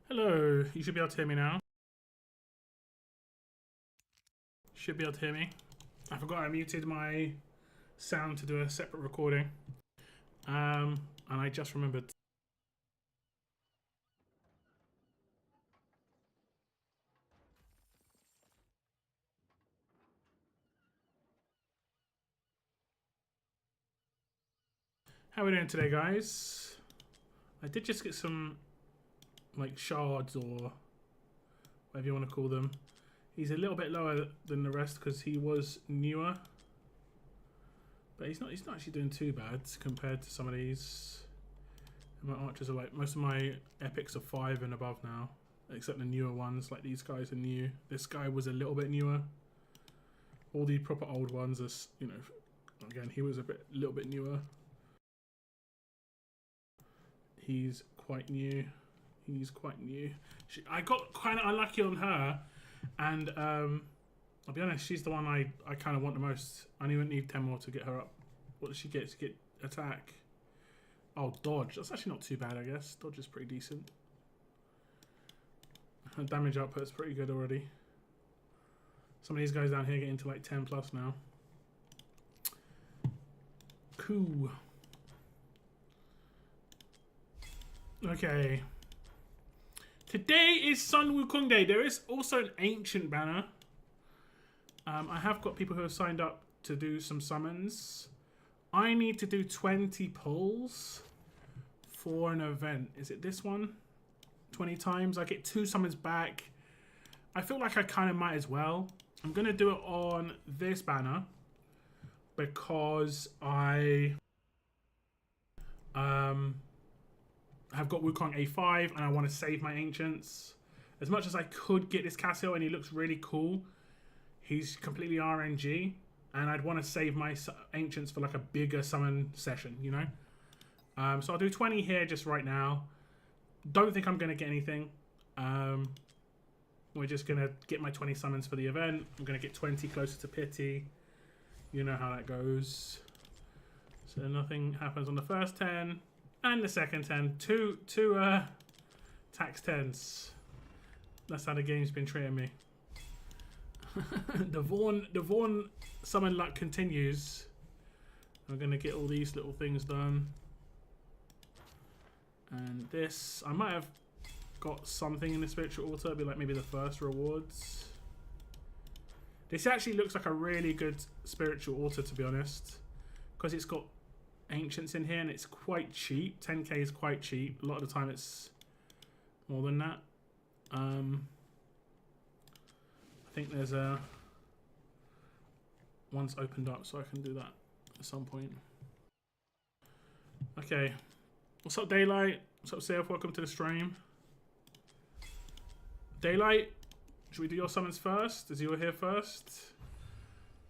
Hello, you should be able to hear me now. Should be able to hear me. I forgot I muted my sound to do a separate recording. And I just remembered. How are we doing today, guys? I did just get some, like, shards or whatever you want to call them. He's a little bit lower than the rest because he was newer. But he's not actually doing too bad compared to some of these. And my archers are like, most of my epics are 5 and above now. Except the newer ones, like these guys are new. This guy was a little bit newer. All the proper old ones are, you know, again, he was a little bit newer. He's quite new. He's quite new. I got kind of unlucky on her, and I'll be honest, she's the one I kind of want the most. I only need 10 more to get her up. What does she get to get attack? Oh, dodge. That's actually not too bad, I guess. Dodge is pretty decent. Her damage output's pretty good already. Some of these guys down here get into like 10 plus now. Cool. Okay. Today is Sun Wukong Day. There is also an ancient banner. I have got people who have signed up to do some summons. I need to do 20 pulls for an event. Is it this one? 20 times. I get 2 summons back. I feel like I kind of might as well. I'm going to do it on this banner because I have got Wukong A5 and I want to save my ancients. As much as I could get this Cassio and he looks really cool, he's completely RNG and I'd want to save my ancients for like a bigger summon session, you know? So I'll do 20 here just right now. Don't think I'm going to get anything. We're just going to get my 20 summons for the event. I'm going to get 20 closer to pity. You know how that goes. So nothing happens on the first 10 and the second 10. Two tax 10s. That's how the game's been treating me. The Vaughn summon luck continues. I'm going to get all these little things done. And this, I might have got something in the spiritual altar. It'd be like maybe the first rewards. This actually looks like a really good spiritual altar, to be honest, because it's got ancients in here and it's quite cheap. 10k is quite cheap. A lot of the time it's more than that. I think there's a one's opened up, so I can do that at some point. Okay. What's up, Daylight? What's up, Seth? Welcome to the stream. Daylight, should we do your summons first? As you were here first.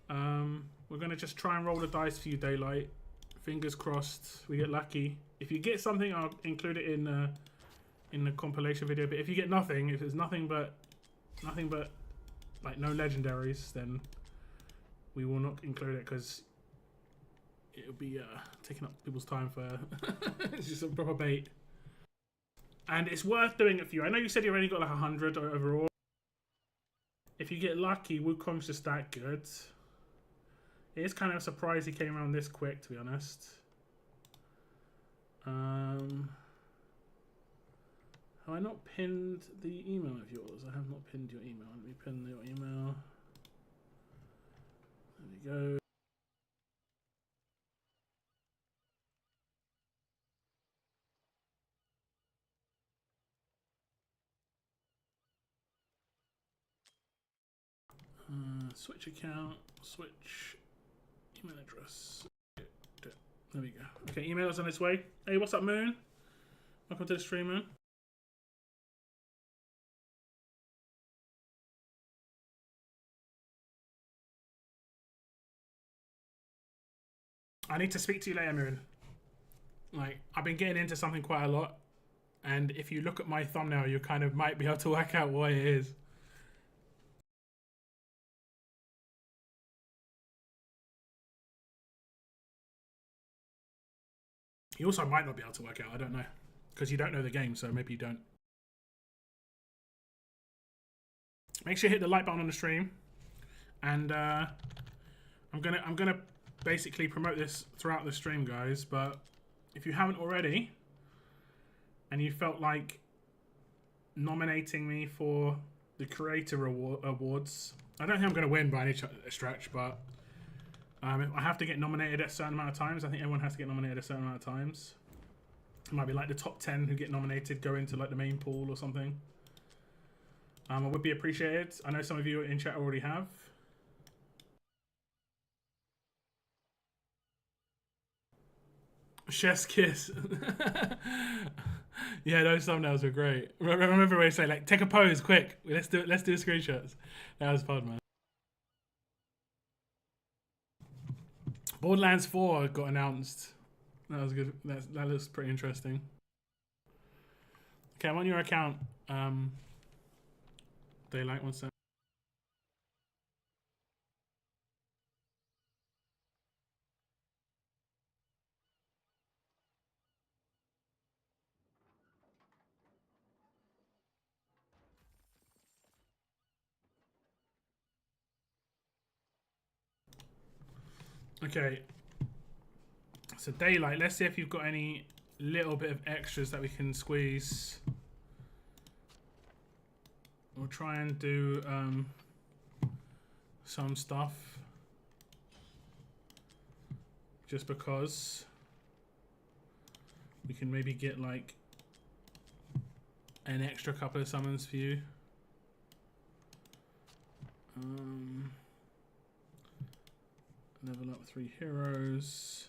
We're going to just try and roll the dice for you, Daylight. Fingers crossed we get lucky. If you get something, I'll include it in the compilation video. But if you get nothing, if it's nothing but like no legendaries, then we will not include it because it'll be taking up people's time for it's just a proper bait. And it's worth doing it for you. I know you said you already got like 100 overall. If you get lucky, Wukong's just that good. It is kind of a surprise he came around this quick, to be honest. Have I not pinned the email of yours? I have not pinned your email. Let me pin your email. There we go. Switch account, switch email address. There we go. Okay, email is on its way. Hey, what's up, Moon? Welcome to the stream, Moon. I need to speak to you later, Moon. Like, I've been getting into something quite a lot, and if you look at my thumbnail, you kind of might be able to work out what it is. You also might not be able to work out, I don't know. Because you don't know the game, so maybe you don't. make sure you hit the like button on the stream, and I'm gonna basically promote this throughout the stream, guys. But if you haven't already, and you felt like nominating me for the Creator Awards, I don't think I'm gonna win by any stretch, but I have to get nominated at a certain amount of times. I think everyone has to get nominated a certain amount of times. It might be like the top 10 who get nominated go into like the main pool or something. It would be appreciated. I know some of you in chat already have. Chef's kiss. Yeah, those thumbnails were great. Remember when we say like, take a pose, quick. Let's do screenshots. That was fun, man. Borderlands 4 got announced. That was good. That looks pretty interesting. Okay, I'm on your account. Daylight, 1 second. Okay. So Daylight, let's see if you've got any little bit of extras that we can squeeze. We'll try and do some stuff. Just because we can maybe get like an extra couple of summons for you. Level up 3 heroes.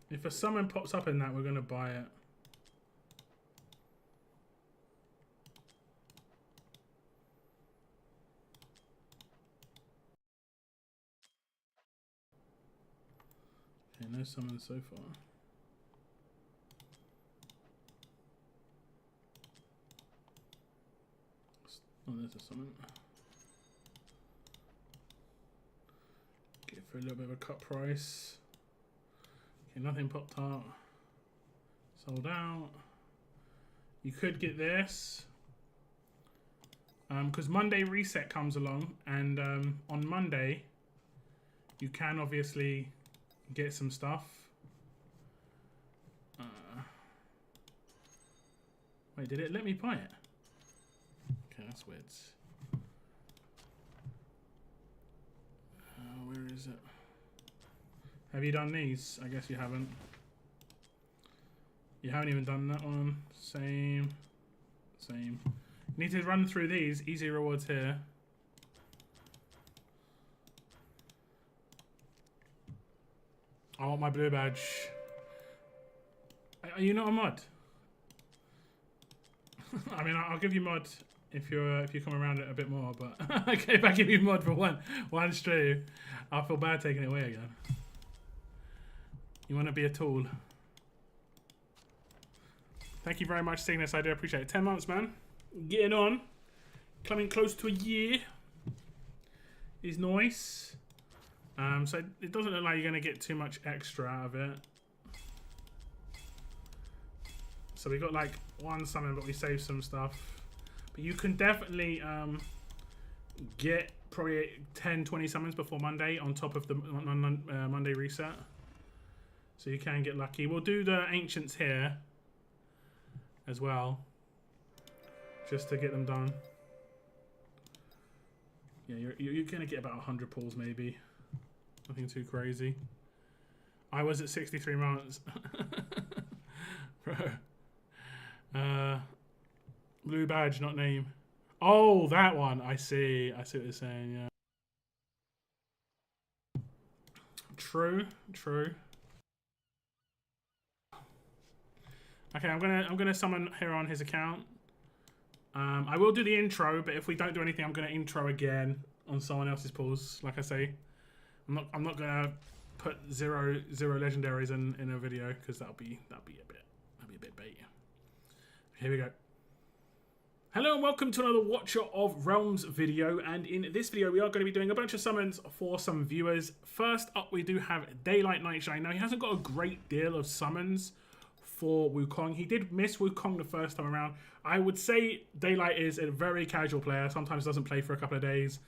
If a summon pops up in that, we're going to buy it. Okay, no summons so far. Oh, there's a summon. Get it for a little bit of a cut price. Okay, nothing popped up. Sold out. You could get this. Because Monday reset comes along, and on Monday you can obviously get some stuff. Wait, did it let me buy it? Okay, that's weird. Where is it? Have you done these? I guess you haven't. You haven't even done that one. Same. You need to run through these. Easy rewards here. I want my blue badge. Are you not a mod? I mean, I'll give you mod if you come around it a bit more. But okay, if I give you mod for one stream, I'll feel bad taking it away again. You want to be a tool. Thank you very much for seeing this. I do appreciate it. 10 months, man. Getting on. Coming close to a year. Is nice. So it doesn't look like you're going to get too much extra out of it. So we got like one summon, but we saved some stuff. But you can definitely get probably 10, 20 summons before Monday on top of the Monday reset. So you can get lucky. We'll do the Ancients here as well, just to get them done. Yeah, you're going to get about 100 pulls maybe. Nothing too crazy. I was at 63 months. Bro. Blue badge, not name. Oh, that one. I see. I see what you're saying, yeah. True. Okay, I'm gonna summon here on his account. I will do the intro, but if we don't do anything, I'm gonna intro again on someone else's pulls. Like I say, I'm not gonna put zero legendaries in a video because that'll be a bit bait. Here we go. Hello and welcome to another Watcher of Realms video, and in this video we are going to be doing a bunch of summons for some viewers. First up we do have Daylight Nightshine. Now he hasn't got a great deal of summons for Wukong. He did miss Wukong the first time around. I would say Daylight is a very casual player, sometimes doesn't play for a couple of days.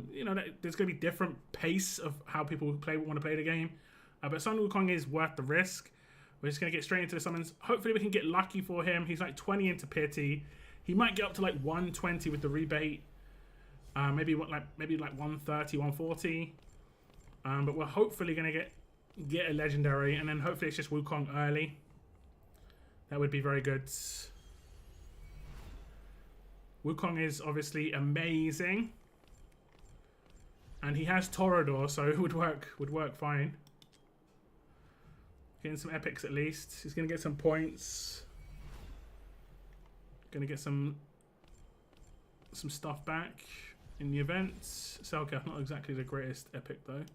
You know, there's going to be different pace of how people want to play the game. But Sun Wukong is worth the risk. We're just going to get straight into the summons. Hopefully we can get lucky for him. He's like 20 into pity. He might get up to like 120 with the rebate. Maybe like 130, 140. But we're hopefully going to get a legendary, and then hopefully it's just Wukong early. That would be very good. Wukong is obviously amazing. And he has Torador, so it would work fine. Getting some epics at least. He's going to get some points. Going to get some stuff back in the events. Selkath, not exactly the greatest epic though.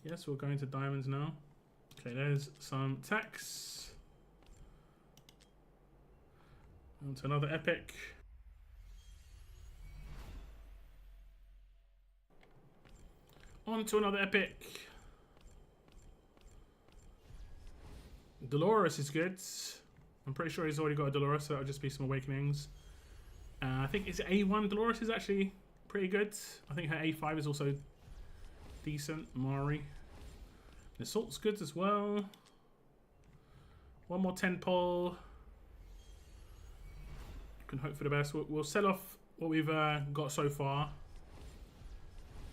Yes, we'll go into diamonds now. Okay, there's some tax. On to another epic. On to another epic. Dolores is good. I'm pretty sure he's already got a Dolores, so that'll just be some awakenings. I think it's A1 Dolores is actually pretty good. I think her A5 is also decent. Mari. The Assault's good as well. One more 10 pull. Can hope for the best. We'll sell off what we've got so far.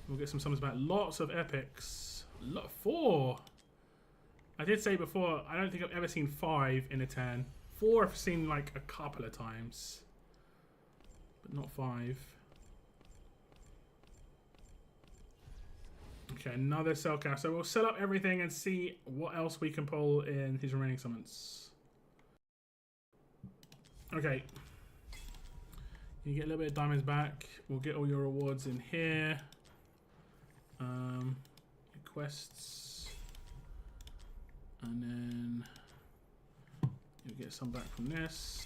We'll get some summons back. Lots of epics. 4. I did say before, I don't think I've ever seen 5 in a 10. 4 I've seen like a couple of times. But not 5. Okay, another Selkath. So we'll set up everything and see what else we can pull in his remaining summons. Okay. You get a little bit of diamonds back. We'll get all your rewards in here. Quests, and then you'll get some back from this.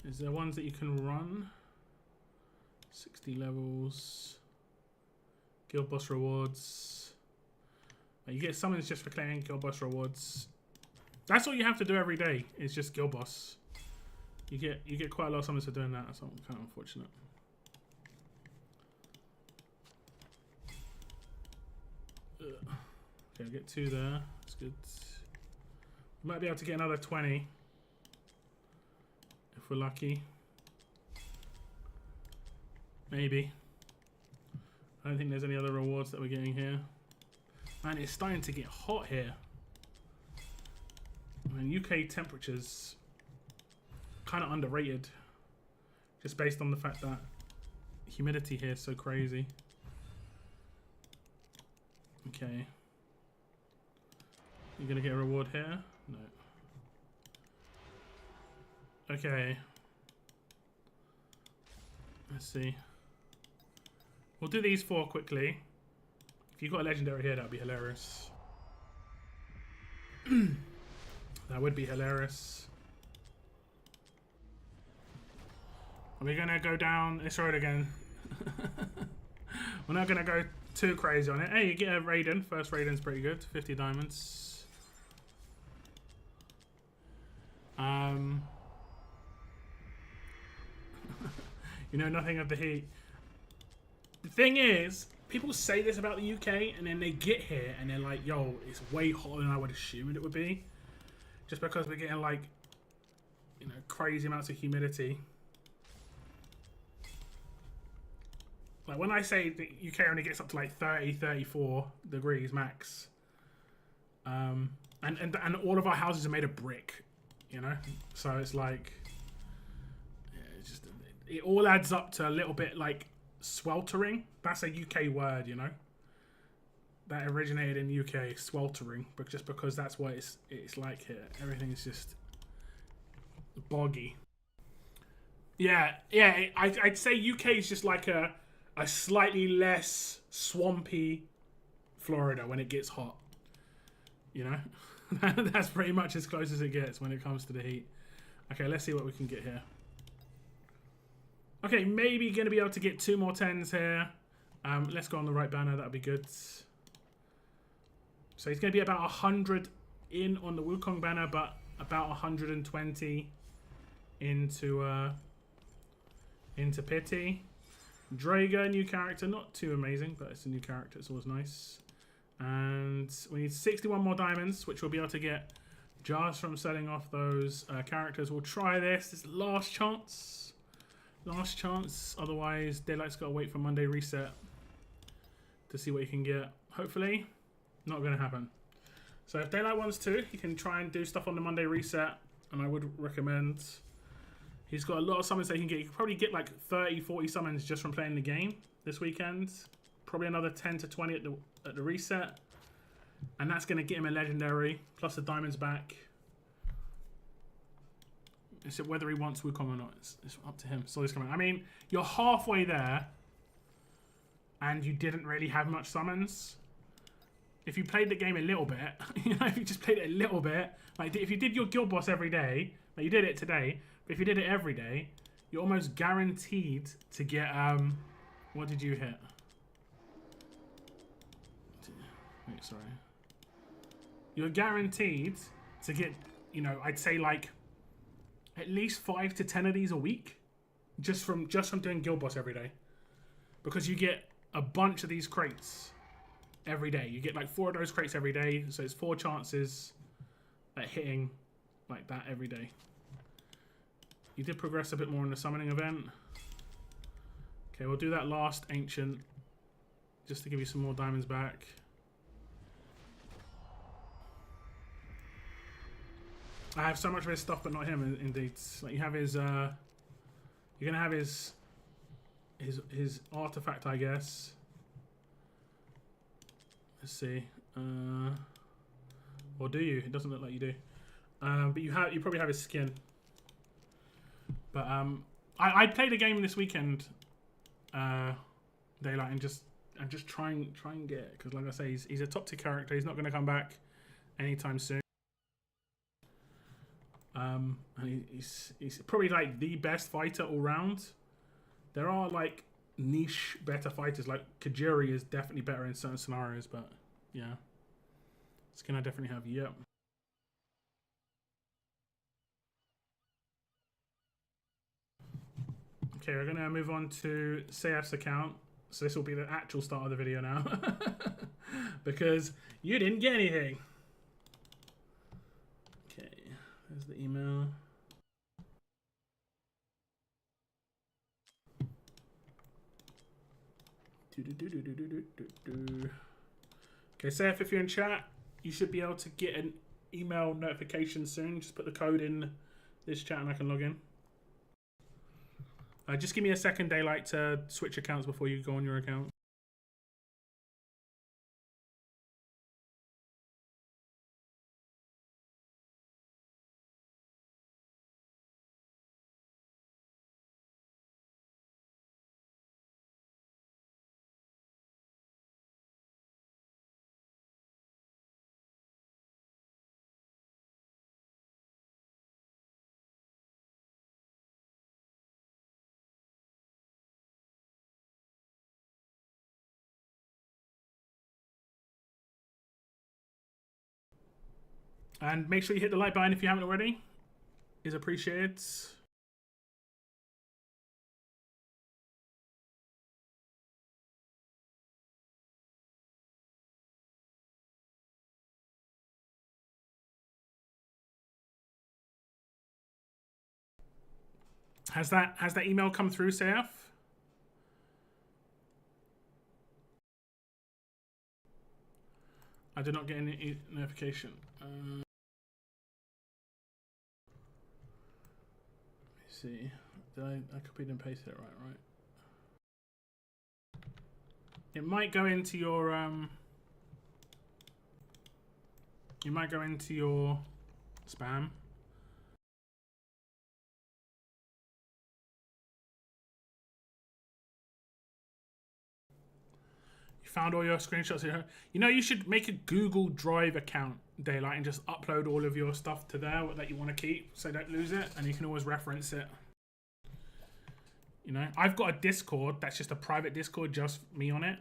Is there ones that you can run? 60 levels. Guild boss rewards. You get summons just for claiming guild boss rewards. That's all you have to do every day. Is just guild boss. You get quite a lot of summons for doing that. That's kind of unfortunate. Okay, get 2 there. That's good. We might be able to get another 20 if we're lucky. Maybe. I don't think there's any other rewards that we're getting here. Man, it's starting to get hot here. I mean, UK temperatures kind of underrated, just based on the fact that humidity here is so crazy. Okay. You're gonna get a reward here? No. Okay. Let's see. We'll do these 4 quickly. If you've got a legendary here, that would be hilarious. That would be hilarious. Are we gonna go down this road again? We're not gonna go too crazy on it. Hey, you get a Raiden. First Raiden's pretty good. 50 diamonds. You know nothing of the heat. The thing is, people say this about the UK, and then they get here and they're like, yo, it's way hotter than I would assume it would be. Just because we're getting like, you know, crazy amounts of humidity. Like when I say the UK only gets up to like 30, 34 degrees max. And all of our houses are made of brick, you know? So it's like, yeah, it all adds up to a little bit like sweltering. That's a UK word, you know? That originated in the UK, sweltering, but just because that's what it's like here. Everything is just boggy. Yeah, I'd say UK is just like a slightly less swampy Florida when it gets hot. You know? That's pretty much as close as it gets when it comes to the heat. Okay, let's see what we can get here. Okay, maybe going to be able to get 2 more 10s here. Let's go on the right banner. That'll be good. So he's going to be about 100 in on the Wukong banner, but about 120 into Pity. Drager, new character. Not too amazing, but it's a new character. It's always nice. And we need 61 more diamonds, which we'll be able to get just from selling off those characters. We'll try this. This is last chance. Last chance. Otherwise, Daylight's got to wait for Monday reset to see what he can get. Hopefully, not going to happen. So if Daylight wants to, he can try and do stuff on the Monday reset. And I would recommend... He's got a lot of summons that he can get. You can probably get like 30, 40 summons just from playing the game this weekend. Probably another 10 to 20 at the reset. And that's going to get him a legendary, plus the diamonds back. It's whether he wants Wukong or not. It's up to him. So he's coming. I mean, you're halfway there, and you didn't really have much summons. If you played the game a little bit, you know, if you just played it a little bit, like if you did your guild boss every day, like you did it today, but if you did it every day, you're almost guaranteed to get, what did you hit? Wait, sorry. You're guaranteed to get, you know, I'd say like at least 5 to 10 of these a week, just from doing guild boss every day, because you get a bunch of these crates every day. You get like 4 of those crates every day, so it's 4 chances at hitting like that every day. You did progress a bit more in the summoning event. Okay, we'll do that last ancient just to give you some more diamonds back. I have so much of his stuff, but not him. Indeed, like you have his, you're gonna have his artifact, I guess. Let's see, or do you? It doesn't look like you do. But you probably have his skin. But I played a game this weekend, Daylight, and just try and get it, because like I say, he's a top tier character. He's not going to come back anytime soon. And he's probably like the best fighter all round. There are like niche better fighters, like Kajiri is definitely better in certain scenarios, but yeah, skin I definitely have. Yep. Okay, we're gonna move on to Sayef's account. So this will be the actual start of the video now, because you didn't get anything. Okay, there's the email. Okay, Sayef, if you're in chat, you should be able to get an email notification soon. Just put the code in this chat and I can log in. Just give me a second, Daylight, to switch accounts before you go on your account. And make sure you hit the like button if you haven't already. Is appreciated. Has that email come through, Sayef? I did not get any notification. Let me see. Did I copied and pasted it right? It might go into your spam. found all your screenshots here. You know, you should make a Google Drive account, Daylight, and just upload all of your stuff to there that you want to keep so you don't lose it, and you can always reference it. You know, I've got a Discord that's just a private Discord, just me on it,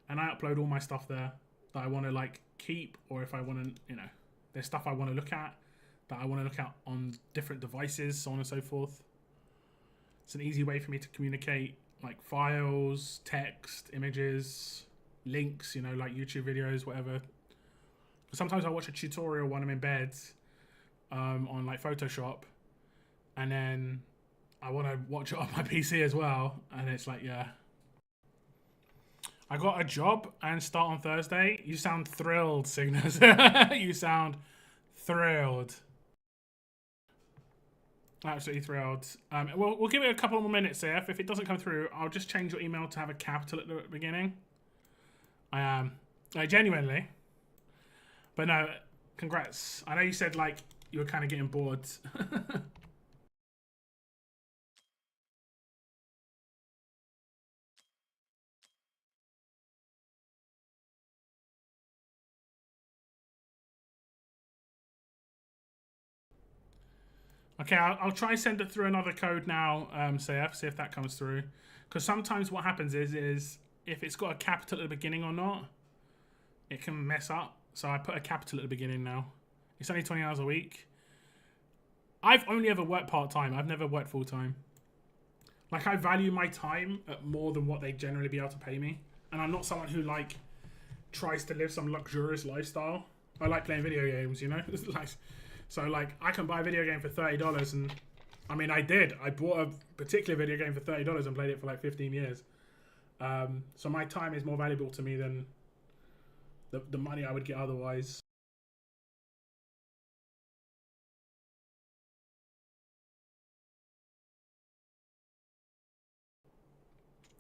and I upload all my stuff there that I want to like keep, or if I want to, you know, there's stuff I want to look at that I want to look at on different devices, so on and so forth. It's an easy way for me to communicate like files, text, images, links, you know, like YouTube videos, whatever. Sometimes I watch a tutorial when I'm in bed on like Photoshop, and then I want to watch it on my PC as well, and it's like, yeah. I got a job and start on Thursday. You sound thrilled, Cygnus. You sound thrilled. Absolutely thrilled. We'll give it a couple more minutes, CF. If it doesn't come through, I'll just change your email to have a capital at the beginning. I am. Genuinely. But no, congrats. I know you said, like, you were kind of getting bored. Okay, I'll try send it through another code now, CF, see if that comes through. Because sometimes what happens is if it's got a capital at the beginning or not, it can mess up. So I put a capital at the beginning now. It's only 20 hours a week. I've only ever worked part-time. I've never worked full-time. Like, I value my time at more than what they'd generally be able to pay me. And I'm not someone who, like, tries to live some luxurious lifestyle. I like playing video games, you know? Like, so, like, I can buy a video game for $30 and, I mean, I did. I bought a particular video game for $30 and played it for, like, 15 years. So my time is more valuable to me than the money I would get otherwise.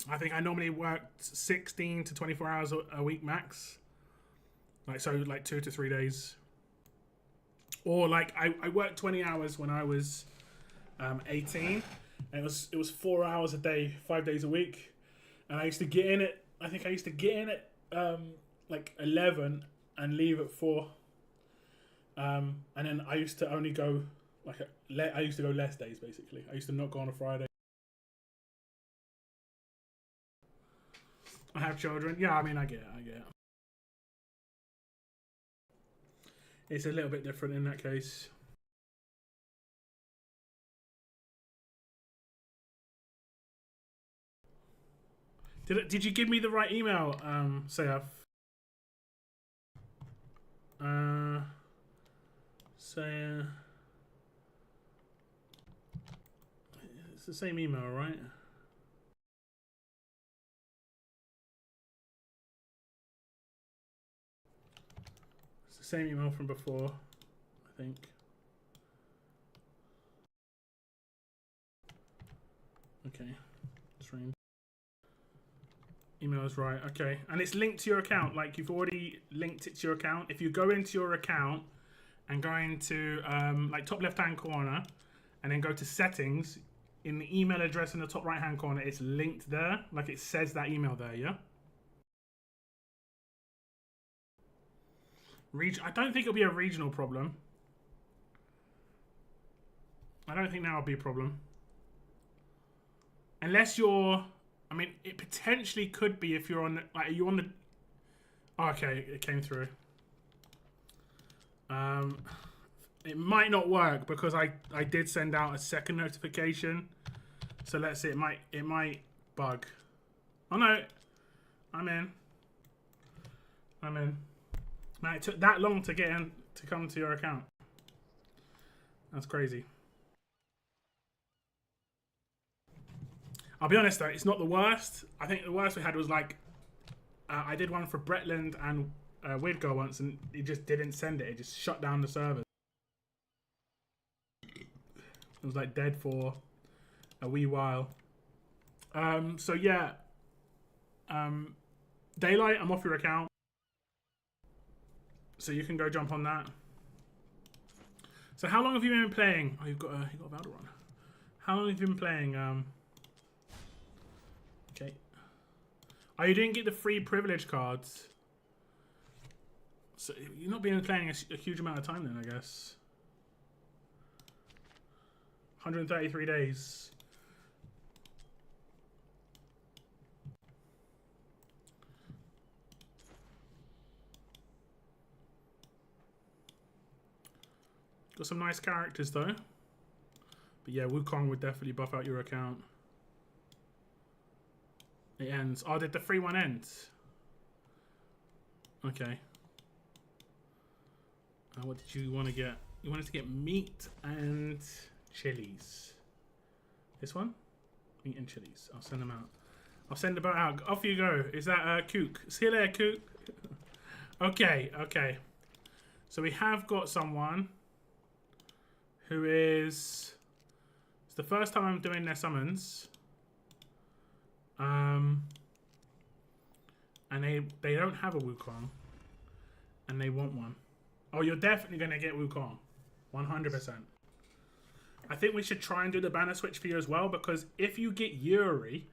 I think I normally work 16 to 24 hours a week max. Like, so, like, 2 to 3 days. Or like I worked 20 hours when I was 18, and it was 4 hours a day, 5 days a week, and I used to get in at, I think I used to get in at like 11 and leave at 4, and then I used to only go like I used to go less days basically. I used to not go on a Friday. I have children. Yeah, I mean I get it. It's a little bit different in that case. Did you give me the right email, Sayaf? It's the same email, right? Same email from before, I think. Okay, stream. Email is right. Okay, and it's linked to your account. Like, you've already linked it to your account. If you go into your account and go into like top left-hand corner, and then go to settings, in the email address in the top right-hand corner, it's linked there. Like, it says that email there. Yeah. I don't think it'll be a regional problem. I don't think that'll be a problem. Unless you're... I mean, it potentially could be if you're on... Like, are you on the... Oh, okay, it came through. It might not work because I did send out a second notification. So let's see, it might bug. Oh no, I'm in. Man, it took that long to get in to come to your account. That's crazy. I'll be honest though, it's not the worst. I think the worst we had was like, I did one for Bretland and Widgo once, and it just didn't send it. It just shut down the server. It was like dead for a wee while. So yeah, Daylight, I'm off your account, so you can go jump on that. So how long have you been playing? Oh, you've got a Valorant. How long have you been playing? Okay. Oh, you didn't get the free privilege cards. So you're not been playing a huge amount of time then, I guess. 133 days. Got some nice characters though. But yeah, Wukong would definitely buff out your account. It ends. Oh, did the free one end? Okay. What did you want to get? You wanted to get meat and chilies. This one? Meat and chilies. I'll send them out. I'll send them out. Off you go. Is that Kook? See you there, Kook. Okay, okay. So we have got someone who is... It's the first time I'm doing their summons. And they don't have a Wukong. And they want one. Oh, you're definitely going to get Wukong. 100%. I think we should try and do the banner switch for you as well, because if you get Yuri,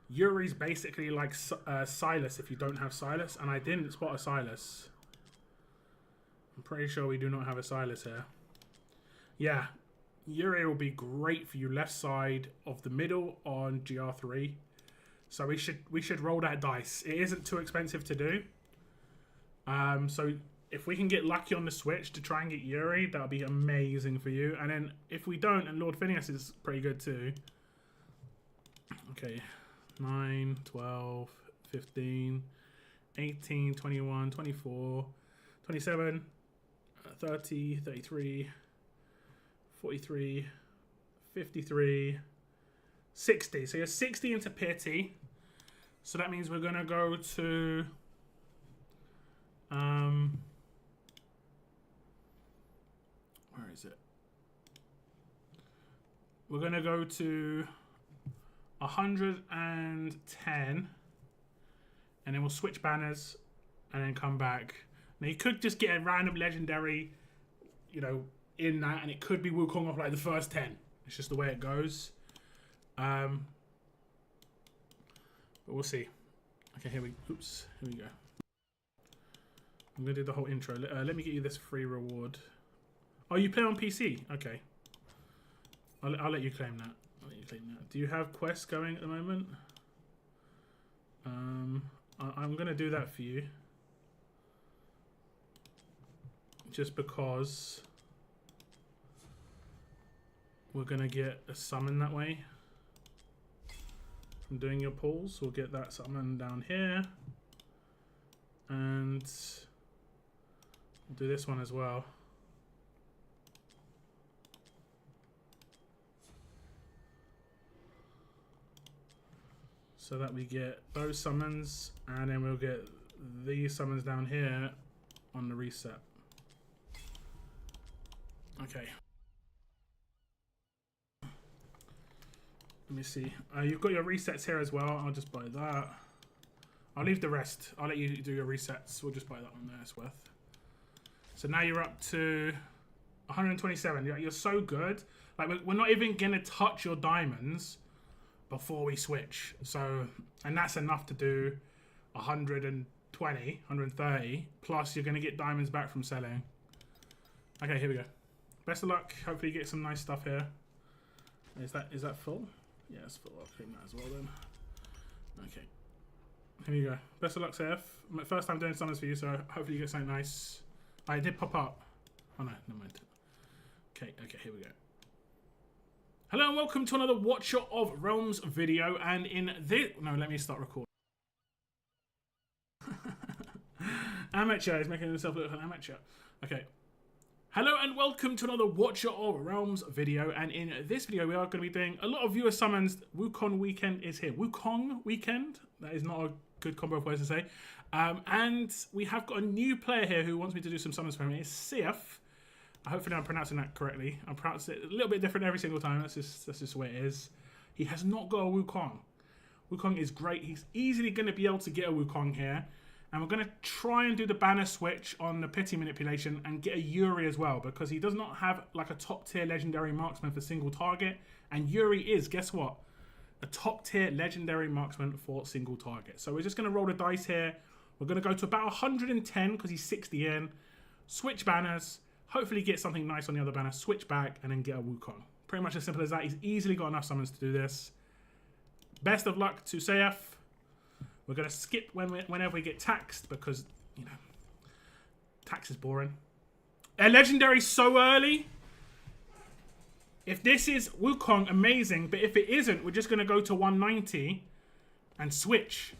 Yuri's basically like Silas if you don't have Silas, and I didn't spot a Silas. I'm pretty sure we do not have a Silas here. Yeah, Yuri will be great for you left side of the middle on GR3. So we should roll that dice. It isn't too expensive to do. So if we can get lucky on the switch to try and get Yuri, that'll be amazing for you. And then if we don't, and Lord Phineas is pretty good too. Okay, 9, 12, 15, 18, 21, 24, 27, 30, 33, 43, 53, 60. So you're 60 into pity. So that means we're going to go to... where is it? We're going to go to 110. And then we'll switch banners and then come back. Now you could just get a random legendary, you know, in that, and it could be Wukong off like the first 10. It's just the way it goes. But we'll see. Okay, here we go. I'm gonna do the whole intro. Let me get you this free reward. Oh, you play on PC? Okay. I'll let you claim that. Do you have quests going at the moment? I'm gonna do that for you. Just because we're gonna get a summon that way. From doing your pulls, we'll get that summon down here. And we'll do this one as well. So that we get those summons, and then we'll get these summons down here on the reset. Okay. Let me see. You've got your resets here as well. I'll just buy that. I'll leave the rest. I'll let you do your resets. We'll just buy that one there. It's worth. So now you're up to 127. You're so good. Like we're not even gonna touch your diamonds before we switch. So, and that's enough to do 120, 130. Plus, you're gonna get diamonds back from selling. Okay, here we go. Best of luck. Hopefully, you get some nice stuff here. Is that full? Yeah, it's full. I'll clean that as well then. Okay. Here you go. Best of luck, Seth. My first time doing summons for you, so hopefully you get something nice. Oh, it did pop up. Oh no, never mind. Okay, here we go. Hello and welcome to another Watcher of Realms video, and in this... No, let me start recording. Amateur is making himself look like an amateur. Okay. Hello and welcome to another Watcher of Realms video, and in this video we are going to be doing a lot of viewer summons. Wukong Weekend is here. Wukong Weekend? That is not a good combo of words to say. And we have got a new player here who wants me to do some summons for him. It's Sif. Hopefully I'm pronouncing that correctly. I'm pronouncing it a little bit different every single time. That's just the way it is. He has not got a Wukong. Wukong is great. He's easily going to be able to get a Wukong here. And we're going to try and do the banner switch on the pity manipulation and get a Yuri as well, because he does not have like a top tier legendary marksman for single target. And Yuri is, guess what? a top tier legendary marksman for single target. So we're just going to roll the dice here. We're going to go to about 110 because he's 60 in. Switch banners. Hopefully get something nice on the other banner. Switch back and then get a Wukong. Pretty much as simple as that. He's easily got enough summons to do this. Best of luck to Seyaf. We're going to skip whenever we get taxed because, you know, tax is boring. A legendary so early. If this is Wukong, amazing. But if it isn't, we're just going to go to 190 and switch.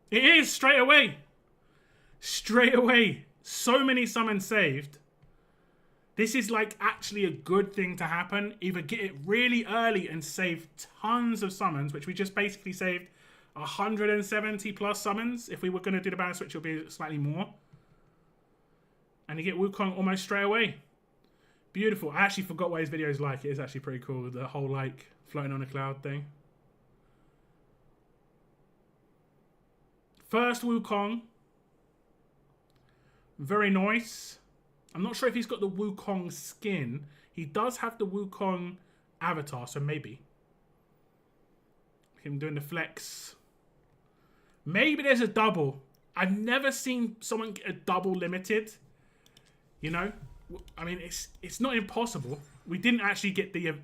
It is straight away. Straight away. So many summons saved. This is like actually a good thing to happen. Either get it really early and save tons of summons, which we just basically saved 170 plus summons. If we were going to do the banner switch, it would be slightly more. And you get Wukong almost straight away. Beautiful. I actually forgot what his video is like. It is actually pretty cool. The whole like floating on a cloud thing. First Wukong. Very nice. I'm not sure if he's got the Wukong skin. He does have the Wukong avatar, so maybe. Him doing the flex. Maybe there's a double. I've never seen someone get a double limited. You know? I mean, it's not impossible. We didn't actually get the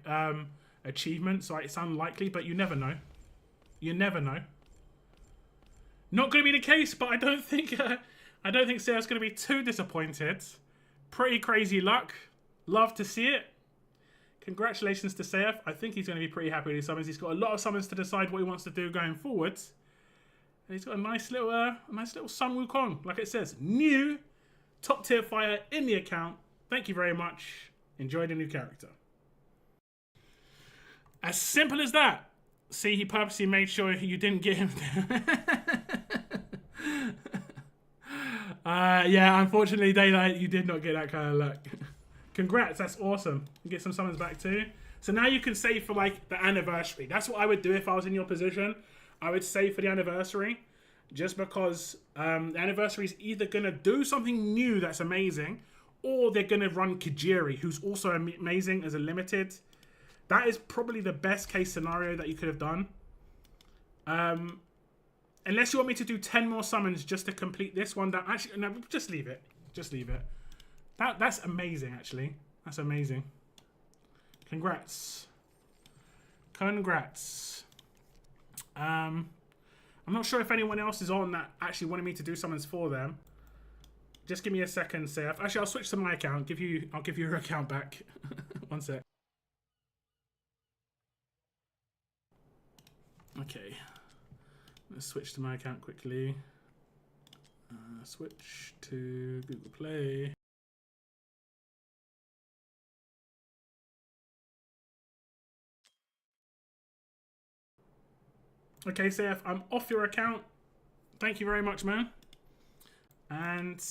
achievement, so it's unlikely, but you never know. You never know. Not going to be the case, but I don't think Sarah's going to be too disappointed. Pretty crazy luck. Love to see it. Congratulations to Seyaf. I think he's going to be pretty happy with his summons. He's got a lot of summons to decide what he wants to do going forwards. And he's got a nice little Sun Wukong. Like it says, new top tier fire in the account. Thank you very much. Enjoy the new character. As simple as that. See, he purposely made sure you didn't get him. Yeah, unfortunately, Daylight, you did not get that kind of luck. Congrats, that's awesome. You get some summons back too. So now you can save for like the anniversary. That's what I would do if I was in your position. I would save for the anniversary. Just because the anniversary is either going to do something new that's amazing, or they're going to run Kajiri, who's also amazing as a limited. That is probably the best case scenario that you could have done. Unless you want me to do 10 more summons just to complete this one. That actually, no, just leave it. Just leave it. That's amazing, actually. That's amazing. Congrats. Congrats. I'm not sure if anyone else is on that actually wanted me to do summons for them. Just give me a second, Seth. Actually, I'll switch to my account. I'll give you your account back. One sec. Okay. Let's switch to my account quickly. Switch to Google Play. Okay, Seth, I'm off your account. Thank you very much, man. And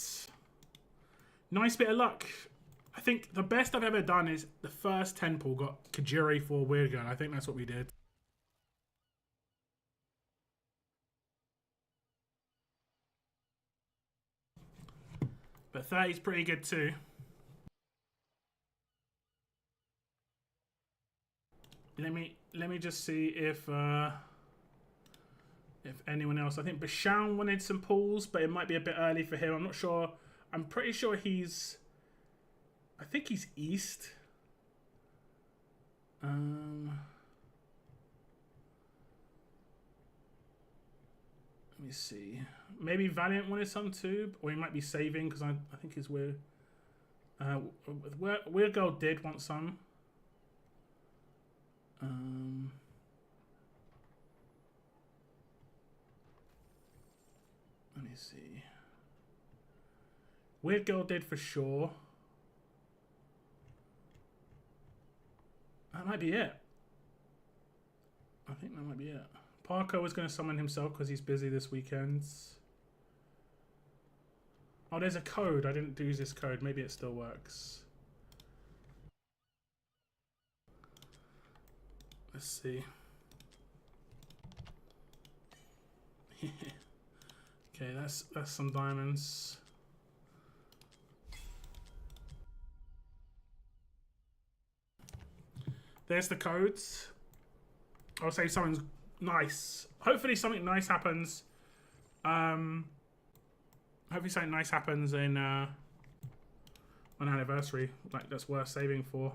nice bit of luck. I think the best I've ever done is the first 10 pull got Kajiri for Weird Girl. I think that's what we did. But 30 is pretty good too. Let me just see if anyone else. I think Bashan wanted some pulls, but it might be a bit early for him. I'm not sure. I'm pretty sure he's. I think he's East. Let me see. Maybe Valiant wanted some too, or he might be saving because I think he's weird. Weird Girl did want some. Let me see. Weird Girl did for sure. That might be it. I think that might be it. Parker was going to summon himself because he's busy this weekend. Oh, there's a code. I didn't use this code. Maybe it still works. Let's see. Okay, that's some diamonds. there's the codes. I'll say something's nice. Hopefully something nice happens. Hopefully something nice happens in an anniversary. Like, that's worth saving for.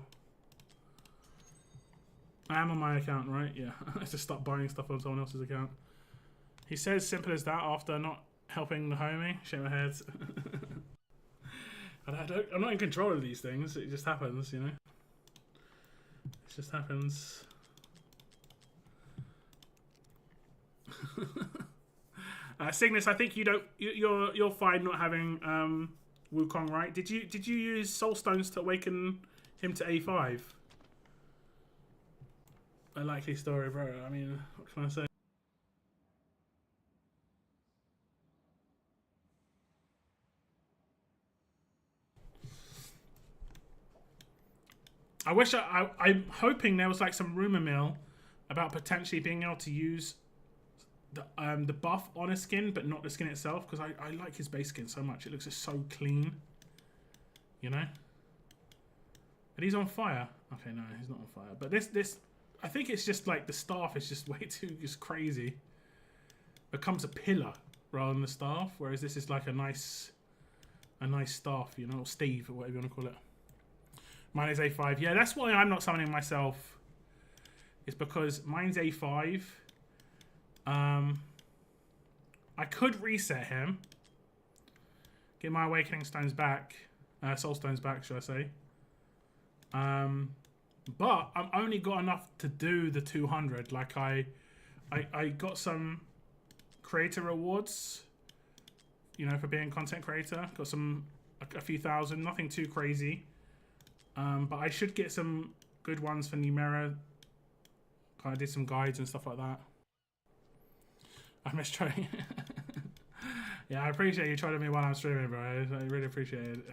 I am on my account, right? Yeah. I just start buying stuff on someone else's account. He says simple as that after not helping the homie. Shake my head. I'm not in control of these things. It just happens, you know. It just happens. Cygnus, I think you don't. You're fine not having Wukong, right? Did you use Soul Stones to awaken him to A5? A likely story, bro. I mean, what can I say? I wish I'm hoping there was like some rumor mill about potentially being able to use the buff on a skin, but not the skin itself, because I like his base skin so much. It looks just so clean, you know. And he's on fire. Okay, no, he's not on fire. But this, I think it's just like the staff is just way too just crazy. Becomes a pillar rather than the staff, whereas this is like a nice staff, you know, or stave or whatever you want to call it. Mine is A5. Yeah, that's why I'm not summoning myself. It's because mine's A5. I could reset him. Get my Awakening Stones back. Soul Stones back, should I say. But I've only got enough to do the 200. Like, I got some creator rewards, you know, for being a content creator. Got some, a few thousand, nothing too crazy. But I should get some good ones for Numera. I did some guides and stuff like that. I miss trying. Yeah, I appreciate you trying to me while I'm streaming, bro. I really appreciate it.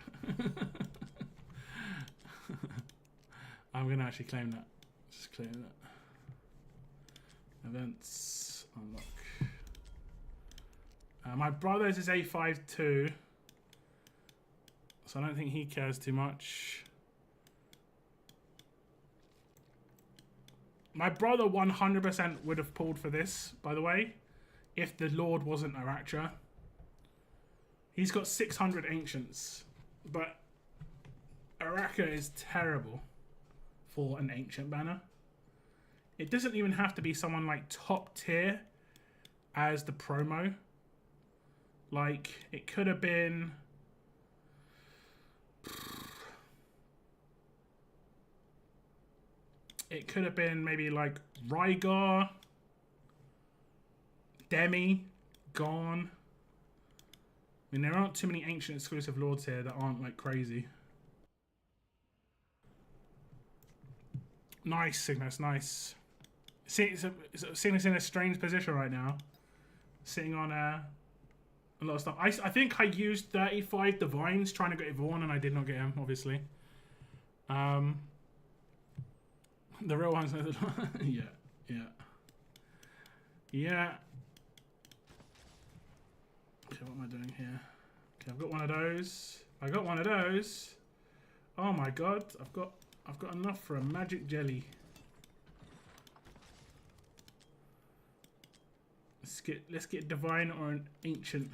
I'm gonna actually claim that. Just claim that. Events unlock. My brother's is A5 too, so I don't think he cares too much. My brother 100% would have pulled for this, by the way, if the Lord wasn't Arachra. He's got 600 Ancients, but Arachra is terrible for an Ancient banner. It doesn't even have to be someone like top tier as the promo. Like, it could have been... It could have been maybe like Rygar, Demi, Gone. I mean, there aren't too many Ancient exclusive lords here that aren't like crazy. Nice, Cygnus, nice. Cygnus in a strange position right now. Sitting on a lot of stuff. I think I used 35 Divines trying to get Vaughn and I did not get him, obviously. The real ones, yeah. Okay, what am I doing here? Okay, I've got one of those. I got one of those. Oh my god, I've got enough for a magic jelly. Let's get divine or an ancient.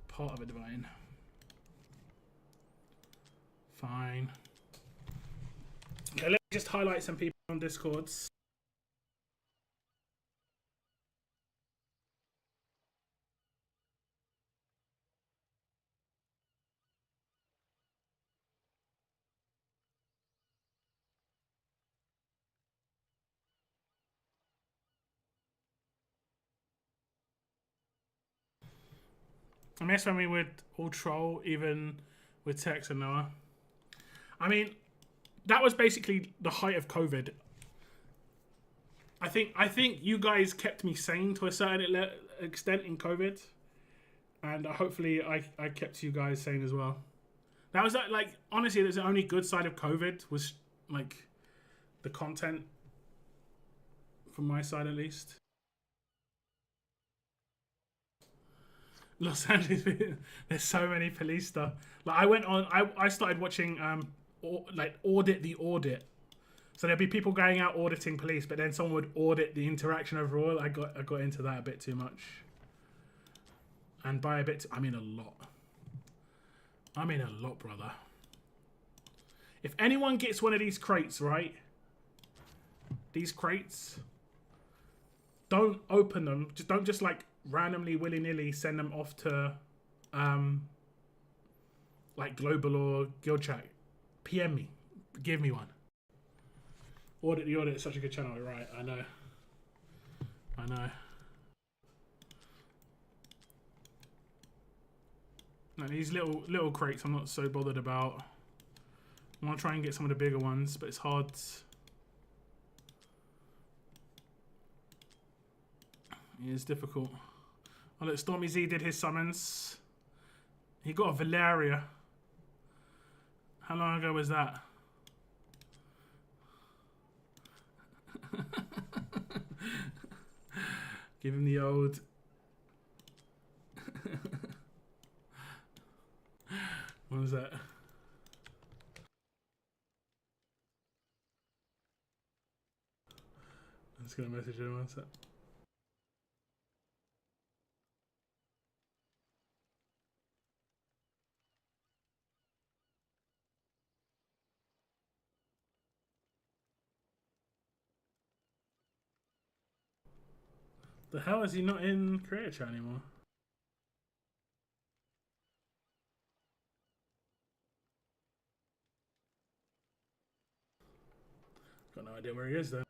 Part of a divine. Fine. Okay, let me just highlight some people on Discords. I miss when we would all troll, even with Tex and Noah. I mean, that was basically the height of COVID. I think you guys kept me sane to a certain extent in COVID, and hopefully I kept you guys sane as well. That was like honestly, the only good side of COVID was like the content from my side at least. Los Angeles, there's so many police stuff. Like I started watching audit the audit. So there'd be people going out auditing police, but then someone would audit the interaction overall. I got into that a bit too much. And by a bit, I mean a lot. I mean a lot, brother. If anyone gets one of these crates, right? These crates, don't open them. Don't just like randomly, willy-nilly send them off to like global or guild chat. PM me. Give me one. Audit the Audit is such a good channel, right? I know. I know. Now these little crates I'm not so bothered about. I want to try and get some of the bigger ones, but it's hard. Yeah, it's difficult. Oh look, Stormy Z did his summons. He got a Valeria. How long ago was that? Give him the old. What was that? I'm just gonna message him. What's that? The hell is he not in creator chat anymore? Got no idea where he is though.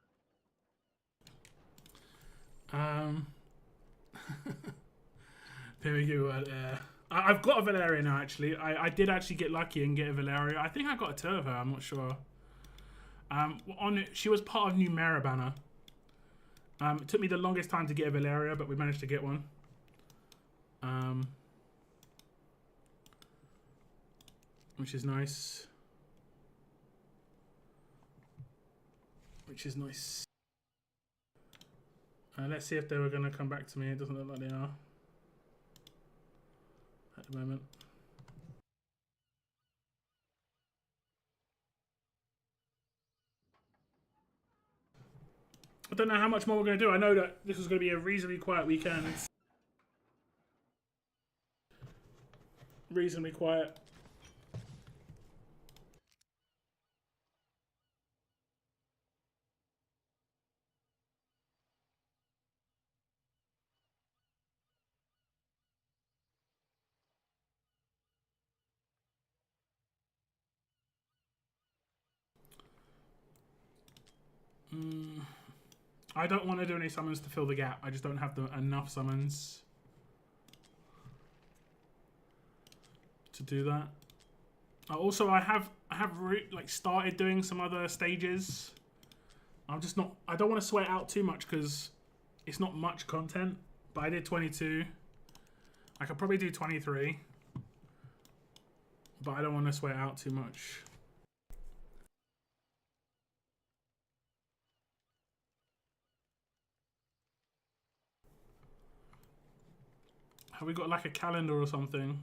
Here we go. I've got a Valeria now. Actually, I did actually get lucky and get a Valeria. I think I got a two of her. I'm not sure. She was part of New Mera banner. It took me the longest time to get a Valeria, but we managed to get one. Which is nice. Which is nice. Let's see if they were going to come back to me. It doesn't look like they are at the moment. I don't know how much more we're going to do. I know that this was going to be a reasonably quiet weekend. Reasonably quiet. I don't want to do any summons to fill the gap. I just don't have enough summons to do that. Also, I have like started doing some other stages. I'm just not. I don't want to sweat out too much because it's not much content. But I did 22. I could probably do 23, but I don't want to sweat out too much. Have we got like a calendar or something?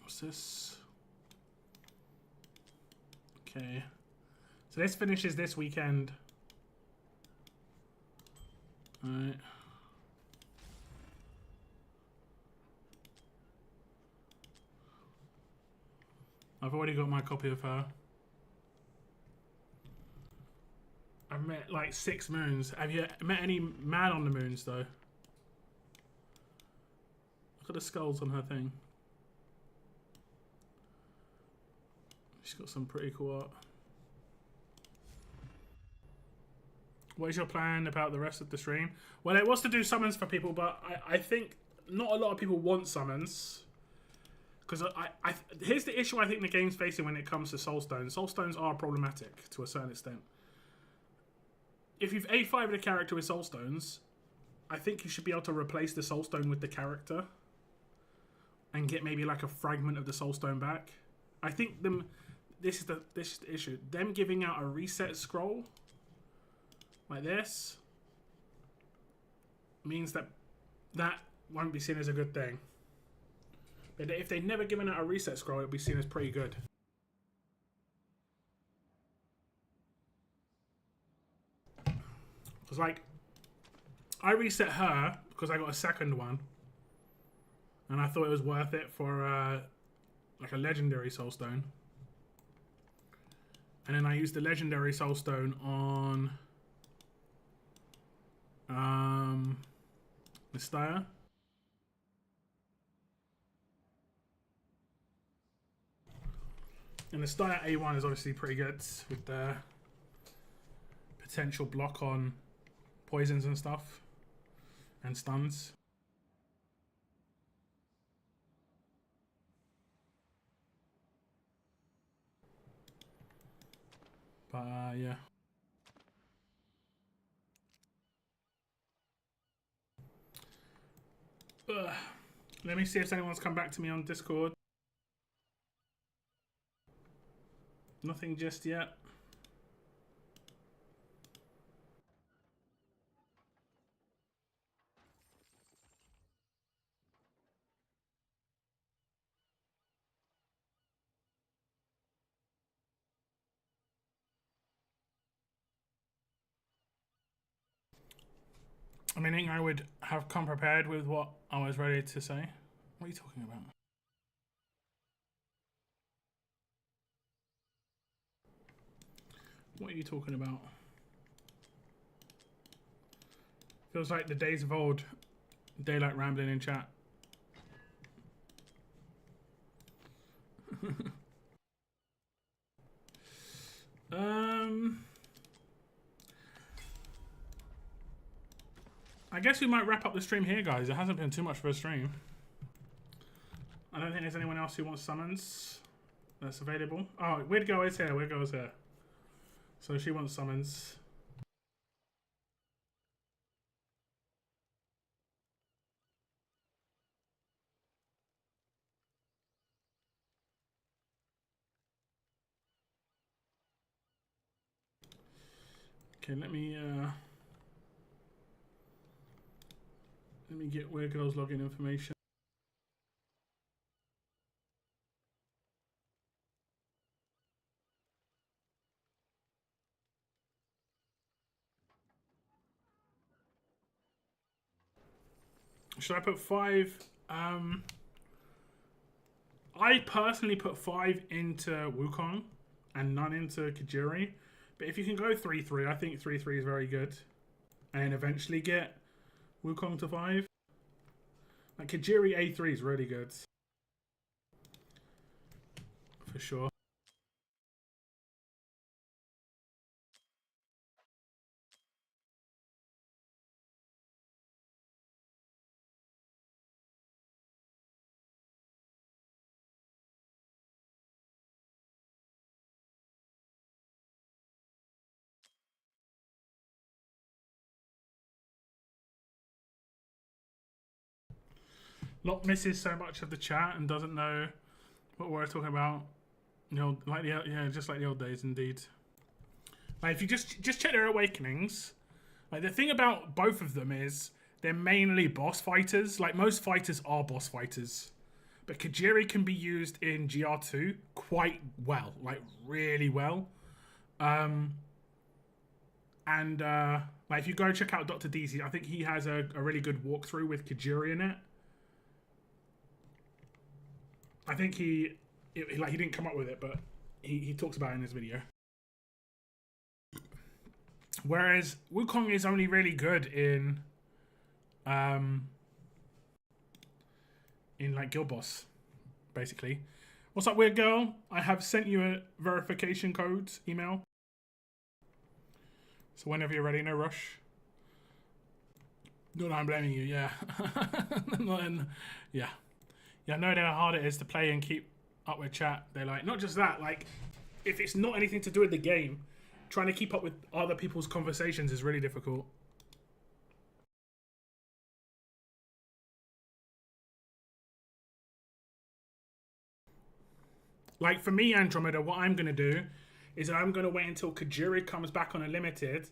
What's this? Okay. So this finishes this weekend. Alright. I've already got my copy of her. I've met like 6 moons. Have you met any man on the moons though? Look at the skulls on her thing. She's got some pretty cool art. What is your plan about the rest of the stream? Well, it was to do summons for people, but I think not a lot of people want summons. Because here's the issue I think the game's facing when it comes to soulstones. Soulstones are problematic to a certain extent. If you've A5'd a character with soulstones, I think you should be able to replace the soulstone with the character and get maybe like a fragment of the soulstone back. I think this is the issue. Them giving out a reset scroll like this means that won't be seen as a good thing. But if they'd never given out a reset scroll, it'd be seen as pretty good. Because like, I reset her because I got a second one, and I thought it was worth it for like a legendary soulstone. And then I used the legendary soulstone on Mystaya. And the Mystaya A1 is obviously pretty good with the potential block on poisons and stuff and stuns. But yeah. Let me see if anyone's come back to me on Discord. Nothing just yet. I mean, I would have come prepared with what I was ready to say. What are you talking about? What are you talking about? Feels like the days of old. Daylight rambling in chat. I guess we might wrap up the stream here, guys. It hasn't been too much for a stream. I don't think there's anyone else who wants summons that's available. Oh, Weird Girl is here. Weird Girl is here. So she wants summons. Okay, let me get Weird Girl's login information. Should I put 5? I personally put 5 into Wukong and none into Kajiri. But if you can go 3-3, I think 3-3 is very good. And eventually get Wukong to 5. Like Kajiri A3 is really good. For sure. Lot misses so much of the chat and doesn't know what we're talking about. You know, like just like the old days, indeed. Like if you just check their awakenings, like the thing about both of them is they're mainly boss fighters. Like most fighters are boss fighters, but Kajiri can be used in GR2 quite well, like really well. Like if you go check out Dr. DZ, I think he has a really good walkthrough with Kajiri in it. I think he didn't come up with it, but he talks about it in his video. Whereas Wukong is only really good in like Guild Boss, basically. What's up, Weird Girl? I have sent you a verification code email. So whenever you're ready, no rush. No, I'm blaming you, yeah. Yeah. Yeah, I know how hard it is to play and keep up with chat. They're like, not just that, like, if it's not anything to do with the game, trying to keep up with other people's conversations is really difficult. Like for me, Andromeda, what I'm going to do is I'm going to wait until Kajiri comes back on a limited.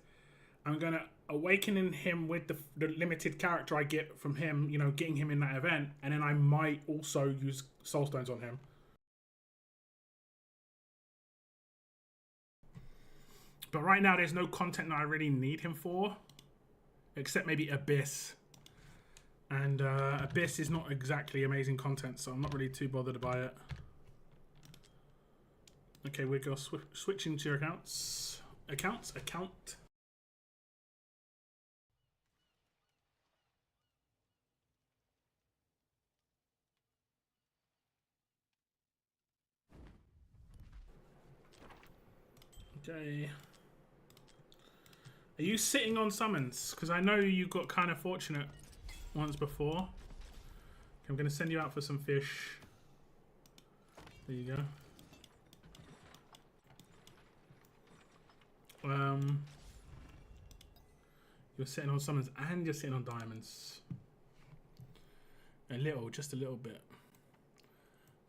I'm going to awaken in him with the limited character I get from him, you know, getting him in that event. And then I might also use Soul Stones on him. But right now, there's no content that I really need him for. Except maybe Abyss. And Abyss is not exactly amazing content, so I'm not really too bothered by it. Okay, we're going to switch into your accounts. Account. Okay. Are you sitting on summons? Because I know you got kind of fortunate once before. Okay, I'm going to send you out for some fish. There you go. You're sitting on summons and you're sitting on diamonds. Just a little bit.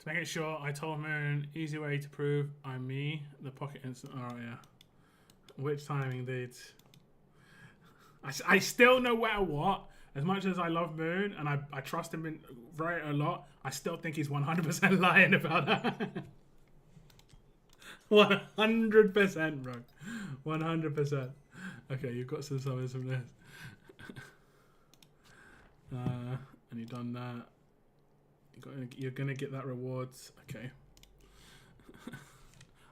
To make it sure, I told Moon, easy way to prove I'm me. The pocket instant. Oh, yeah. Which timing, dude? I still, no matter what, as much as I love Moon and I trust him in very a lot, I still think he's 100% lying about that. 100%, bro. 100%. Okay, you've got some summons from this. And you've done that. You're gonna get that rewards. Okay.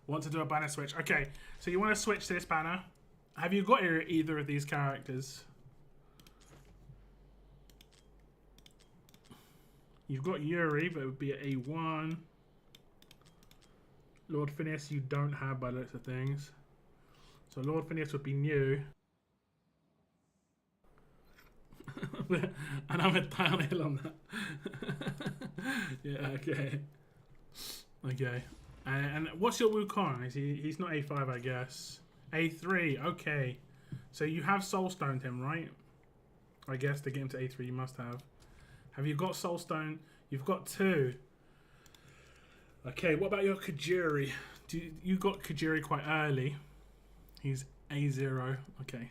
Want to do a banner switch? Okay, so you want to switch this banner. Have you got either of these characters? You've got Yuri, but it would be an A1. Lord Phineas you don't have by the looks of things. So Lord Phineas would be new. And I'm a downhill on that. Yeah, okay. Okay. And what's your Wukong? He's not A5, I guess. A3, okay. So you have Soul Stoned him, right? I guess to get him to A3 you must have. Have you got Soul Stone? You've got 2. Okay, what about your Kajiri? You got Kajiri quite early. He's A0. Okay.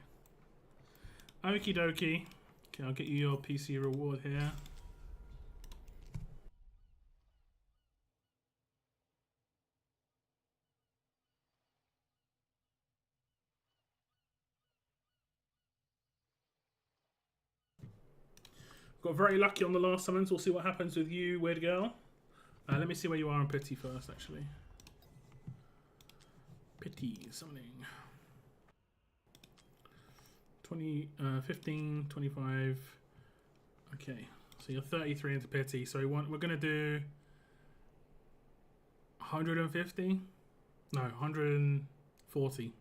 Okie dokie. Okay, I'll get you your PC reward here. Got very lucky on the last summons. We'll see what happens with you, weird girl. Let me see where you are in Pity first, actually. Pity, summoning. 15, 25. Okay, so you're 33 into Pity. So we're going to do 150? No, 140.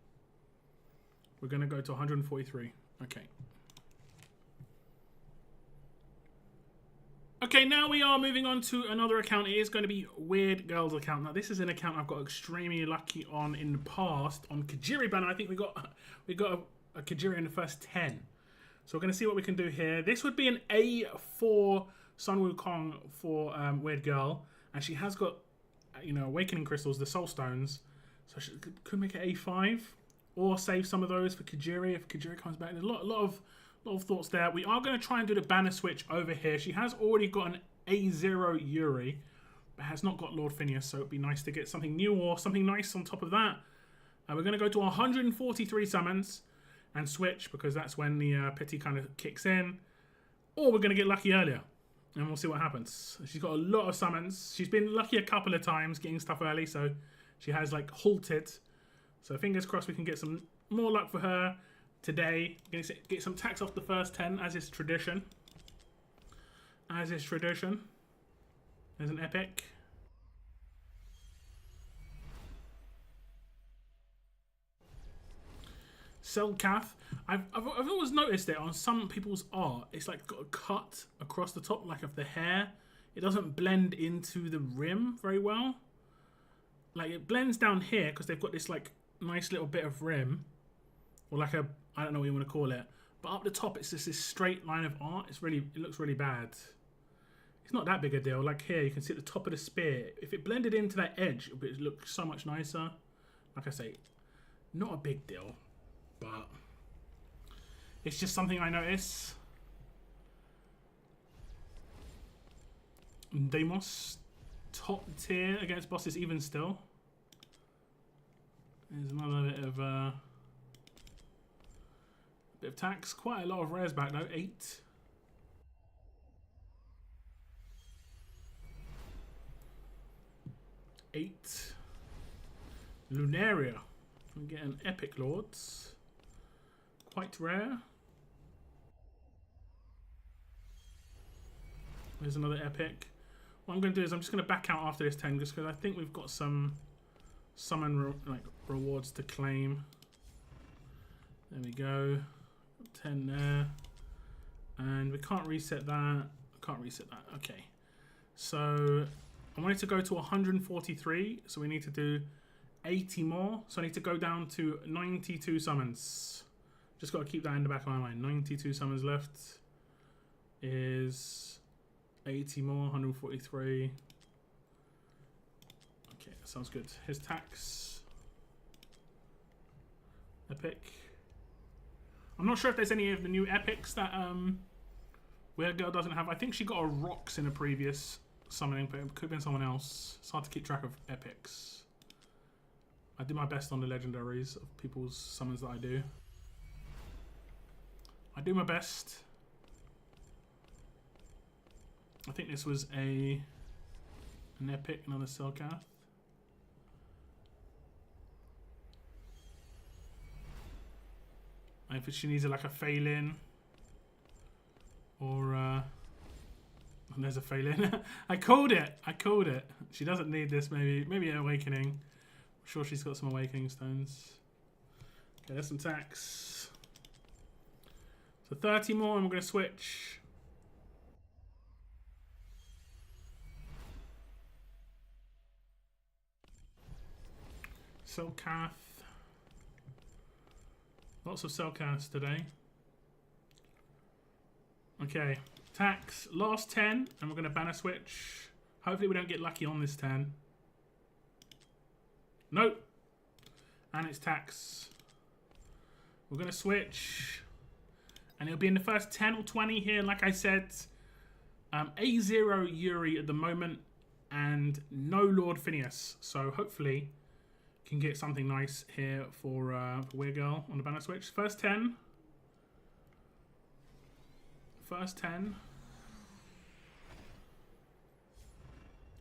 We're going to go to 143. Okay. Okay, now we are moving on to another account. It is going to be Weird Girl's account. Now, this is an account I've got extremely lucky on in the past. On Kajiri banner, I think we got a Kajiri in the first 10. So we're going to see what we can do here. This would be an A4 Sun Wukong for Weird Girl. And she has got, you know, Awakening Crystals, the Soul Stones. So she could make it A5. Or save some of those for Kajiri if Kajiri comes back. There's a lot of thoughts there. We are going to try and do the banner switch over here. She has already got an A0 Yuri, but has not got Lord Phineas, so it'd be nice to get something new or something nice on top of that. We're going to go to 143 summons and switch, because that's when the Pity kind of kicks in. Or we're going to get lucky earlier, and we'll see what happens. She's got a lot of summons. She's been lucky a couple of times getting stuff early, so she has like halted. So fingers crossed we can get some more luck for her today. Get some tax off the first 10, as is tradition. As is tradition. There's an epic. Selkath. I've always noticed it on some people's art. It's like got a cut across the top, like of the hair. It doesn't blend into the rim very well. Like it blends down here because they've got this like nice little bit of rim, or like a, I don't know what you want to call it, but up the top it's just this straight line of art. It looks really bad. it's not that big a deal. Like here, you can see at the top of the spear. If it blended into that edge, it would look so much nicer. Like I say, not a big deal, but it's just something I notice. Deimos, top tier against bosses even still. There's another bit of tax. Quite a lot of rares back though. 8. Lunaria. We get an Epic Lords. Quite rare. There's another Epic. What I'm going to do is I'm just going to back out after this 10 just because I think we've got some summon rewards to claim. There we go. 10 there. And we can't reset that. Can't reset that. Okay. So I wanted to go to 143. So we need to do 80 more. So I need to go down to 92 summons. Just got to keep that in the back of my mind. 92 summons left is 80 more, 143. Okay, that sounds good. His tax. Epic. I'm not sure if there's any of the new epics that Weird Girl doesn't have. I think she got a rocks in a previous summoning, but it could have been someone else. It's hard to keep track of epics. I do my best on the legendaries of people's summons that I do. I do my best. I think this was an epic, another Selkath. If she needs like a fail-in, or and there's a fail-in. I called it. I called it. She doesn't need this. Maybe an awakening. I'm sure she's got some awakening stones. Okay, there's some tax. So 30 more, and we're going to switch. Selkath. Lots of Selkaths today. Okay, tax, last 10, and we're going to banner switch. Hopefully we don't get lucky on this 10. Nope. And it's tax. We're going to switch. And it'll be in the first 10 or 20 here, like I said. A0 Yuri at the moment, and no Lord Phineas. So hopefully can get something nice here for Weird Girl on the banner switch. First 10. First 10.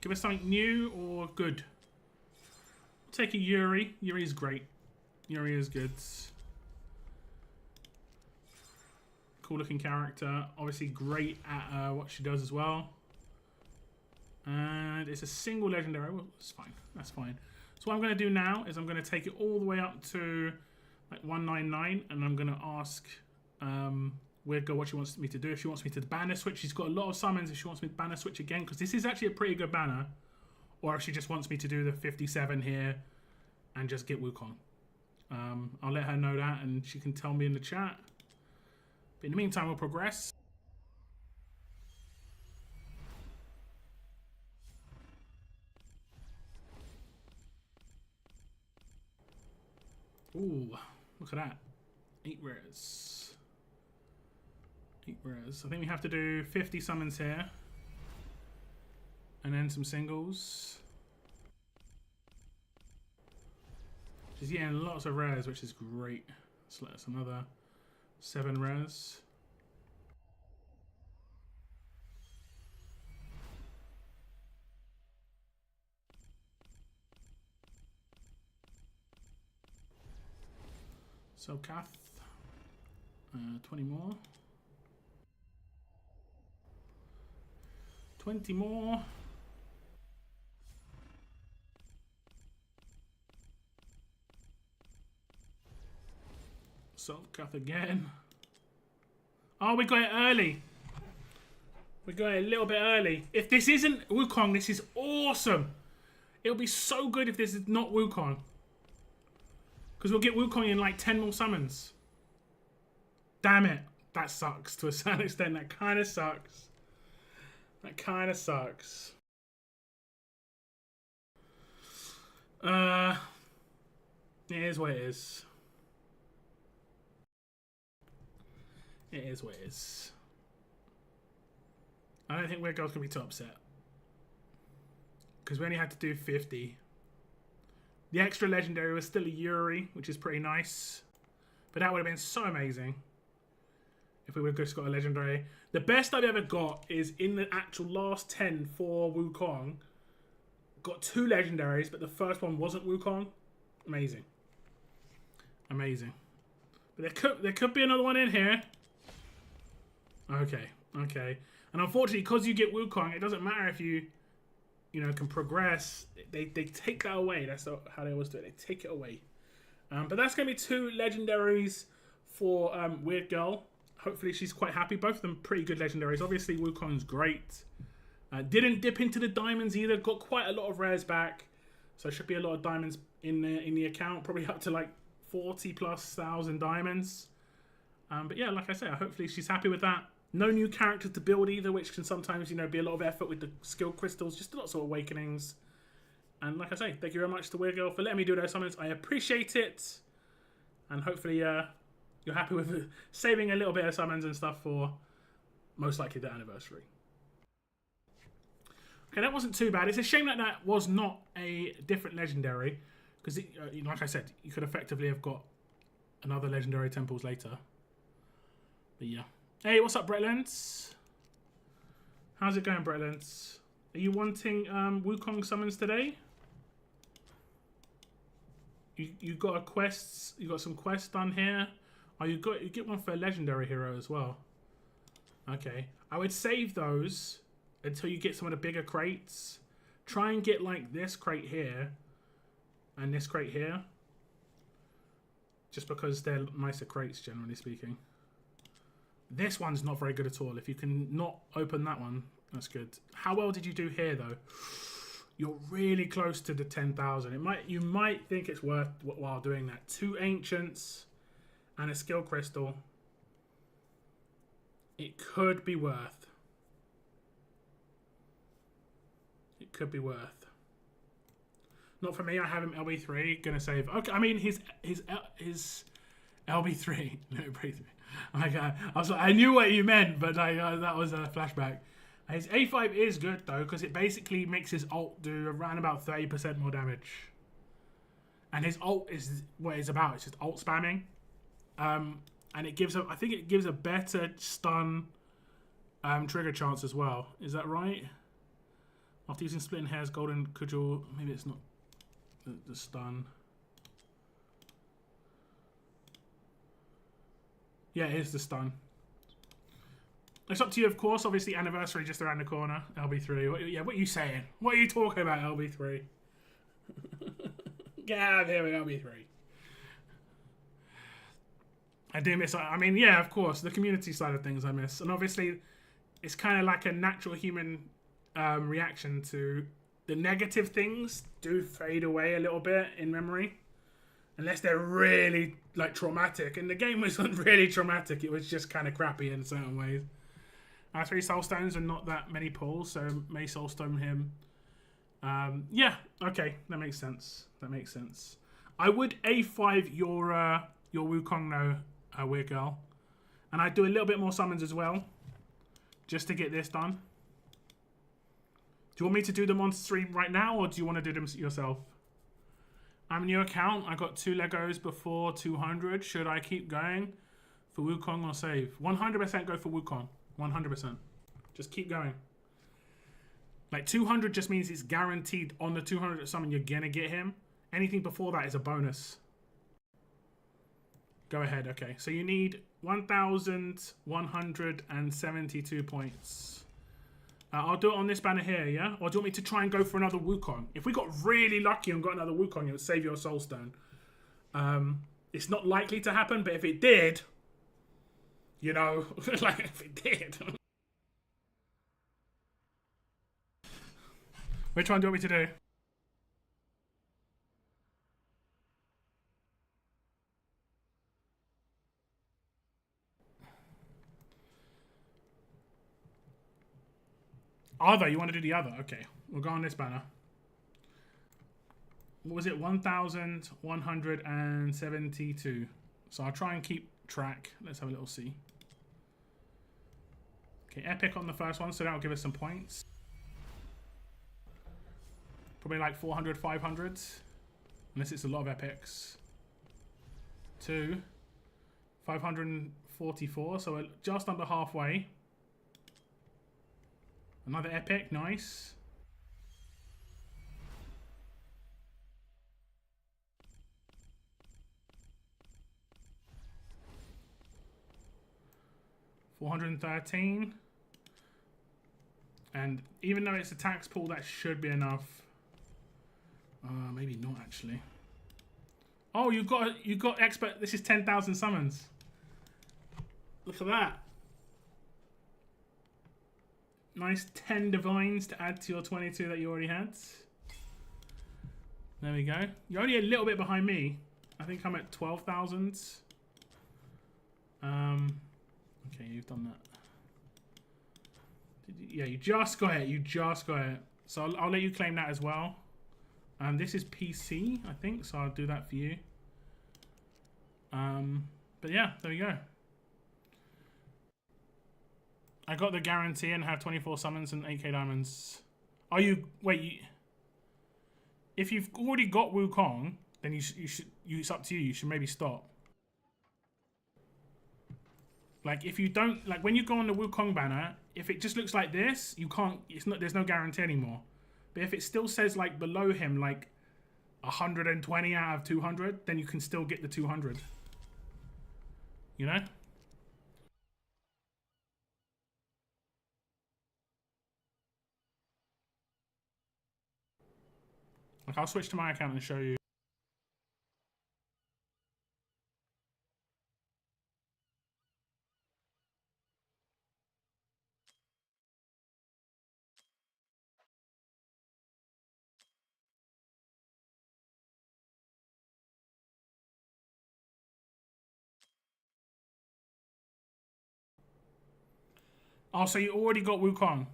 Give us something new or good. Take a Yuri. Yuri is great. Yuri is good. Cool looking character. Obviously great at what she does as well. And it's a single legendary. Well, it's fine. That's fine. So what I'm going to do now is I'm going to take it all the way up to like 199, and I'm going to ask Weird Girl what she wants me to do. If she wants me to banner switch, she's got a lot of summons. If she wants me to banner switch again, because this is actually a pretty good banner, or if she just wants me to do the 57 here and just get Wukong. I'll let her know that, and she can tell me in the chat. But in the meantime, we'll progress. Ooh, look at that. 8 rares. 8 rares. I think we have to do 50 summons here. And then some singles. She's getting lots of rares, which is great. So that's another 7 rares. So Kath, 20 more. 20 more. So Kath again. Oh, we got it early. We got it a little bit early. If this isn't Wukong, this is awesome. It'll be so good if this is not Wukong. Because we'll get Wukong in like 10 more summons. Damn it. That sucks to a certain extent. That kind of sucks. That kind of sucks. It is what it is. It is what it is. I don't think Weird Girl's gonna be too upset. Because we only had to do 50. The extra legendary was still a Yuri, which is pretty nice. But that would have been so amazing if we would have just got a legendary. The best I've ever got is in the actual last 10 for Wukong. Got 2 legendaries, but the first one wasn't Wukong. Amazing. Amazing. But there could be another one in here. Okay, okay. And unfortunately, because you get Wukong, it doesn't matter if you can progress. They take that away. That's how they always do it. They take it away. But that's going to be 2 legendaries for Weird Girl. Hopefully she's quite happy. Both of them pretty good legendaries. Obviously, Wukong's great. Didn't dip into the diamonds either. Got quite a lot of rares back. So should be a lot of diamonds in the account. Probably up to like 40,000+ diamonds. But yeah, like I say, hopefully she's happy with that. No new characters to build either, which can sometimes, be a lot of effort with the skill crystals. Just lots of awakenings. And like I say, thank you very much to Weird Girl for letting me do those summons. I appreciate it. And hopefully you're happy with saving a little bit of summons and stuff for most likely the anniversary. Okay, that wasn't too bad. It's a shame that that was not a different legendary. Because, like I said, you could effectively have got another legendary temples later. But yeah. Hey, what's up, Bretlands? How's it going, Bretlands? Are you wanting Wukong summons today? You got a quest. You got some quests done here. Oh, you get one for a legendary hero as well. Okay, I would save those until you get some of the bigger crates. Try and get like this crate here and this crate here, just because they're nicer crates, generally speaking. This one's not very good at all. If you can not open that one, that's good. How well did you do here, though? You're really close to the 10,000. You might think it's worthwhile doing that. 2 ancients and a skill crystal. It could be worth. It could be worth. Not for me. I have him LB3. Gonna save. Okay. I mean his LB3. No, breathe. I was like, I knew what you meant, but that was a flashback. His A5 is good though, because it basically makes his ult do around about 30% more damage. And his ult is what it's about. It's just ult spamming, and it gives I think it gives a better stun trigger chance as well. Is that right? After using Splitting Hairs, Golden Cudgel, maybe it's not the stun. Yeah, it is the stun. It's up to you, of course. Obviously, anniversary just around the corner. LB3. What are you saying? What are you talking about, LB3? Get out of here with LB3. I do miss... I mean, yeah, of course. The community side of things I miss. And obviously, it's kind of like a natural human reaction to... The negative things do fade away a little bit in memory. Unless they're really, like, traumatic. And the game wasn't really traumatic. It was just kind of crappy in certain ways. 3 Soulstones and not that many pulls, so may Soulstone him. Yeah, okay. That makes sense. That makes sense. I would A5 your Wukong, though, Weird Girl. And I'd do a little bit more summons as well. Just to get this done. Do you want me to do them on stream right now, or do you want to do them yourself? I'm a new account. I got 2 Legos before 200. Should I keep going for Wukong or save? 100% go for Wukong. 100%. Just keep going. Like 200 just means it's guaranteed on the 200 summon you're gonna get him. Anything before that is a bonus. Go ahead. Okay. So you need 1,172 points. I'll do it on this banner here, yeah? Or do you want me to try and go for another Wukong? If we got really lucky and got another Wukong, it would save your Soulstone. It's not likely to happen, but if it did, you know, like if it did. Which one do you want me to do? Other, you want to do the other? Okay, we'll go on this banner. What was it? 1,172. So I'll try and keep track. Let's have a little see. Okay, epic on the first one, so that'll give us some points. Probably like 400, 500. Unless it's a lot of epics. 2. 544, so we're just under halfway. Another epic, nice. $413. And even though it's a tax pool, that should be enough. Maybe not actually. Oh, you got expert. This is 10,000 summons. Look at that. Nice 10 divines to add to your 22 that you already had. There we go. You're only a little bit behind me. I think I'm at 12,000. Okay, you've done that. Yeah, you just got it. You just got it. So I'll let you claim that as well. This is PC, I think, so I'll do that for you. But yeah, there we go. I got the guarantee and have 24 summons and 8k diamonds. Are you... Wait, if you've already got Wukong, then you should... It's up to you. You should maybe stop. Like, if you don't... Like, when you go on the Wukong banner, if it just looks like this, you can't... It's not. There's no guarantee anymore. But if it still says, like, below him, like, 120 out of 200, then you can still get the 200. You know? Like, I'll switch to my account and show you. Oh, so you already got Wukong.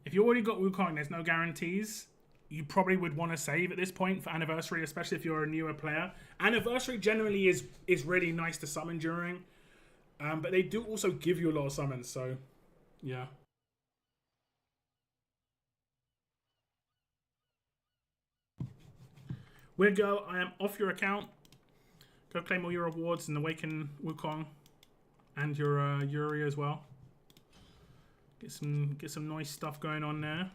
If you already got Wukong, there's no guarantees. You probably would want to save at this point for Anniversary, especially if you're a newer player. Anniversary generally is really nice to summon during. But they do also give you a lot of summons, so yeah. Weird Girl, I am off your account. Go claim all your rewards and Awaken Wukong. And your Yuri as well. Get some nice stuff going on there.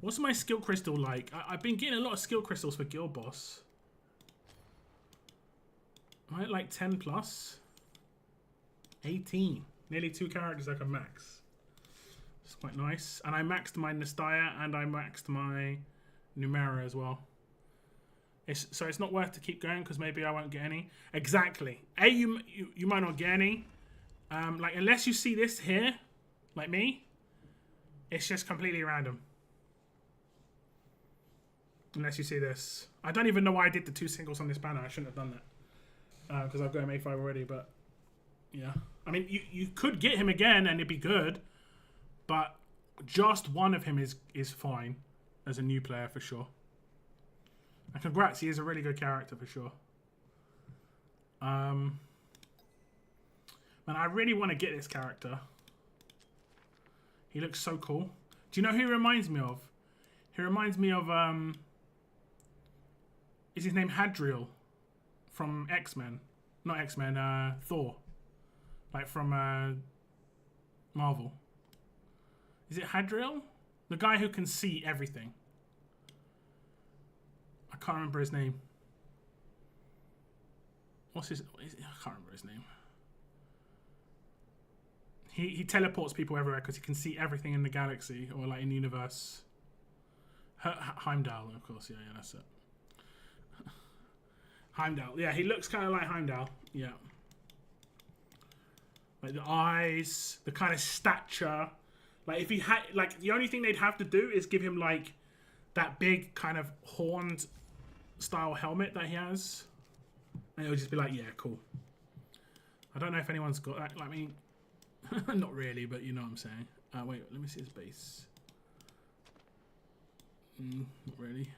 What's my skill crystal like? I've been getting a lot of skill crystals for Guild Boss. Am I at like 10 plus? 18. Nearly 2 characters I can max. It's quite nice. And I maxed my Nastya and I maxed my Numera as well. So it's not worth to keep going because maybe I won't get any. Exactly. You might not get any. Like, unless you see this here, like me, it's just completely random. Unless you see this. I don't even know why I did the 2 singles on this banner. I shouldn't have done that. Because I've got him A5 already, but yeah. I mean, you could get him again and it'd be good, but just one of him is fine as a new player for sure. And congrats, he is a really good character for sure. Man, I really want to get this character. He looks so cool. Do you know who he reminds me of? He reminds me of, is his name Hadriel from X-Men? Not X-Men, Thor. Like from Marvel. Is it Hadriel? The guy who can see everything. I can't remember his name. What's his... I can't remember his name. He teleports people everywhere because he can see everything in the galaxy or like in the universe. Heimdall, of course. Yeah, that's it. Heimdall. Yeah, he looks kind of like Heimdall. Yeah. Like the eyes, the kind of stature. Like if he had... Like the only thing they'd have to do is give him like that big kind of horned style helmet that he has. And it'll just be like, yeah, cool. I don't know if anyone's got that. I mean, not really, but you know what I'm saying. Wait, let me see his base. Not really.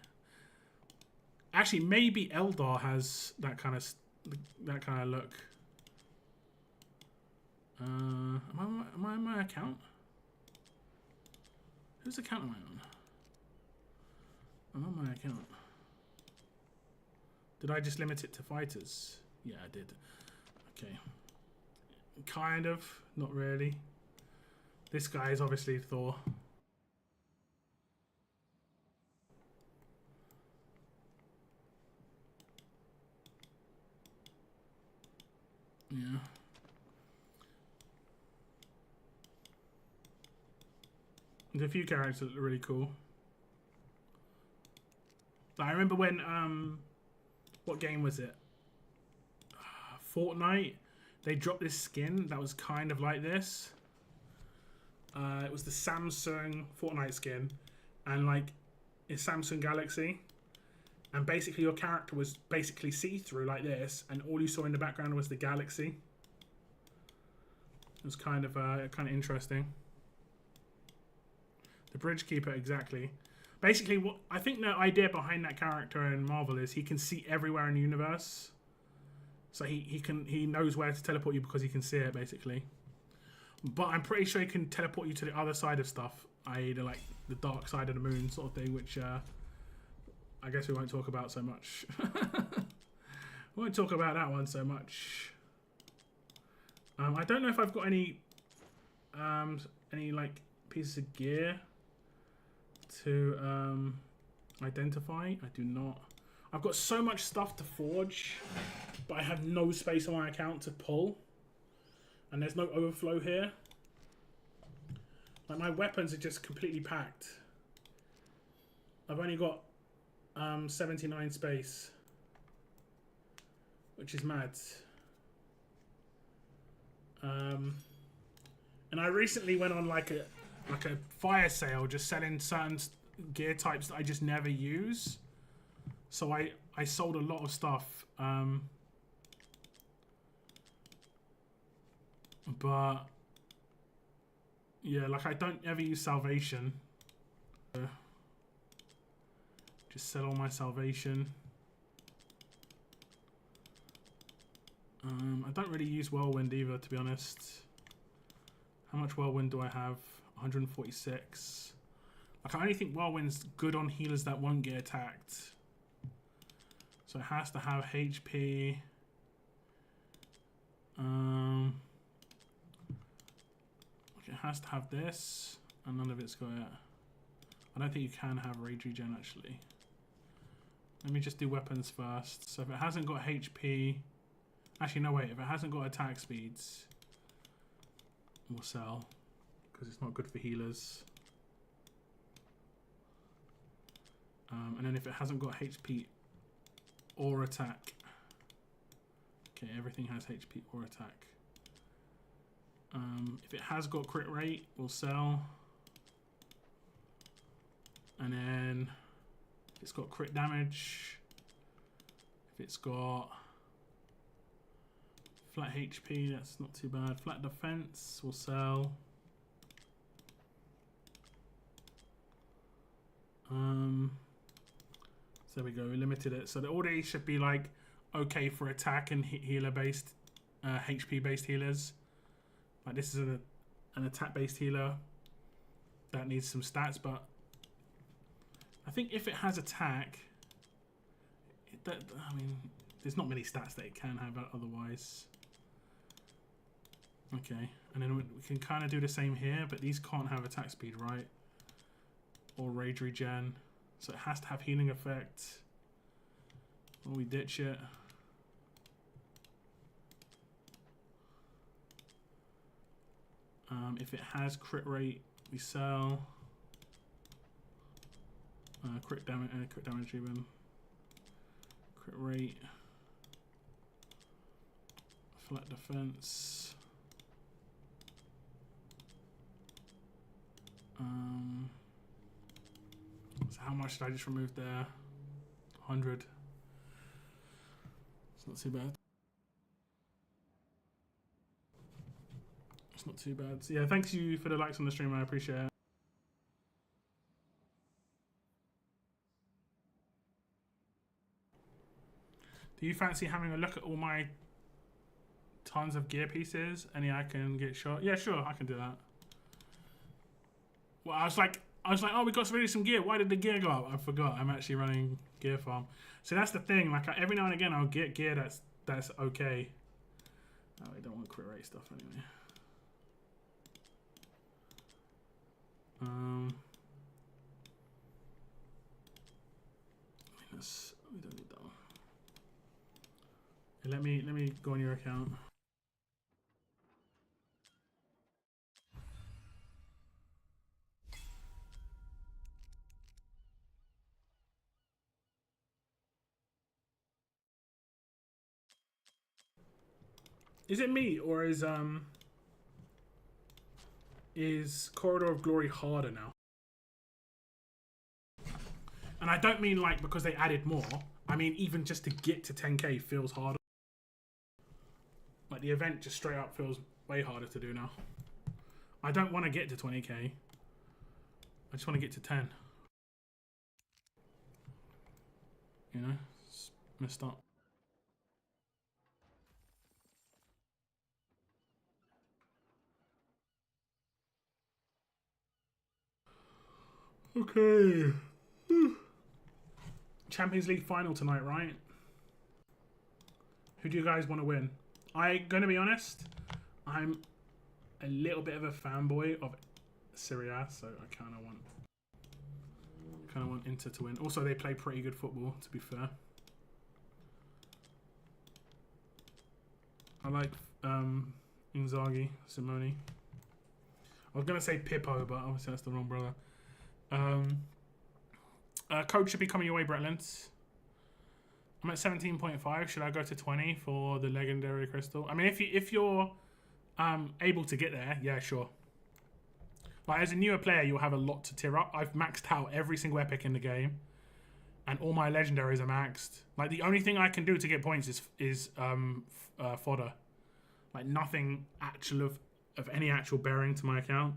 Actually, maybe Eldar has that kind of look. Am I on my account? Whose account am I on? I'm on my account. Did I just limit it to fighters? Yeah, I did. Okay. Kind of. Not really. This guy is obviously Thor. Yeah. There's a few characters that are really cool. I remember when, what game was it? Fortnite. They dropped this skin that was kind of like this. It was the Samsung Fortnite skin. And like, it's Samsung Galaxy. And basically your character was basically see-through like this. And all you saw in the background was the galaxy. It was kind of interesting. The Bridge Keeper, exactly. Basically, what I think the idea behind that character in Marvel is he can see everywhere in the universe. So he knows where to teleport you because he can see it, basically. But I'm pretty sure he can teleport you to the other side of stuff, i.e. like the dark side of the moon sort of thing, which I guess we won't talk about so much. We won't talk about that one so much. I don't know if I've got any like pieces of gear to identify. I do not. I've got so much stuff to forge, but I have no space on my account to pull, and there's no overflow here. Like my weapons are just completely packed. I've only got 79 space, which is mad. And I recently went on like a fire sale, just selling certain gear types that I just never use. So I sold a lot of stuff, but yeah, like I don't ever use salvation. Just sell all my salvation. I don't really use whirlwind either, to be honest. How much whirlwind do I have? 146. Like I only think whirlwind's good on healers that won't get attacked. So it has to have HP. It has to have this, and none of it's got it. I don't think you can have rage regen actually. Let me just do weapons first. So if it hasn't got HP, actually no wait, if it hasn't got attack speeds, we'll sell because it's not good for healers. And then if it hasn't got HP or attack, okay, everything has HP or attack. If it has got crit rate, we'll sell. And then if it's got crit damage, if it's got flat HP, that's not too bad. Flat defense, we'll sell. So there we go, we limited it. So the all these should be like okay for attack and healer based, HP based healers. Like this is an attack based healer that needs some stats, but I think if it has attack, I mean, there's not many stats that it can have otherwise. Okay, and then we can kind of do the same here, but these can't have attack speed, right? Or rage regen. So it has to have healing effect. Or we ditch it. If it has crit rate, we sell. Crit damage even. Crit rate. Flat defense. So how much did I just remove there? 100. It's not too bad. It's not too bad. So yeah, thanks you for the likes on the stream. I appreciate it. Do you fancy having a look at all my tons of gear pieces? Any I can get shot? Yeah, sure, I can do that. Well, I was like, oh, we got really some gear. Why did the gear go up? I forgot. I'm actually running gear farm. So that's the thing. Like every now and again, I'll get gear that's okay. Oh, I don't want crit rate stuff anyway. We don't need that one. Let me go on your account. Is it me or is Corridor of Glory harder now? And I don't mean like because they added more. I mean even just to get to 10k feels harder. Like the event just straight up feels way harder to do now. I don't want to get to 20k. I just want to get to 10. You know, it's messed up. Okay. Champions League final tonight, right? Who do you guys want to win? I'm gonna be honest. I'm a little bit of a fanboy of Serie A, so I kind of want Inter to win. Also, they play pretty good football, to be fair. I like Inzaghi, Simone. I was gonna say Pippo, but obviously that's the wrong brother. Code should be coming your way, Bretland. I'm at 17.5. Should I go to 20 for the legendary crystal? I mean, if you're able to get there, yeah, sure. But as a newer player, you'll have a lot to tier up. I've maxed out every single epic in the game, and all my legendaries are maxed. Like the only thing I can do to get points is fodder. Like nothing actual of any actual bearing to my account.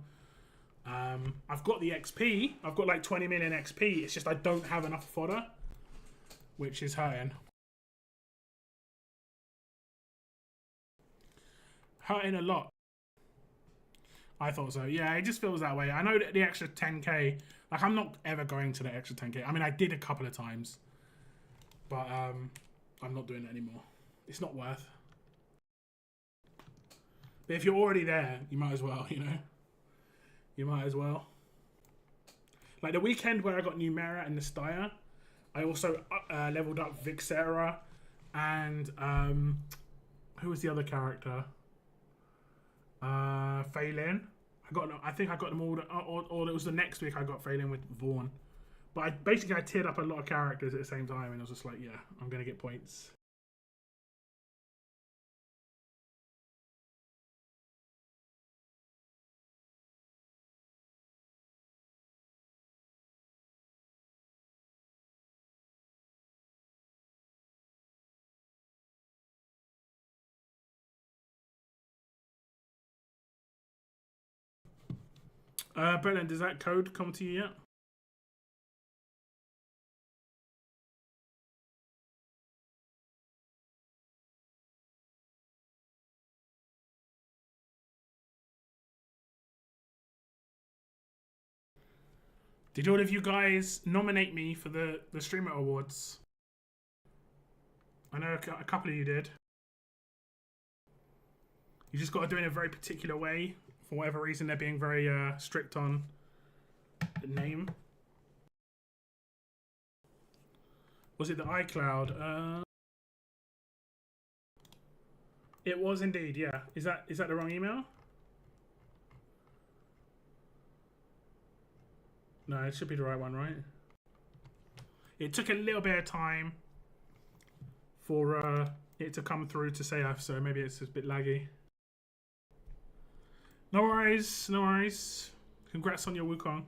I've got the XP. I've got like 20 million XP. It's just I don't have enough fodder, which is hurting. Hurting a lot. I thought so. Yeah, it just feels that way. I know that the extra 10k, like I'm not ever going to the extra 10k. I mean, I did a couple of times, but I'm not doing it anymore. It's not worth. But if you're already there, you might as well, you know? You might as well. Like the weekend where I got Numera and Nastya, I also leveled up Vixera and who was the other character? Phelan. I think I got them all, or it was the next week I got Phelan with Vaughn. But I tiered up a lot of characters at the same time, and I was just like, yeah, I'm gonna get points. Brennan, does that code come to you yet? Did all of you guys nominate me for the Streamer Awards? I know a couple of you did. You just got to do it in a very particular way. For whatever reason, they're being very strict on the name. Was it the iCloud? It was indeed, yeah. Is that the wrong email? No, it should be the right one, right? It took a little bit of time for it to come through to say so maybe it's a bit laggy. No worries, no worries. Congrats on your Wukong.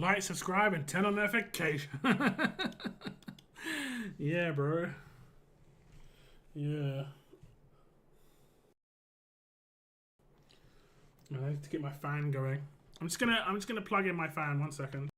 Like, subscribe, and turn on notification. Yeah, bro. Yeah. I need to get my fan going. I'm just gonna plug in my fan. 1 second.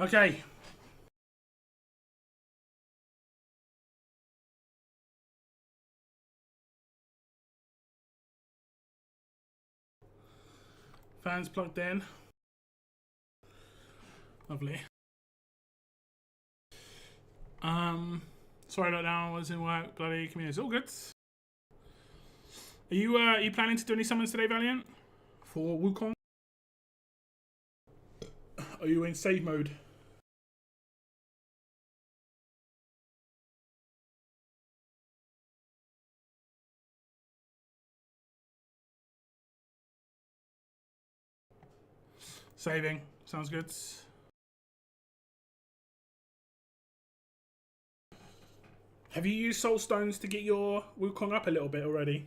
Okay. Fans plugged in. Lovely. Sorry that I was in work. Bloody community. It's all good. Are you planning to do any summons today, Valiant? For Wukong? Are you in save mode? Saving. Sounds good. Have you used soul stones to get your Wukong up a little bit already?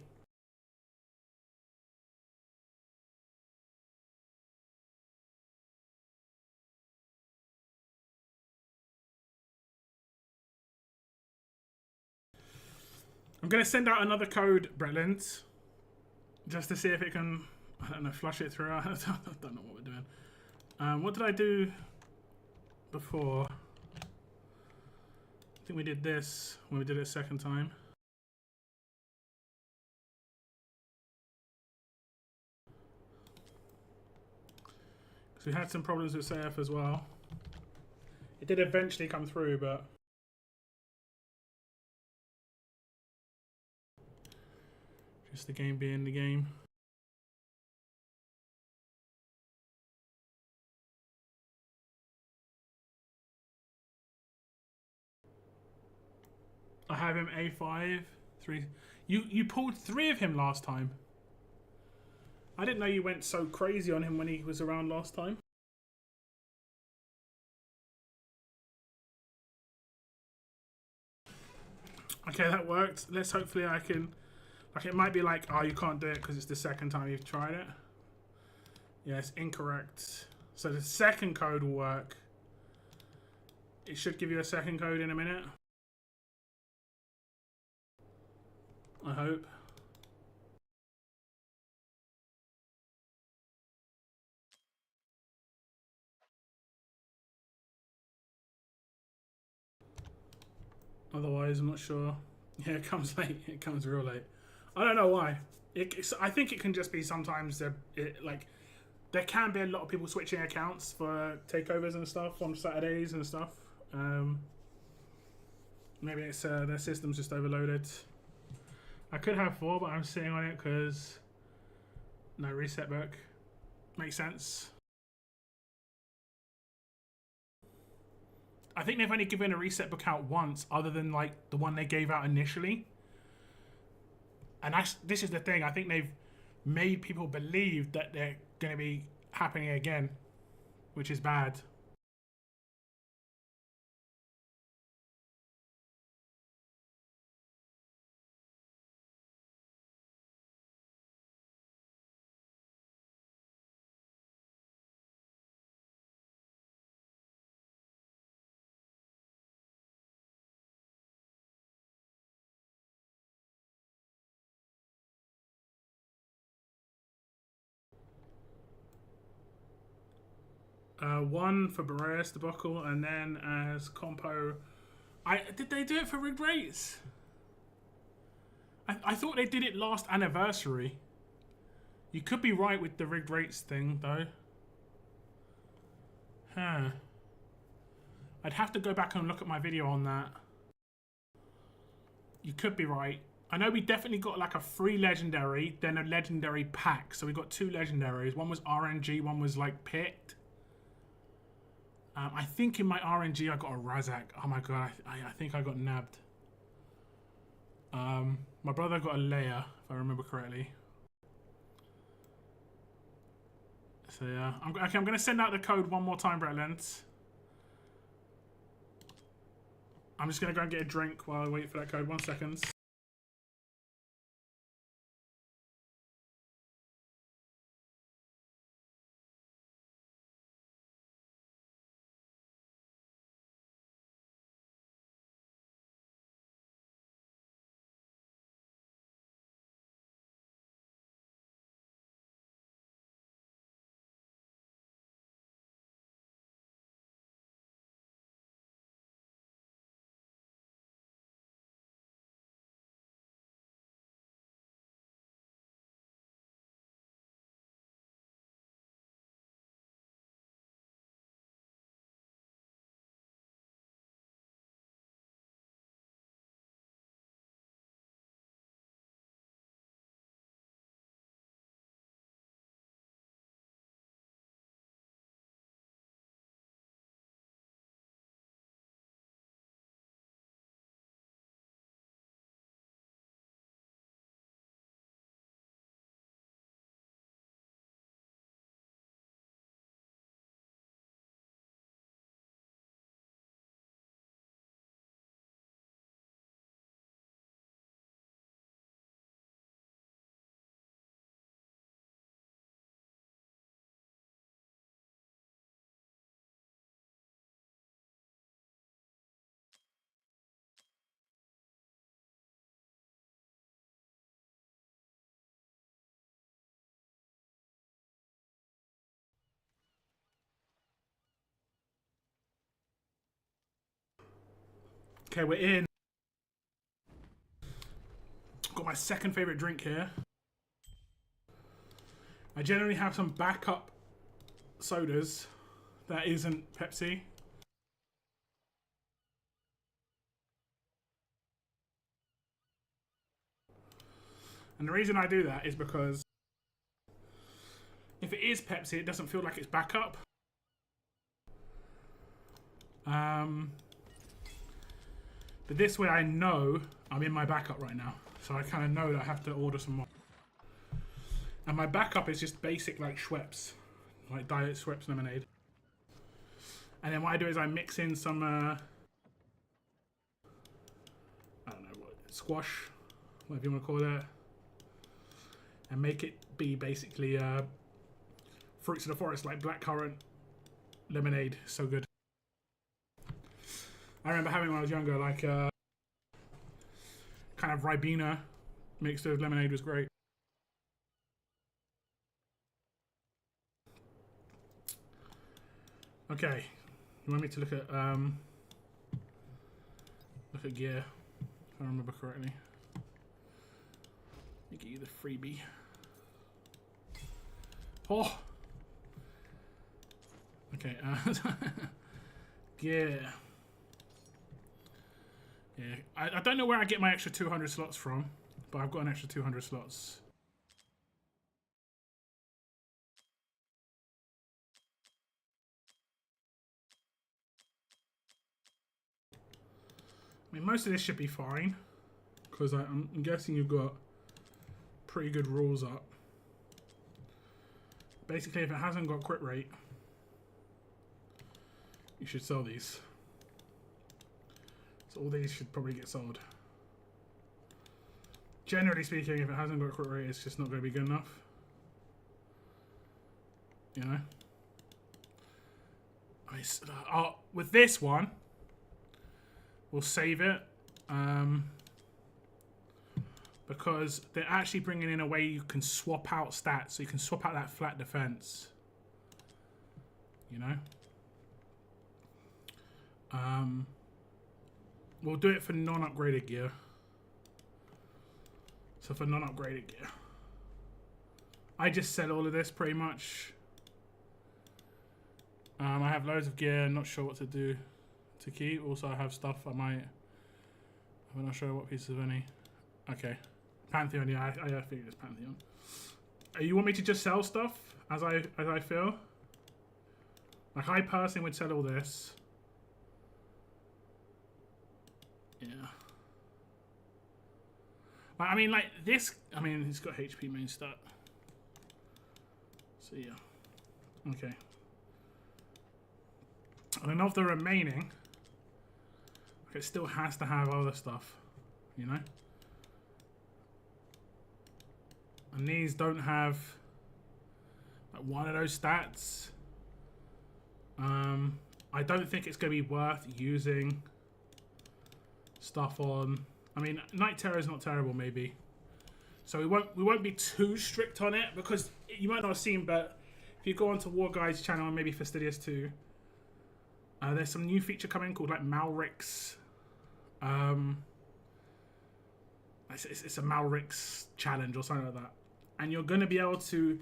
I'm going to send out another code, Bretland, just to see if it can, I don't know, flush it through. I don't know what we're doing. What did I do before? I think we did this when we did it a second time. Because we had some problems with CF as well. It did eventually come through, but just the game being the game. I have him A5, 3. You pulled 3 of him last time. I didn't know you went so crazy on him when he was around last time. Okay, that worked. Let's hopefully I can... Like, it might be like, oh, you can't do it because it's the second time you've tried it. Yeah, it's incorrect. So the second code will work. It should give you a second code in a minute. I hope. Otherwise, I'm not sure. Yeah, it comes late. It comes real late. I don't know why. I think it can just be sometimes like there can be a lot of people switching accounts for takeovers and stuff on Saturdays and stuff. Maybe it's their system's just overloaded. I could have 4, but I'm sitting on it because no reset book. Makes sense. I think they've only given a reset book out once, other than like the one they gave out initially. And this is the thing. I think they've made people believe that they're going to be happening again, which is bad. One for Boreas debacle, and then as compo. Did they do it for rigged rates? I thought they did it last anniversary. You could be right with the rigged rates thing, though. Huh. I'd have to go back and look at my video on that. You could be right. I know we definitely got like a free legendary, then a legendary pack. So we got 2 legendaries. One was RNG, one was like picked. I think in my RNG I got a Razak. Oh my god, I think I got nabbed. My brother got a Leia, if I remember correctly. So yeah, okay, I'm going to send out the code one more time, Bretland. I'm just going to go and get a drink while I wait for that code. 1 second. Okay, we're in. Got my second favorite drink here. I generally have some backup sodas that isn't Pepsi. And the reason I do that is because if it is Pepsi, it doesn't feel like it's backup. But this way I know I'm in my backup right now. So I kind of know that I have to order some more. And my backup is just basic like Schweppes. Like Diet Schweppes lemonade. And then what I do is I mix in some, I don't know, what, squash, whatever you want to call that. And make it be basically fruits of the forest, like blackcurrant lemonade. So good. I remember having when I was younger, like kind of Ribena mixed with lemonade was great. Okay, you want me to look at gear, if I remember correctly. Let me get you the freebie. Oh. Okay. Gear. Yeah, I don't know where I get my extra 200 slots from, but I've got an extra 200 slots. I mean, most of this should be fine, because I'm guessing you've got pretty good rules up. Basically, if it hasn't got crit rate, you should sell these. So all these should probably get sold. Generally speaking, if it hasn't got crit rate, it's just not going to be good enough. You know? With this one, we'll save it. Because they're actually bringing in a way you can swap out stats. So you can swap out that flat defense. you know. We'll do it for non-upgraded gear. So for non-upgraded gear, I just sell all of this pretty much. I have loads of gear, not sure what to do to keep. Also, I have stuff I might. I'm not sure what pieces of any. Okay, Pantheon. Yeah, I figured it's Pantheon. You want me to just sell stuff as I feel? Like I personally would sell all this. Yeah. Like, I mean, like this. I mean, he's got HP main stat. So yeah. Okay. I don't know if the remaining. It still has to have other stuff, you know. And these don't have like one of those stats. I don't think it's going to be worth using stuff on. I mean, Night Terror is not terrible, maybe. So we won't be too strict on it because you might not have seen, but if you go onto War Guy's channel and maybe Fastidious too, there's some new feature coming called like Malrix. It's a Malrix challenge or something like that, and you're going to be able to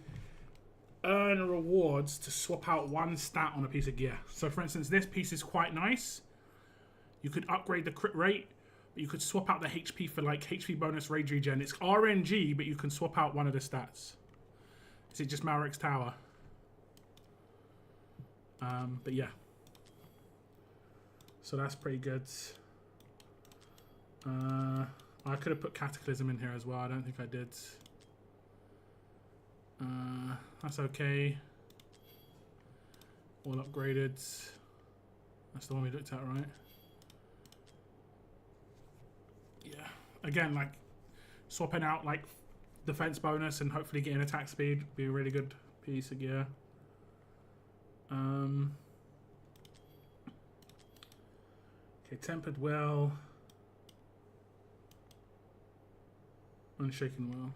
earn rewards to swap out one stat on a piece of gear. So for instance, this piece is quite nice. You could upgrade the crit rate, but you could swap out the HP for like HP bonus rage regen. It's RNG, but you can swap out one of the stats. Is it just Malrix Tower? But yeah. So that's pretty good. I could have put Cataclysm in here as well. I don't think I did. That's okay. All upgraded. That's the one we looked at, right? Yeah. Again, like swapping out like defense bonus and hopefully getting attack speed would be a really good piece of gear. Okay, Tempered Will. Unshaken Will.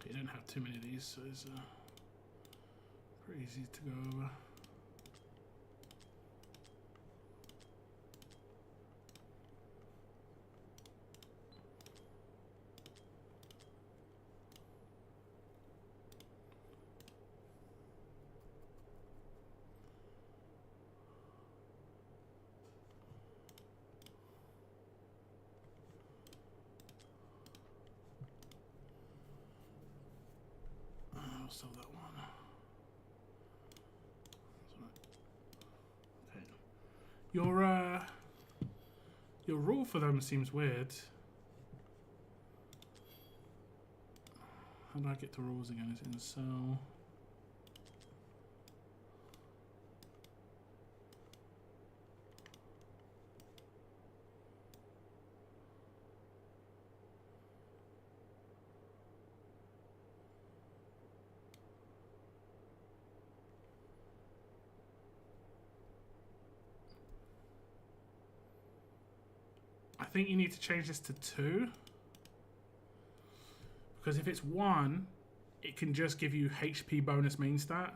You don't have too many of these, so it's pretty easy to go over. Sell that one. Okay. Your rule for them seems weird. How do I get to rules again? Is it in sell? I think you need to change this to 2. Because if it's 1, it can just give you HP bonus main stat.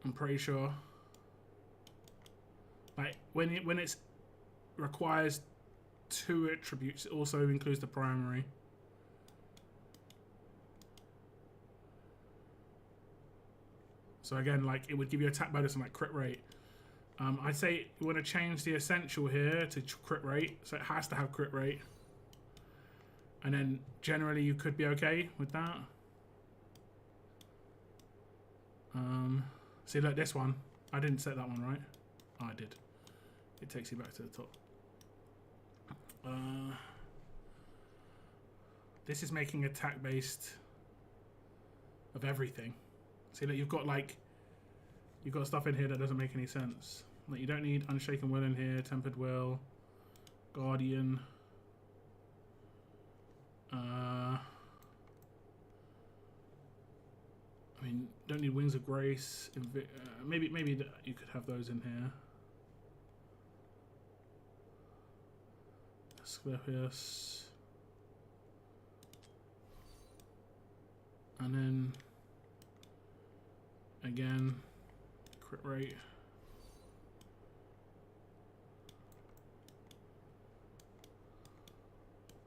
I'm pretty sure. Like when it requires 2 attributes, it also includes the primary. So again, like it would give you attack bonus and like crit rate. I'd say you want to change the essential here to crit rate, so it has to have crit rate. And then generally you could be okay with that. See, look, this one. I didn't set that one right. Oh, I did. It takes you back to the top. This is making attack based of everything. See, look, you've got stuff in here that doesn't make any sense. Like, you don't need Unshaken Will in here, Tempered Will, Guardian. I mean, don't need Wings of Grace. Maybe you could have those in here. Asclepius. And then again, crit rate.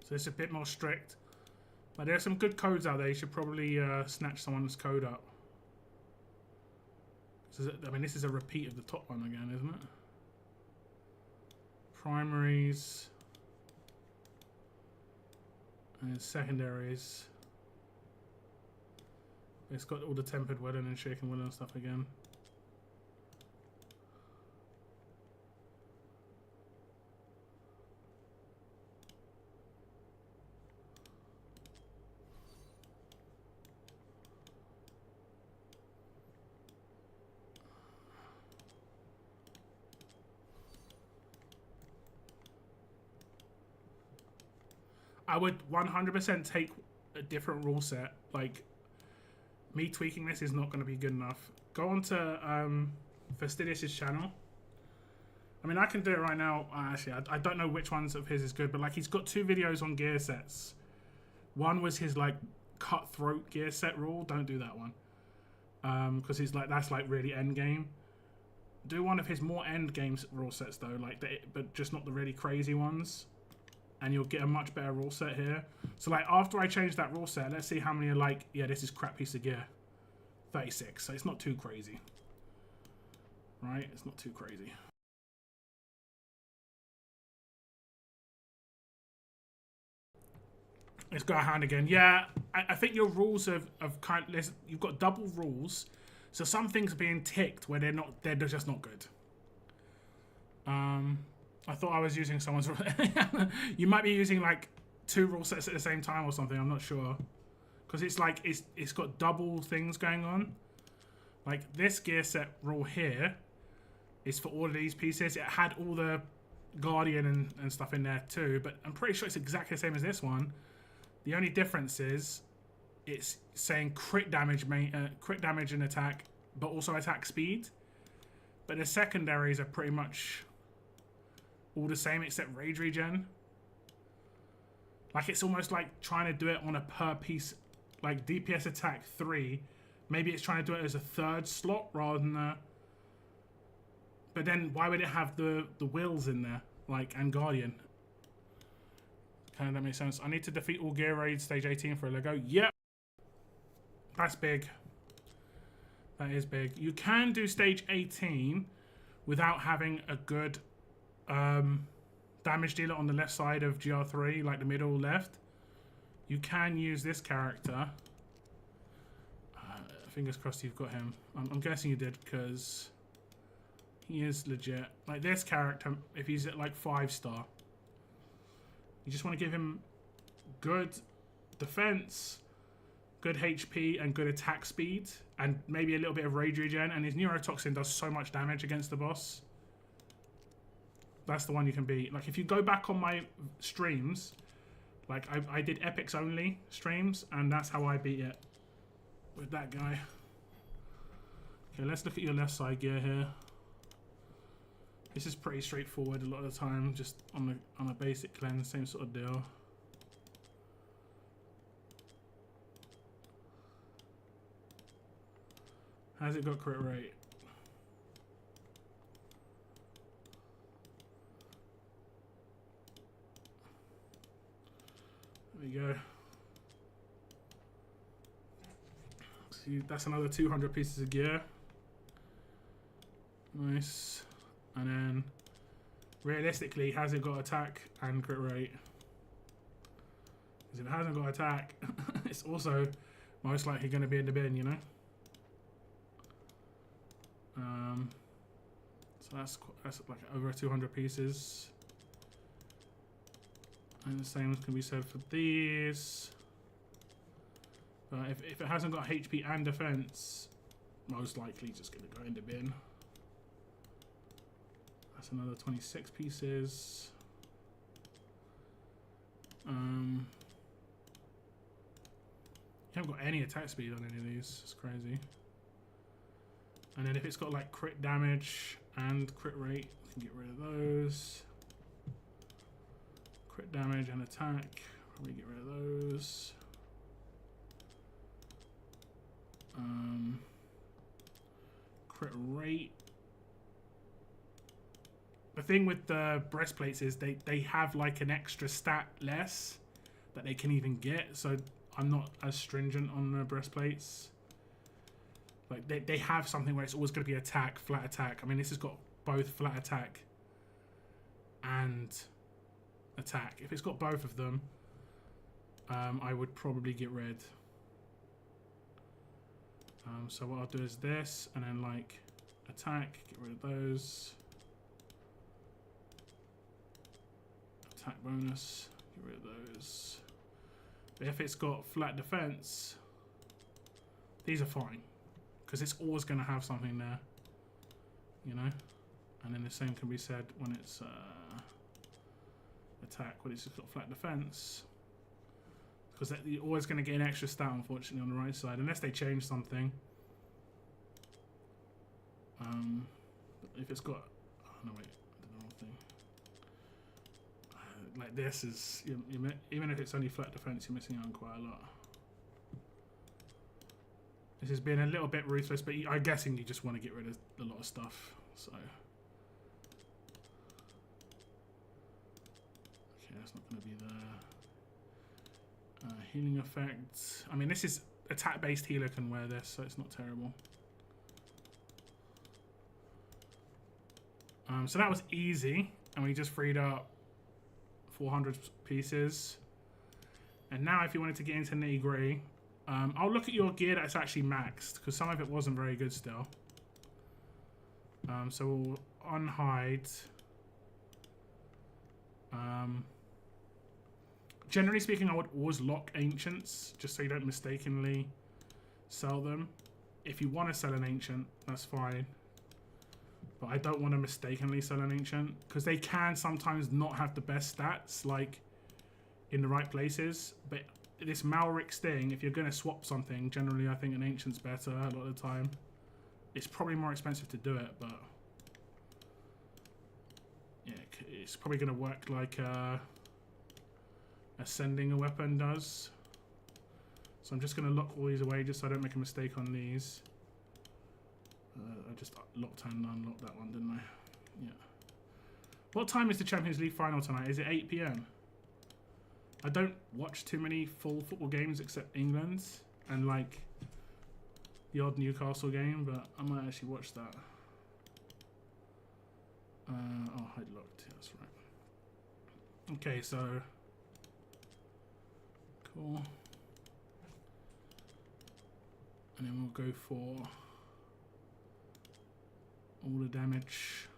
So it's a bit more strict. But there are some good codes out there. You should probably snatch someone's code up. I mean, this is a repeat of the top one again, isn't it? Primaries. And secondaries. It's got all the Tempered Will and Shaken Will and stuff again. I would 100% take a different rule set. Like, me tweaking this is not going to be good enough. Go on to Fastidious' channel. I mean, I can do it right now. Actually, I don't know which ones of his is good, but like, he's got 2 videos on gear sets. One was his like cutthroat gear set rule. Don't do that one, because he's like, that's like really end game. Do one of his more end games rule sets though, like but just not the really crazy ones. And you'll get a much better rule set here. So like, after I change that rule set, let's see how many are like, yeah, this is crap piece of gear. 36, so it's not too crazy. Right, it's not too crazy. Let's go around again. Yeah, I think your rules have kind of, you've got double rules. So some things are being ticked where they're just not good. I thought I was using someone's. You might be using like 2 rule sets at the same time or something. I'm not sure, because it's like it's got double things going on. Like, this gear set rule here is for all of these pieces. It had all the Guardian and stuff in there too, but I'm pretty sure it's exactly the same as this one. The only difference is it's saying crit damage and attack, but also attack speed. But the secondaries are pretty much all the same except rage regen. Like, it's almost like trying to do it on a per piece, like DPS attack 3. Maybe it's trying to do it as a 3rd slot rather than a... But then why would it have the wills in there, like, and Guardian? Okay, that makes sense. I need to defeat all gear raids stage 18 for a Lego. Yep. That's big. That is big. You can do stage 18 without having a good damage dealer on the left side of GR3, like the middle left. You can use this character. Fingers crossed you've got him. I'm guessing you did, because he is legit. Like, this character, if he's at like 5-star, you just want to give him good defense, good HP, and good attack speed, and maybe a little bit of rage regen, and his neurotoxin does so much damage against the boss. That's the one you can beat. Like, if you go back on my streams, like, I did epics only streams, and that's how I beat it with that guy. Okay, let's look at your left side gear here. This is pretty straightforward a lot of the time, just on a basic cleanse, same sort of deal. Has it got crit rate? There we go. See, that's another 200 pieces of gear. Nice. And then, realistically, has it got attack and crit rate? Because if it hasn't got attack, it's also most likely going to be in the bin, you know? So that's like over 200 pieces. And the same can be said for these. If it hasn't got HP and defense, most likely just going to go in the bin. That's another 26 pieces. You haven't got any attack speed on any of these. It's crazy. And then if it's got like crit damage and crit rate, we can get rid of those. Crit damage and attack, probably get rid of those. Crit rate. The thing with the breastplates is they have like an extra stat less that they can even get, so I'm not as stringent on the breastplates. Like they have something where it's always going to be attack, flat attack. I mean, this has got both flat attack and attack. If it's got both of them, I would probably get rid. So what I'll do is this, and then like attack, get rid of those. Attack bonus, get rid of those. But if it's got flat defense, these are fine, because it's always going to have something there, you know. And then the same can be said when it's attack, when it's got flat defense, because you're always going to get an extra stat, unfortunately, on the right side, unless they change something. If it's got, oh no wait, I did the wrong thing. Like this is, even if it's only flat defense, you're missing out on quite a lot. This has been a little bit ruthless, but I'm guessing you just want to get rid of a lot of stuff. So, okay, that's not going to be there. Healing effect. I mean, this is attack-based healer can wear this, so it's not terrible. So that was easy, and we just freed up 400 pieces. And now if you wanted to get into nitty-gritty, I'll look at your gear that's actually maxed, because some of it wasn't very good still. So we'll unhide. Generally speaking, I would always lock ancients, just so you don't mistakenly sell them. If you want to sell an ancient, that's fine. But I don't want to mistakenly sell an ancient, because they can sometimes not have the best stats, like in the right places. But this Malric's thing, if you're going to swap something, generally I think an ancient's better a lot of the time. It's probably more expensive to do it, but yeah, it's probably going to work like ascending a weapon does. So I'm just going to lock all these away just so I don't make a mistake on these. I just locked and unlocked that one, didn't I? Yeah. What time is the Champions League final tonight? Is it 8 PM? I don't watch too many full football games except England's and like the odd Newcastle game, but I might actually watch that. Oh, hide locked. Yeah, that's right. Okay, so cool. And then we'll go for all the damage.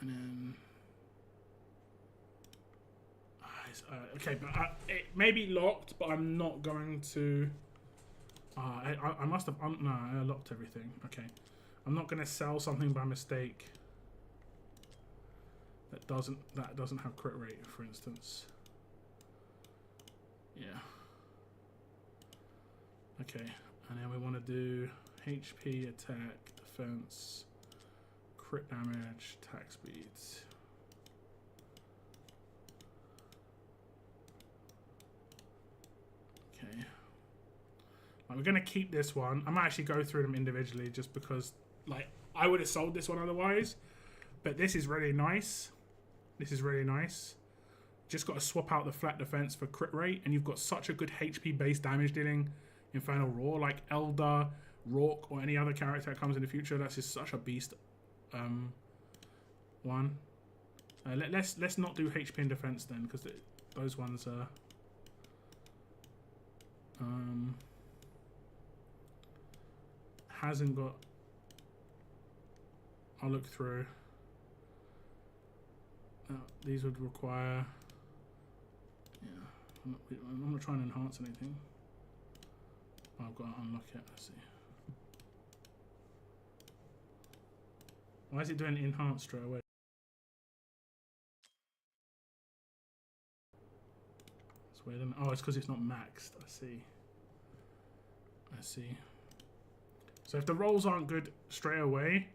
And then okay, but it may be locked, but I'm not going to. I must have. No, I locked everything. Okay, I'm not going to sell something by mistake that doesn't have crit rate, for instance. Yeah. Okay, and then we want to do HP, attack, defense, crit damage, attack speeds. Okay. Like, we're going to keep this one. I might actually go through them individually just because, like, I would have sold this one otherwise. But this is really nice. This is really nice. Just got to swap out the flat defense for crit rate, and you've got such a good HP based damage dealing Infernal Roar, like Elder, Rourke, or any other character that comes in the future. That's just such a beast. One. Let's not do HP and defense then, because those ones are. Hasn't got I'll look through. These would require. Yeah, I'm not trying to enhance anything. Oh, I've got to unlock it. Let's see. Why is it doing enhance straight away? It's weird. Oh, it's because it's not maxed. I see. I see. So if the rolls aren't good straight away,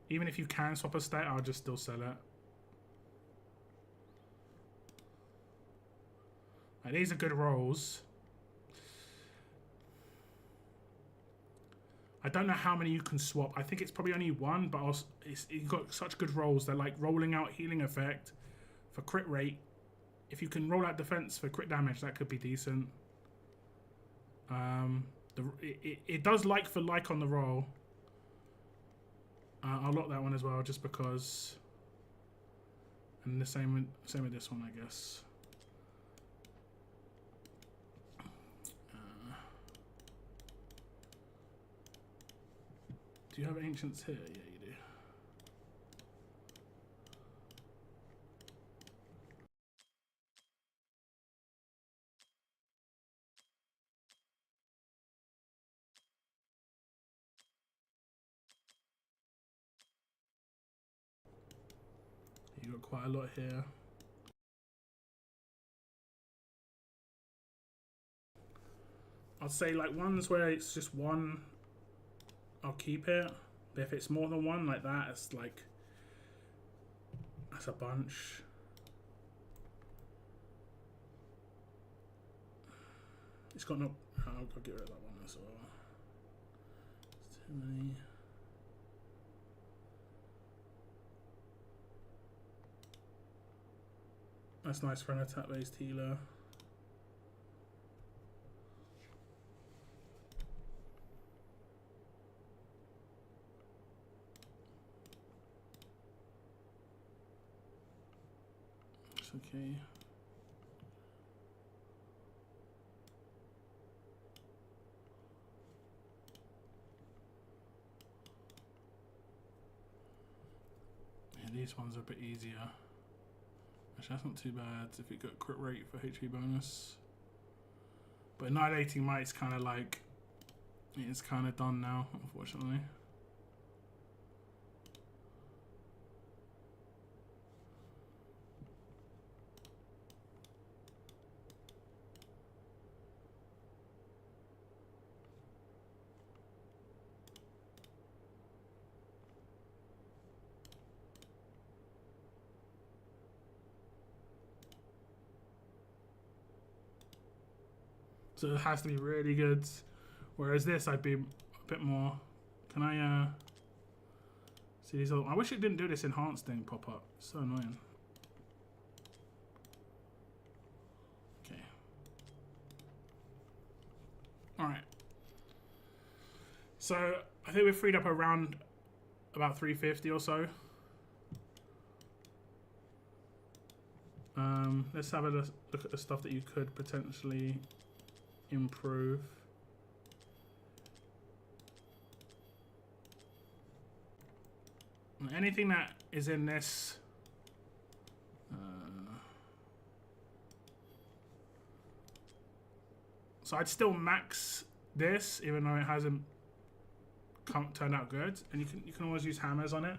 even if you can swap a stat, I'll just still sell it. Like, these are good rolls. I don't know how many you can swap. I think it's probably only one, but also you've got such good rolls. They're like rolling out healing effect for crit rate. If you can roll out defense for crit damage, that could be decent. It does like for like on the roll. I'll lock that one as well, just because. And the same with this one, I guess. Do you have ancients here? Yeah, you do. You got quite a lot here. I'd say like ones where it's just one, I'll keep it. But if it's more than one like that, it's like, that's a bunch. It's got no, I'll get rid of that one as well. It's too many. That's nice for an attack-based healer. It's okay. Yeah, these ones are a bit easier. Actually, that's not too bad if it got crit rate for HP bonus. But Annihilating Might's kind of like, it's kind of done now, unfortunately. So it has to be really good. Whereas this, I'd be a bit more. Can I see these other? I wish it didn't do this enhanced thing pop up. It's so annoying. Okay. All right. So I think we've freed up around about 350 or so. Let's have a look at the stuff that you could potentially improve. Anything that is in this so I'd still max this even though it hasn't turned out good, and you can always use hammers on it.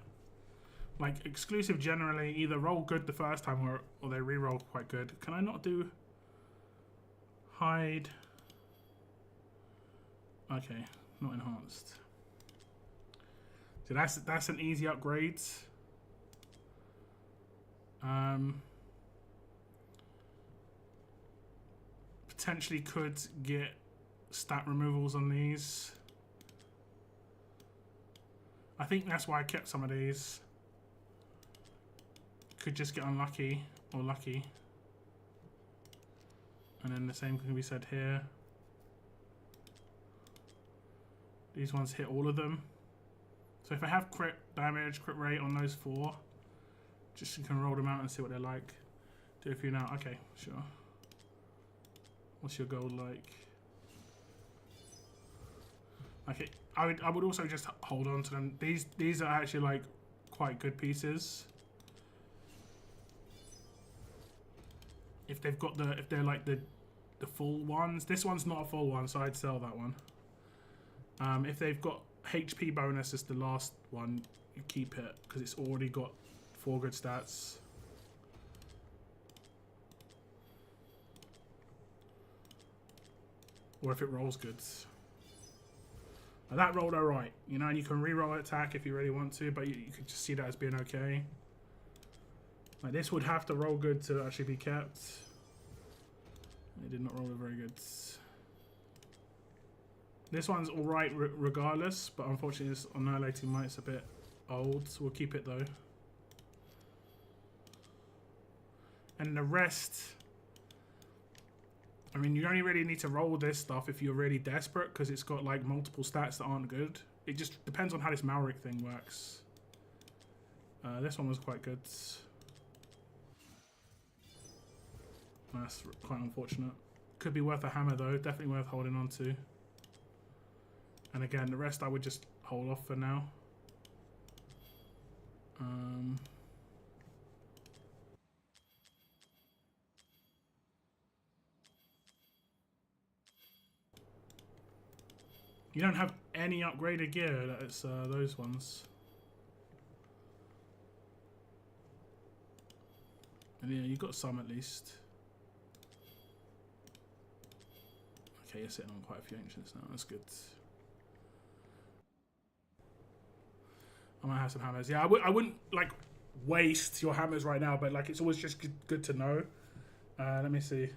Like exclusive generally either roll good the first time or they re-roll quite good. Can I not do hide? Okay, not enhanced. So that's an easy upgrade. Potentially could get stat removals on these. I think that's why I kept some of these. Could just get unlucky or lucky. And then the same can be said here. These ones hit all of them. So if I have crit damage, crit rate on those four, just you can roll them out and see what they're like. Do a few now. Okay, sure. What's your goal like? Okay, I would also just hold on to them. These are actually like quite good pieces. If they've got if they're like the full ones. This one's not a full one, so I'd sell that one. If they've got HP bonus as the last one, you keep it because it's already got 4 good stats. Or if it rolls goods. Now that rolled alright, you know, and you can re-roll attack if you really want to, but you could just see that as being okay. Like this would have to roll good to actually be kept. It did not roll very good. This one's alright regardless, but unfortunately this Annihilating Might's a bit old, so we'll keep it though. And the rest, I mean, you only really need to roll this stuff if you're really desperate, because it's got like multiple stats that aren't good. It just depends on how this Malric thing works. This one was quite good. That's quite unfortunate. Could be worth a hammer though, definitely worth holding on to. And again, the rest I would just hold off for now. You don't have any upgraded gear, it's those ones. And yeah, you've got some at least. Okay, you're sitting on quite a few ancients now, that's good. I might have some hammers. Yeah, I wouldn't like waste your hammers right now, but like it's always just good to know. Let me see.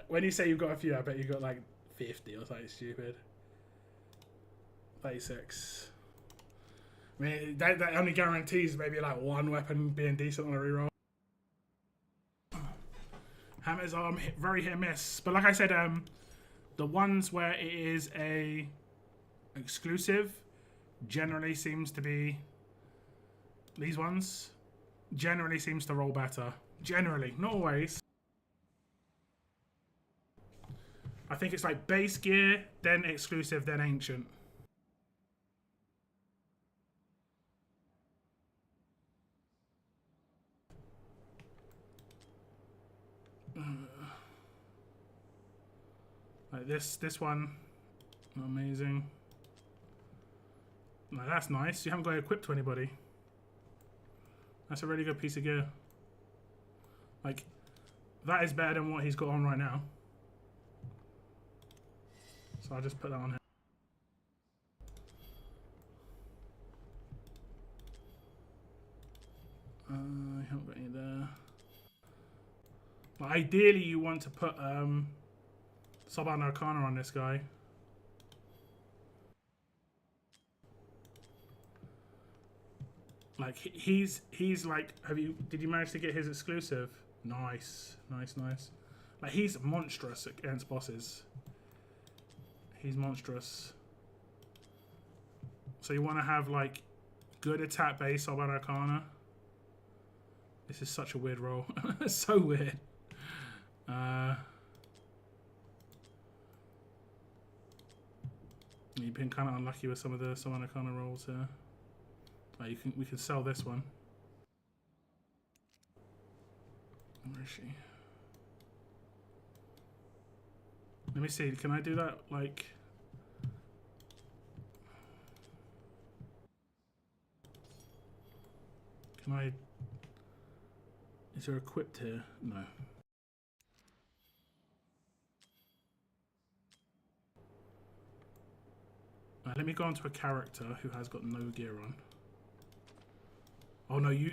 When you say you've got a few, I bet you got like 50 or something stupid. 36. I mean, that only guarantees maybe like one weapon being decent on a reroll. Hammers are very hit and miss, but like I said, the ones where it is a exclusive generally seems to be these ones. Generally seems to roll better. Generally, not always. I think it's like base gear, then exclusive, then ancient. Like this one, amazing. Like that's nice. You haven't got it equipped to anybody. That's a really good piece of gear. Like that is better than what he's got on right now. So I'll just put that on here. I haven't got any there. But ideally, you want to put Suban Arcana on this guy. Like he's like, did you manage to get his exclusive? Nice, nice, nice. Like he's monstrous against bosses. He's monstrous. So you want to have like good attack base Suban Arcana. This is such a weird roll. It's so weird. You've been kind of unlucky with some of the Suban Arcana rolls here. We can sell this one. Where is she? Let me see. Can I do that? Like, can I? Is there equipped here? No. Let me go on to a character who has got no gear on. Oh no, you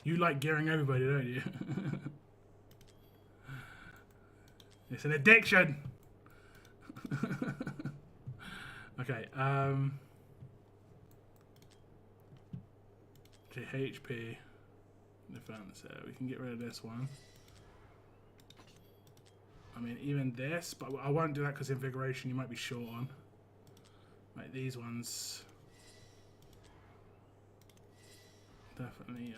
like gearing everybody, don't you? It's an addiction. Okay. HP defense. We can get rid of this one. I mean, even this, but I won't do that because invigoration you might be short on. Like these ones. Definitely,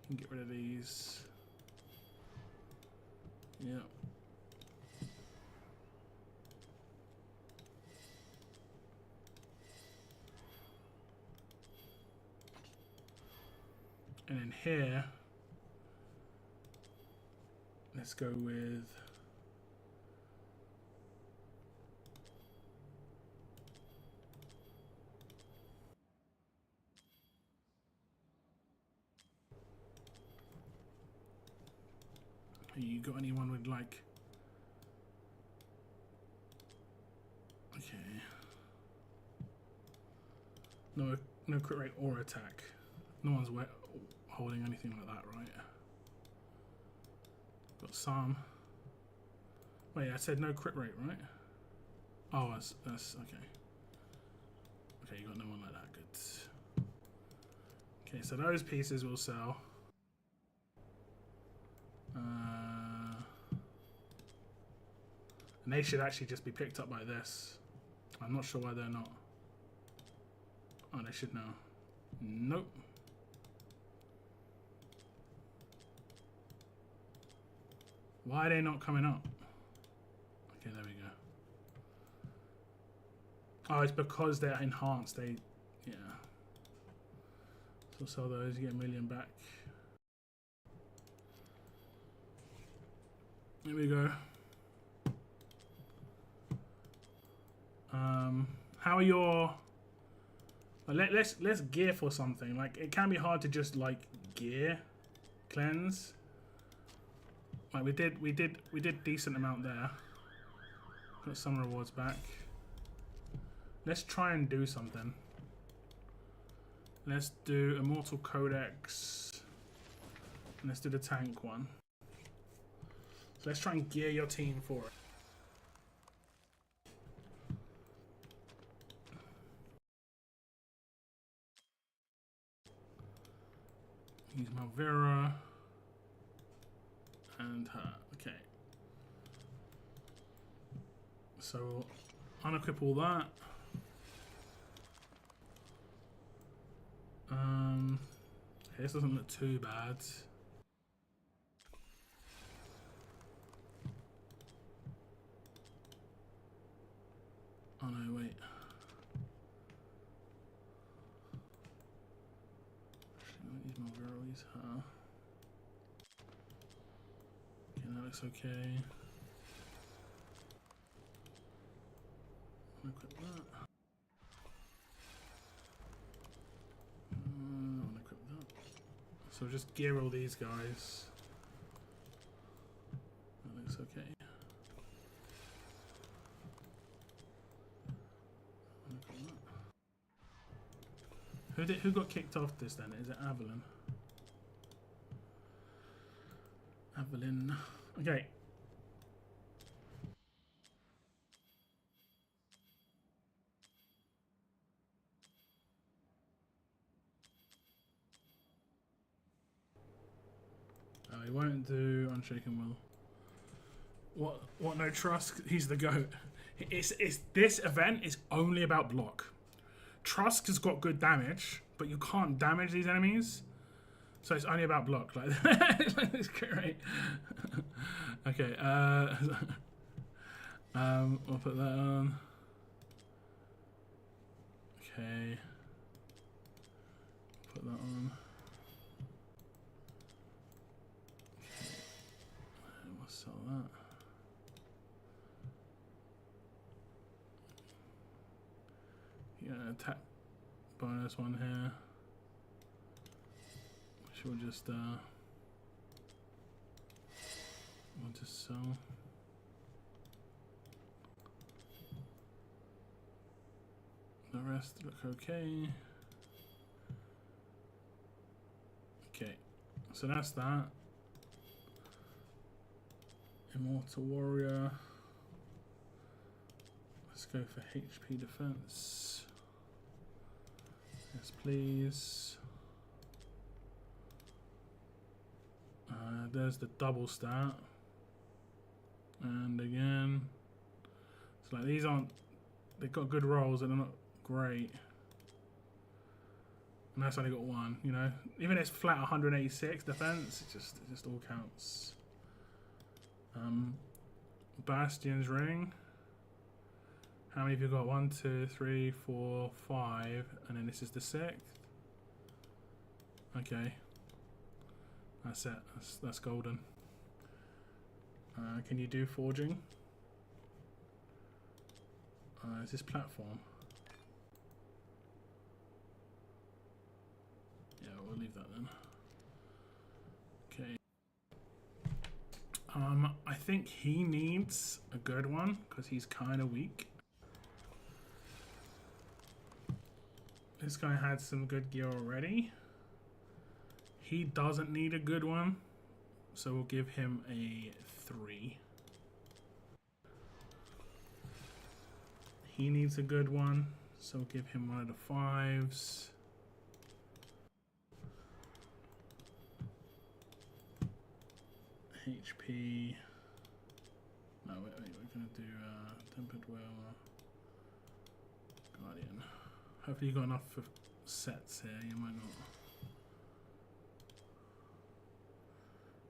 can get rid of these. Yeah. And then here, let's go with you got anyone with like okay. No crit rate or attack. No one's holding anything like that, right? Got some. Wait, I said no crit rate, right? Oh, that's okay. Okay, you got no one like that. Good. Okay, so those pieces will sell. And they should actually just be picked up by this. I'm not sure why they're not. Oh, they should now. Nope. Why are they not coming up? Okay, there we go. Oh, it's because they're enhanced. Yeah. So sell those, you get $1 million back. Here we go. How are your? Let's gear for something. Like it can be hard to just like gear cleanse. Like we did decent amount there. Got some rewards back. Let's try and do something. Let's do Immortal Codex. And let's do the tank one. So let's try and gear your team for it. Use Malvera and her. Okay. So unequip all that. Okay, this doesn't look too bad. Oh no, wait. Use Malvera, use her. Okay, that looks okay. Unequip that. Unequip that. So just gear all these guys. That looks okay. Who got kicked off this then? Is it Evelyn? Evelyn. Okay. He won't do Unshaken Will. What no trust? He's the GOAT. It's this event is only about block. Trusk has got good damage, but you can't damage these enemies. So it's only about block. Like that's great. Okay, we'll put that on. Okay. Put that on. Okay, we'll sell that. Yeah, attack bonus one here. Which we'll just we'll just sell. The rest look okay. Okay, so that's that. Immortal Warrior. Let's go for HP defense. Yes, please. There's the double stat. And again. So like these aren't, they've got good rolls and they're not great. And that's only got one, you know. Even if it's flat 186 defense, it just all counts. Bastion's Ring. How many have you got? 1, 2, 3, 4, 5, and then this is the 6th. Okay. That's it. That's golden. Can you do forging? Is this platform? Yeah, we'll leave that then. Okay. I think he needs a good one because he's kind of weak. This guy had some good gear already. He doesn't need a good one, so we'll give him a 3. He needs a good one, so we'll give him one of the 5s. HP. No, wait, we're gonna do tempered well. Guardian. Hopefully you got enough for sets here. You might not.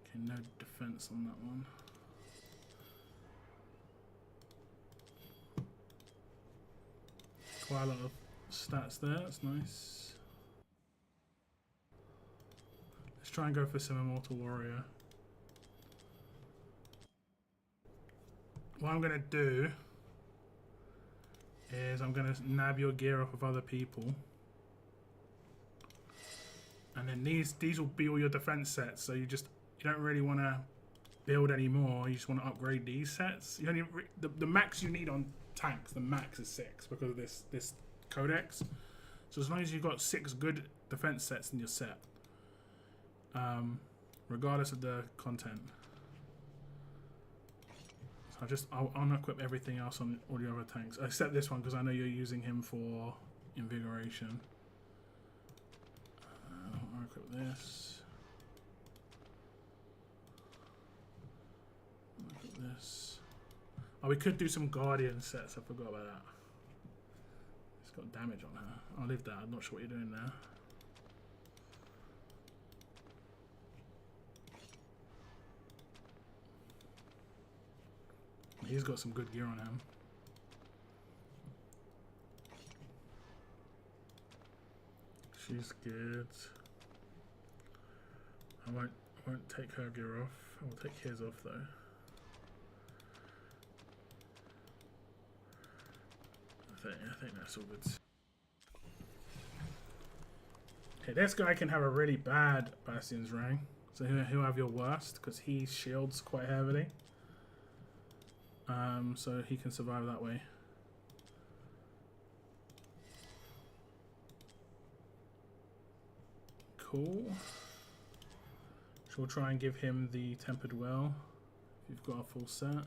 Okay, no defense on that one. Quite a lot of stats there. That's nice. Let's try and go for some Immortal Warrior. What I'm going to do is I'm going to nab your gear off of other people. And then these will be all your defense sets. So you don't really want to build any more. You just want to upgrade these sets. You only the max you need on tanks, the max is 6 because of this codex. So as long as you've got 6 good defense sets in your set, regardless of the content. I'll unequip everything else on all the other tanks, except this one because I know you're using him for invigoration. I'll unequip this. Unequip this. Oh, we could do some Guardian sets. I forgot about that. It's got damage on her. I'll leave that. I'm not sure what you're doing there. He's got some good gear on him. She's good. I won't take her gear off. I will take his off though. I think that's all good. Okay, this guy can have a really bad Bastion's Ring. So he'll have your worst because he shields quite heavily. So he can survive that way. Cool. So we'll try and give him the Tempered Well if you've got a full set.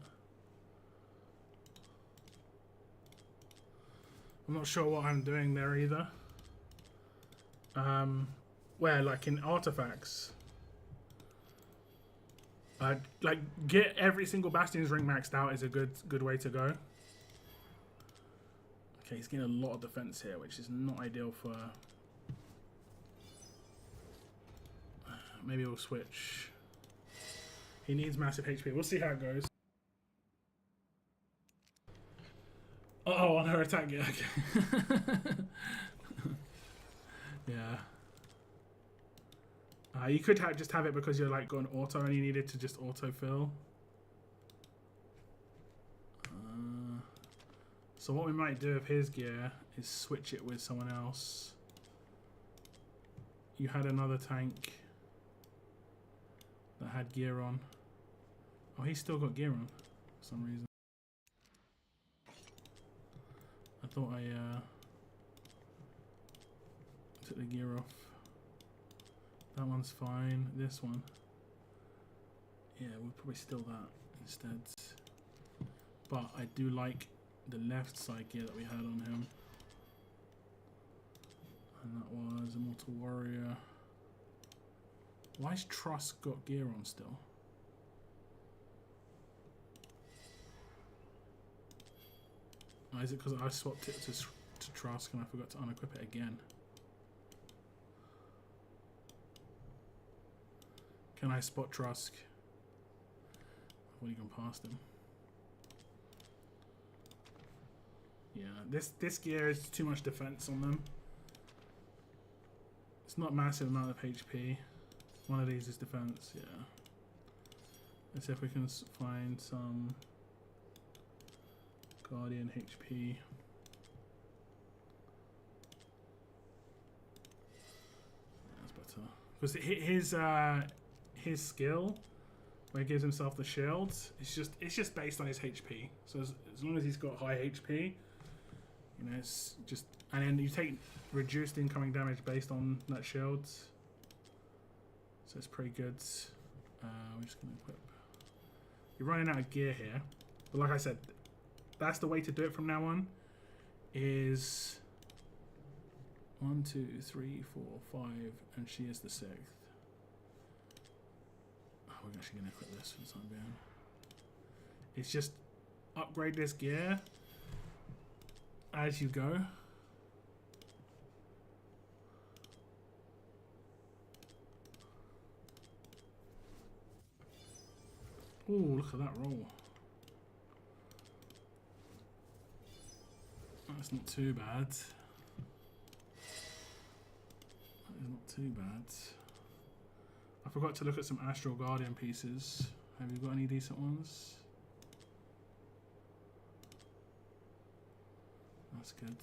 I'm not sure what I'm doing there either. Where, like in artifacts, like get every single Bastion's Ring maxed out is a good way to go. Okay, he's getting a lot of defense here, which is not ideal for. Maybe we'll switch. He needs massive HP. We'll see how it goes. Oh, on her attack, yeah. Okay. Yeah. You could just have it because you're like going auto and you needed to just autofill. So what we might do with his gear is switch it with someone else. You had another tank that had gear on. Oh, he's still got gear on for some reason. I thought I took the gear off. That one's fine. This one, yeah, we'll probably steal that instead. But I do like the left side gear that we had on him, and that was Immortal Warrior. Why's Truss got gear on still? Oh, is it because I swapped it to Truss and I forgot to unequip it again? Can I spot Trusk? I've already gone past him. Yeah, this gear is too much defense on them. It's not massive amount of HP. One of these is defense, yeah. Let's see if we can find some Guardian HP. That's better. Because his skill, where he gives himself the shields, it's just based on his HP. So as long as he's got high HP, you know, it's just, and then you take reduced incoming damage based on that shield. So it's pretty good. We're just gonna equip. You're running out of gear here, but like I said, that's the way to do it from now on. Is 1, 2, 3, 4, 5, and she is the 6th. Oh, we're actually gonna equip this for the time being. It's just upgrade this gear as you go. Ooh, look at that roll. That's not too bad. That is not too bad. I forgot to look at some Astral Guardian pieces. Have you got any decent ones? That's good.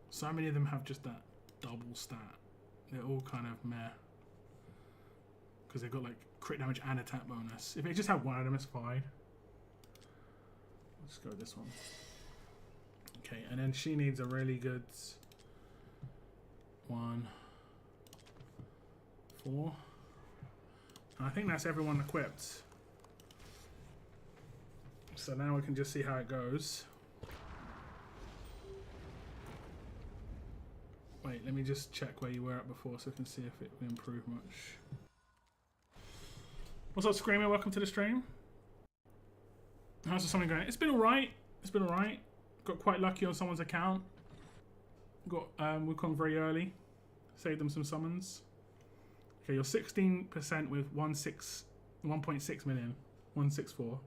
So many of them have just that double stat. They're all kind of meh. Because they've got like crit damage and attack bonus. If they just have one of them, it's fine. Let's go with this one. Okay, and then she needs a really good 1, 4. And I think that's everyone equipped. So now we can just see how it goes. Wait, let me just check where you were at before so I can see if it will improve much. What's up, Screamer? Welcome to the stream. How's the summon going? It's been alright. It's been alright. Got quite lucky on someone's account. Got Wukong very early. Saved them some summons. Okay, you're 16% with 1.6 million. 164.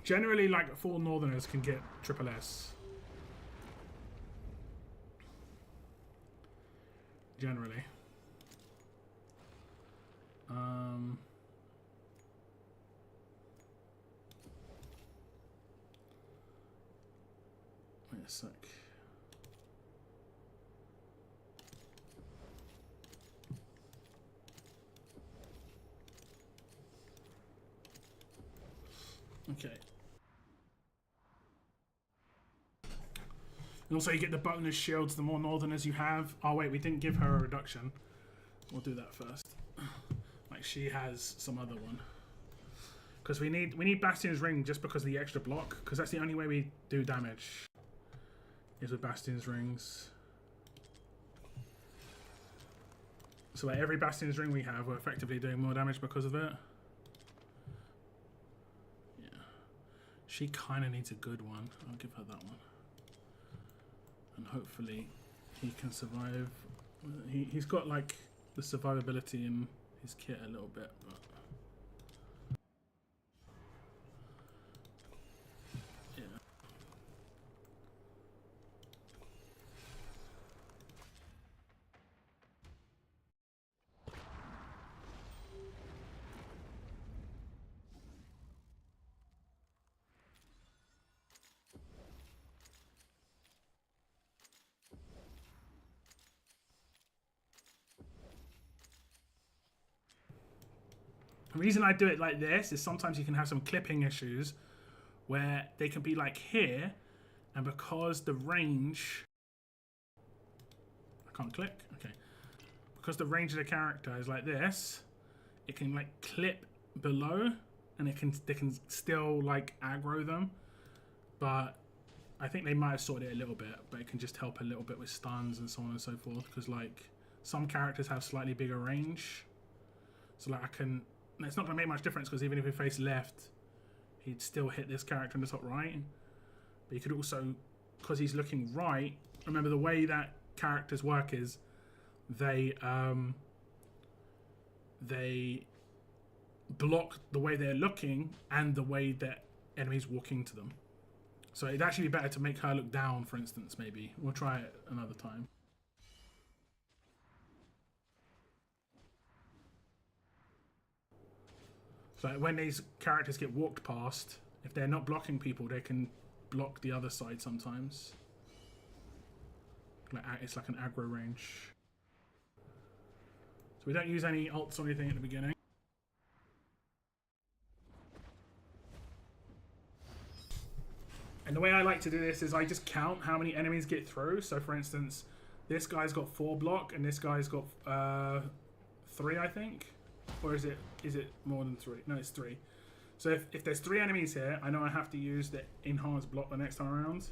Generally, like, full Northerners can get triple S. Generally. Wait a sec. Okay. And also you get the bonus shields the more Northerners you have. Oh wait, we didn't give her a reduction. We'll do that first. Like she has some other one. Because we need Bastion's Ring just because of the extra block. Because that's the only way we do damage. Is with Bastion's Rings. So like every Bastion's Ring we have, we're effectively doing more damage because of it. Yeah. She kind of needs a good one. I'll give her that one. And hopefully he can survive. He's got like the survivability in his kit a little bit, but yeah. The reason I do it like this is sometimes you can have some clipping issues where they can be like here, and because the range... I can't click? Okay. Because the range of the character is like this, it can like clip below, and they can still like aggro them. But I think they might have sorted it a little bit, but it can just help a little bit with stuns and so on and so forth, because like some characters have slightly bigger range. So like I can... It's not going to make much difference because even if he faced left, he'd still hit this character in the top right. But you could also, because he's looking right, remember the way that characters work is they they block the way they're looking and the way that enemies walk into them. So it'd actually be better to make her look down, for instance, maybe. We'll try it another time. So when these characters get walked past, if they're not blocking people, they can block the other side sometimes. It's like an aggro range. So we don't use any ults or anything at the beginning. And the way I like to do this is I just count how many enemies get through. So for instance, this guy's got 4 block and this guy's got 3, I think. Or is it more than 3? No, it's 3. So if there's 3 enemies here, I know I have to use the enhanced block the next time around.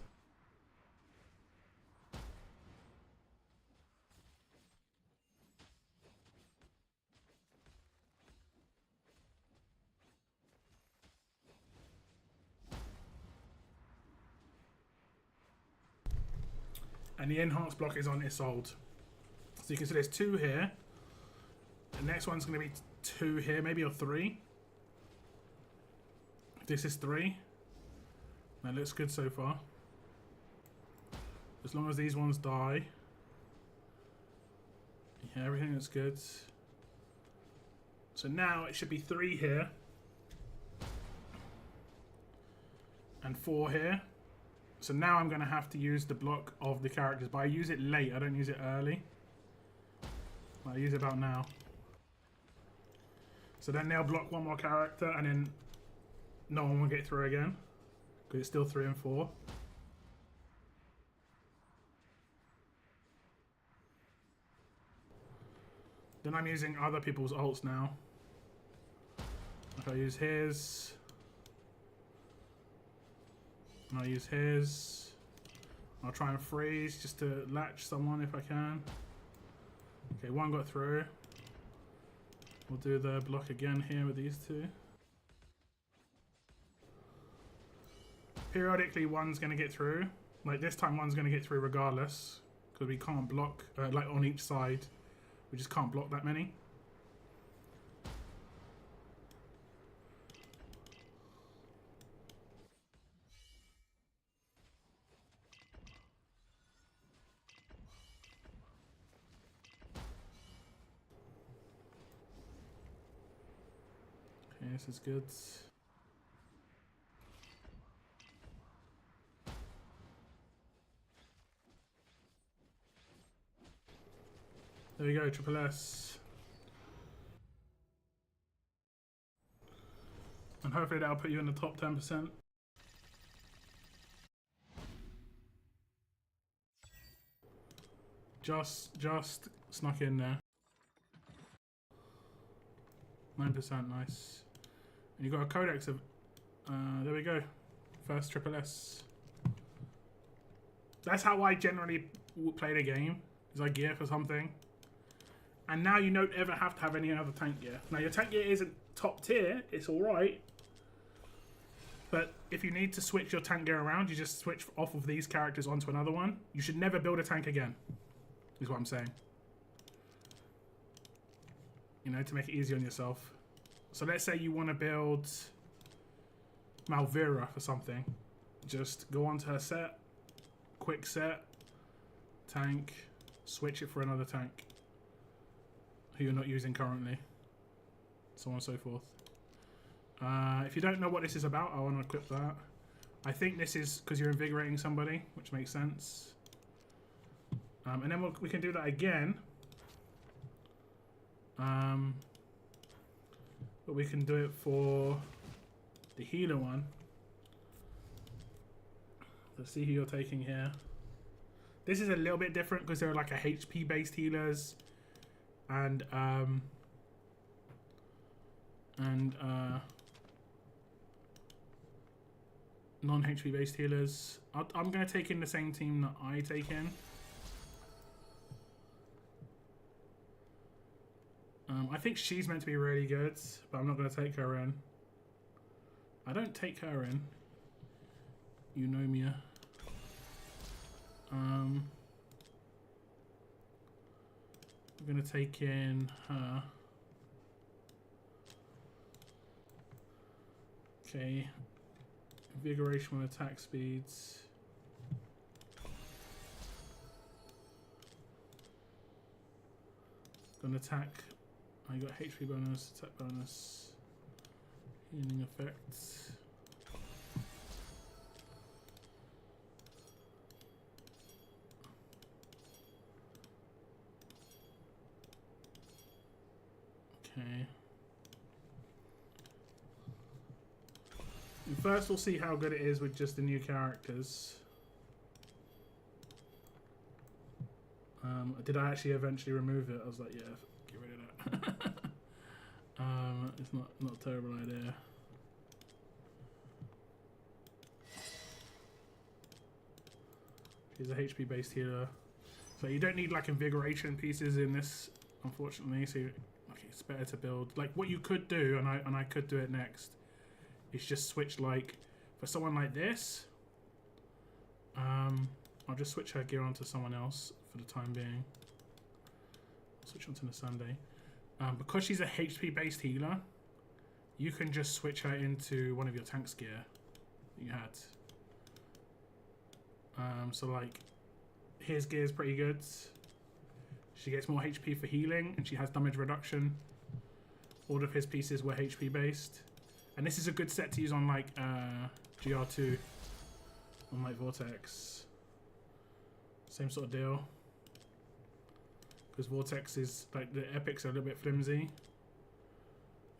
And the enhanced block is on Isolde. So you can see there's 2 here. The next one's going to be 2 here, maybe, or 3. This is 3. That looks good so far. As long as these ones die. Yeah, everything looks good. So now it should be 3 here. And 4 here. So now I'm going to have to use the block of the characters, but I use it late, I don't use it early. I use it about now. So then they'll block 1 more character and then no one will get through again. Because it's still 3 and 4. Then I'm using other people's ults now. Like I use his. I'll use his. I'll try and freeze just to latch someone if I can. Okay, 1 got through. We'll do the block again here with these 2. Periodically 1's going to get through. Like this time 1's going to get through regardless. Because we can't block, like on each side. We just can't block that many. Okay, this is good. There we go, triple S. And hopefully that'll put you in the top 10%. Just snuck in there. 9%, nice. And you got a codex of, there we go. First triple S. That's how I generally play the game, is I gear for something. And now you don't ever have to have any other tank gear. Now your tank gear isn't top tier, it's alright. But if you need to switch your tank gear around, you just switch off of these characters onto another one. You should never build a tank again, is what I'm saying. You know, to make it easy on yourself. So let's say you want to build Malvira for something. Just go onto her set, quick set, tank, switch it for another tank who you're not using currently, so on and so forth. If you don't know what this is about, I want to equip that. I think this is because you're invigorating somebody, which makes sense. And then we can do that again. But we can do it for the healer one. Let's see who you're taking here. This is a little bit different because they're like a HP based healers and non-HP based healers. I'm going to take in the same team that I take in. I think she's meant to be really good, but I'm not going to take her in. I don't take her in. Eunomia. I'm going to take in her. Okay. Invigoration with attack speeds. Gonna attack. I got HP bonus, attack bonus, healing effects. Okay. And first, we'll see how good it is with just the new characters. Did I actually eventually remove it? I was like, yeah, get rid of that. It's not a terrible idea. She's a HP based healer, so you don't need like invigoration pieces in this, unfortunately. So okay, it's better to build like what you could do, and I could do it next. Is just switch like for someone like this. I'll just switch her gear onto someone else for the time being. I'll switch onto the Sunday. Because she's a HP based healer, you can just switch her into one of your tank's gear that you had. So like his gear is pretty good. She gets more HP for healing and she has damage reduction. All of his pieces were HP based. And this is a good set to use on like GR2, on like Vortex. Same sort of deal. Because Vortex is like the epics are a little bit flimsy.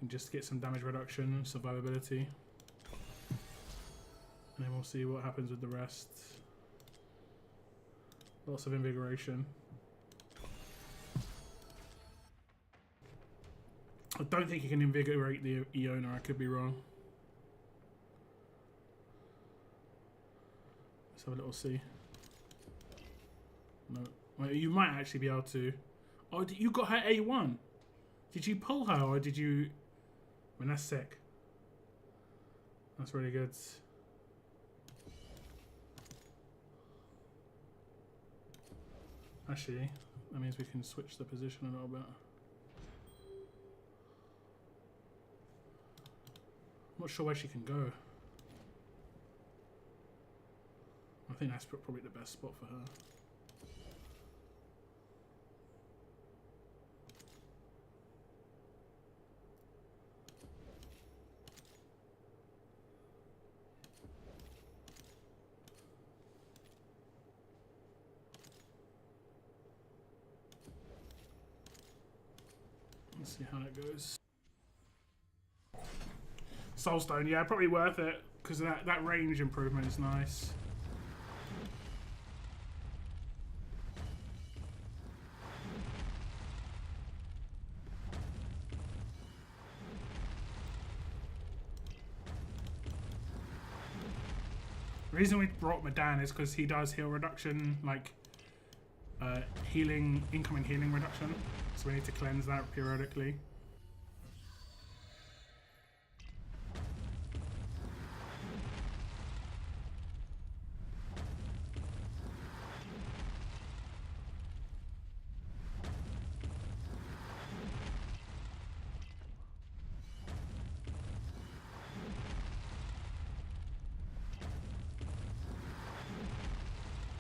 And just get some damage reduction, survivability. And then we'll see what happens with the rest. Lots of invigoration. I don't think you can invigorate the Iona, I could be wrong. Let's have a little see. No, well, you might actually be able to. Oh, you got her A1. Did you pull her or did you? I mean, that's sick. That's really good. Actually, that means we can switch the position a little bit. I'm not sure where she can go. I think that's probably the best spot for her. Let's see how that goes. Soulstone, yeah, probably worth it because that range improvement is nice. The reason we brought Madan is because he does heal reduction, like healing, incoming healing reduction. So we need to cleanse that periodically.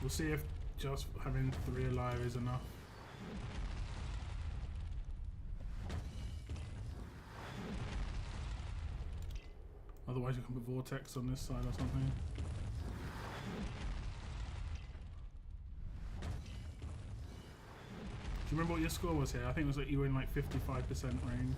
We'll see if just having 3 alive is enough. Otherwise we can put Vortex on this side or something. Do you remember what your score was here? I think it was like you were in like 55% range.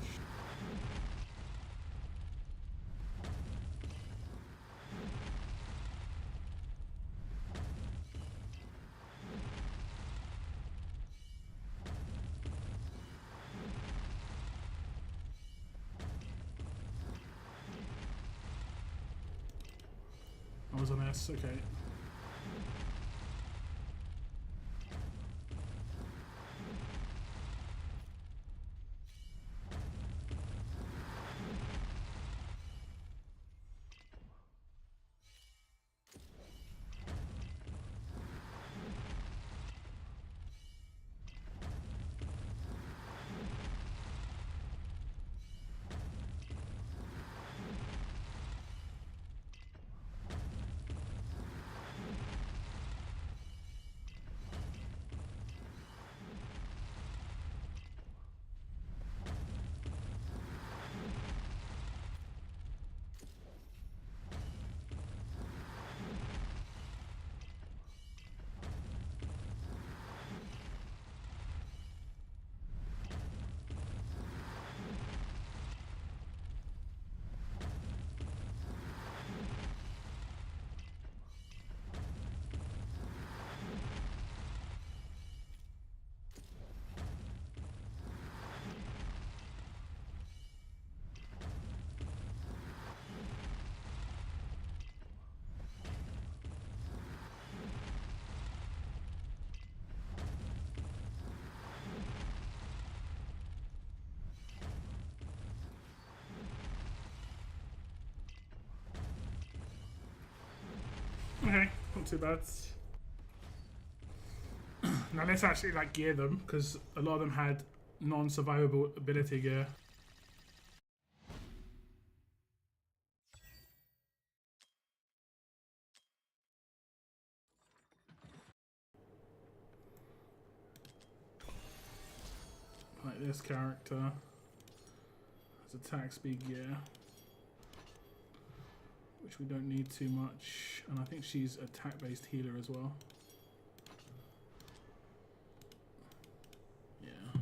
I was on S, okay. not too bad. Now let's actually like gear them, because a lot of them had non-survivable ability gear. Like this character has attack speed gear, which we don't need too much, and I think she's attack-based healer as well. Yeah.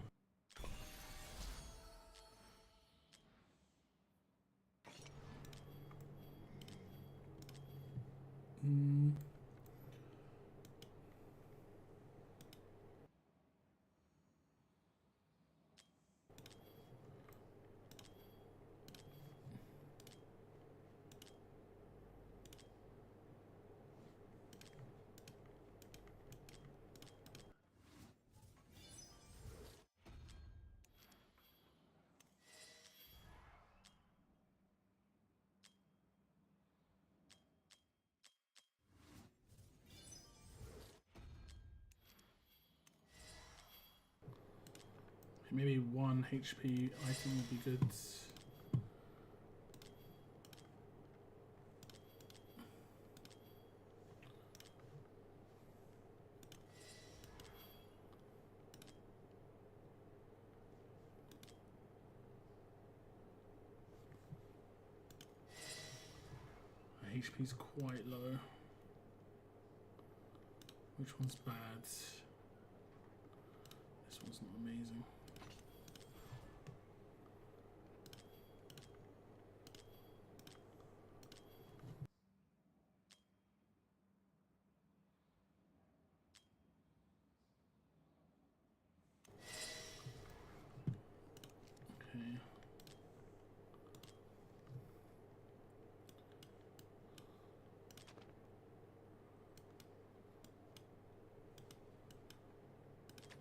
Maybe 1 HP item would be good. HP's quite low. Which one's bad? This one's not amazing. Okay.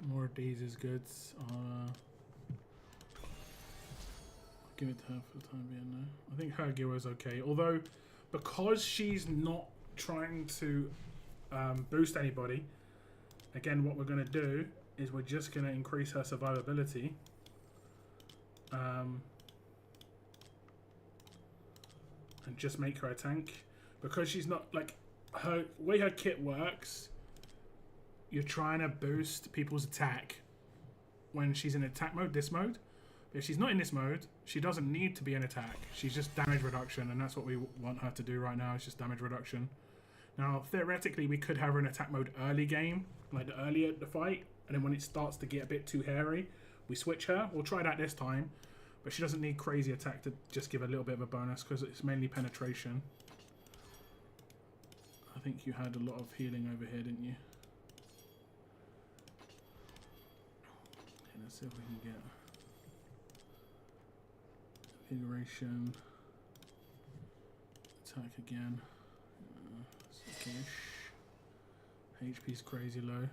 More of these is good. I'll give it to her for the time being now. I think her gear is okay. Although, because she's not trying to boost anybody, again, what we're going to do is we're just going to increase her survivability. And just make her a tank. Because she's not, like, her way her kit works, you're trying to boost people's attack when she's in attack mode, this mode. But if she's not in this mode, she doesn't need to be in attack. She's just damage reduction, and that's what we want her to do right now. It's just damage reduction. Now, theoretically, we could have her in attack mode early game, like earlier the fight, and then when it starts to get a bit too hairy, we switch her. We'll try that this time, but she doesn't need crazy attack to just give a little bit of a bonus, because it's mainly penetration. I think you had a lot of healing over here, didn't you? Okay, let's see if we can get invigoration, attack again. HP's crazy low.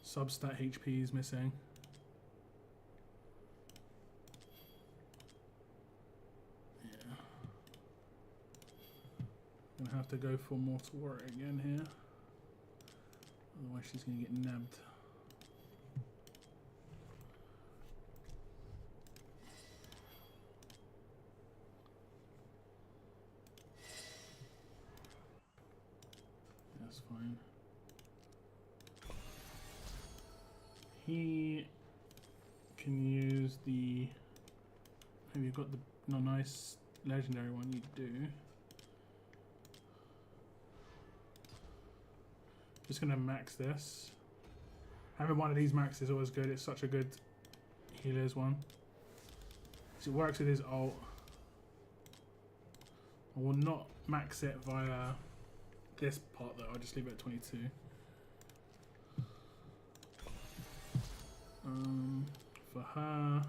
Substat HP is missing. Yeah. Gonna have to go for Mortal Warrior again here. Otherwise she's gonna get nabbed. That's fine. He can use the... Have you got the nice legendary one? You do. Just gonna max this. Having one of these max is always good. It's such a good healer's one. So it works with his ult. I will not max it via this part though. I'll just leave it at 22. For her,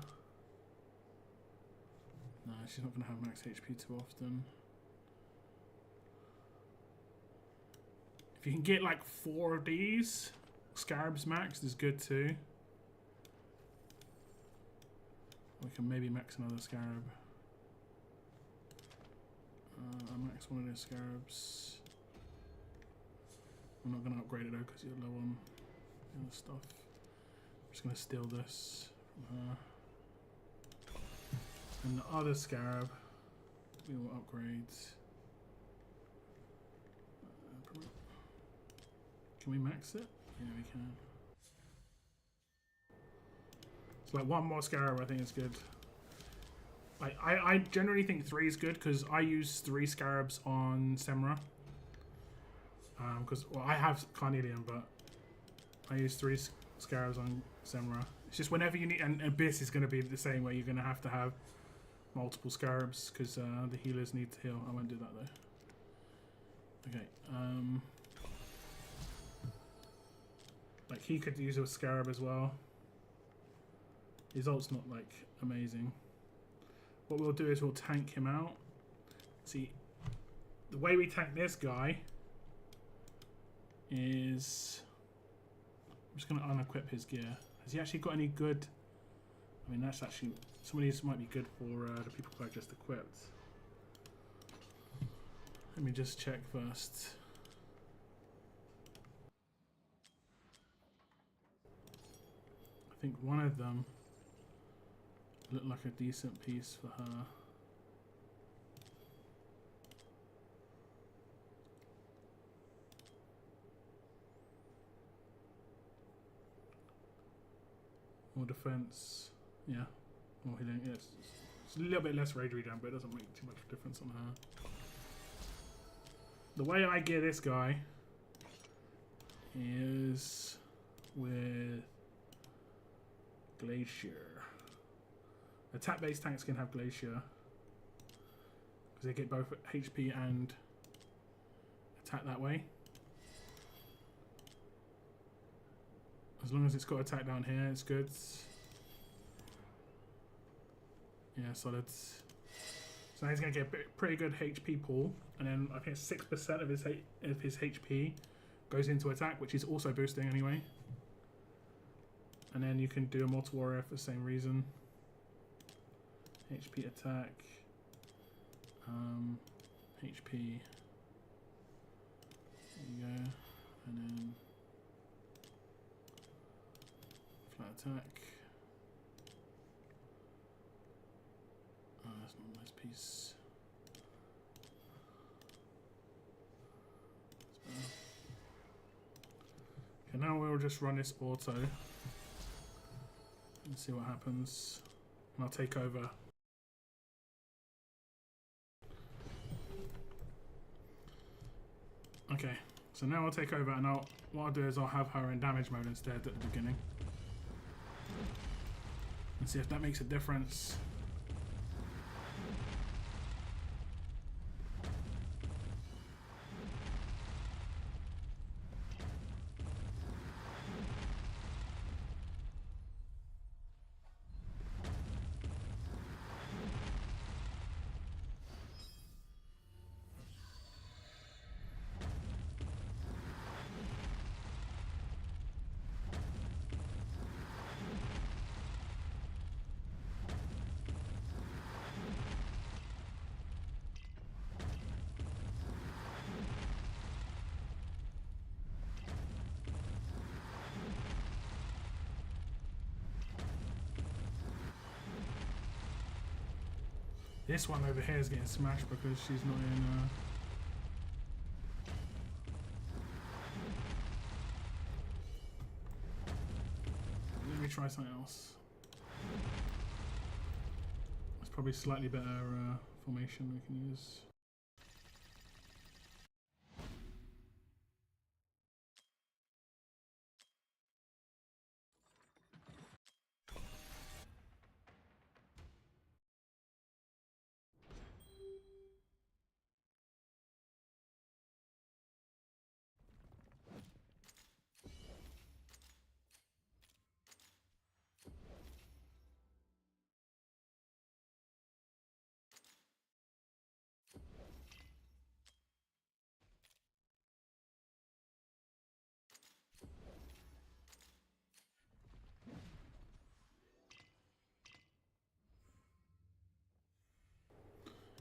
no, she's not going to have max HP too often. If you can get like 4 of these scarabs maxed is good too. We can maybe max another scarab. I'll max one of those scarabs. I'm not going to upgrade it though because you're low on the other stuff. I'm just going to steal this from her. And the other scarab, we will upgrade. Can we max it? Yeah, we can. So like one more scarab I think is good. Like I generally think 3 is good because I use 3 scarabs on Semra. Because well, I have Carnelian, but I use 3 scarabs on Semra. It's just whenever you need, and Abyss is going to be the same way. You're going to have multiple scarabs because the healers need to heal. I won't do that though. Okay. Like he could use a scarab as well. His ult's not like amazing. What we'll do is we'll tank him out. See, the way we tank this guy is... I'm just going to unequip his gear. Has he actually got any good... I mean, that's actually... Some of these might be good for the people who I just equipped. Let me just check first. I think one of them looked like a decent piece for her. More defense, yeah. More healing, yes. It's a little bit less rage redown, but it doesn't make too much difference on her. The way I gear this guy is with Glacier. Attack-based tanks can have Glacier because they get both HP and attack that way. As long as it's got attack down here, it's good. Yeah, solid. So now he's going to get a pretty good HP pool, and then I think 6% of his HP goes into attack, which is also boosting anyway. And then you can do a Mortal Warrior for the same reason. HP attack, HP. There you go, and then flat attack. Oh, that's not a nice piece. Okay, now we'll just run this auto and see what happens. And I'll take over. Okay, so now I'll take over, and what I'll do is I'll have her in damage mode instead at the beginning. And see if that makes a difference. This one over here is getting smashed because she's not in. Let me try something else. It's probably slightly better formation we can use.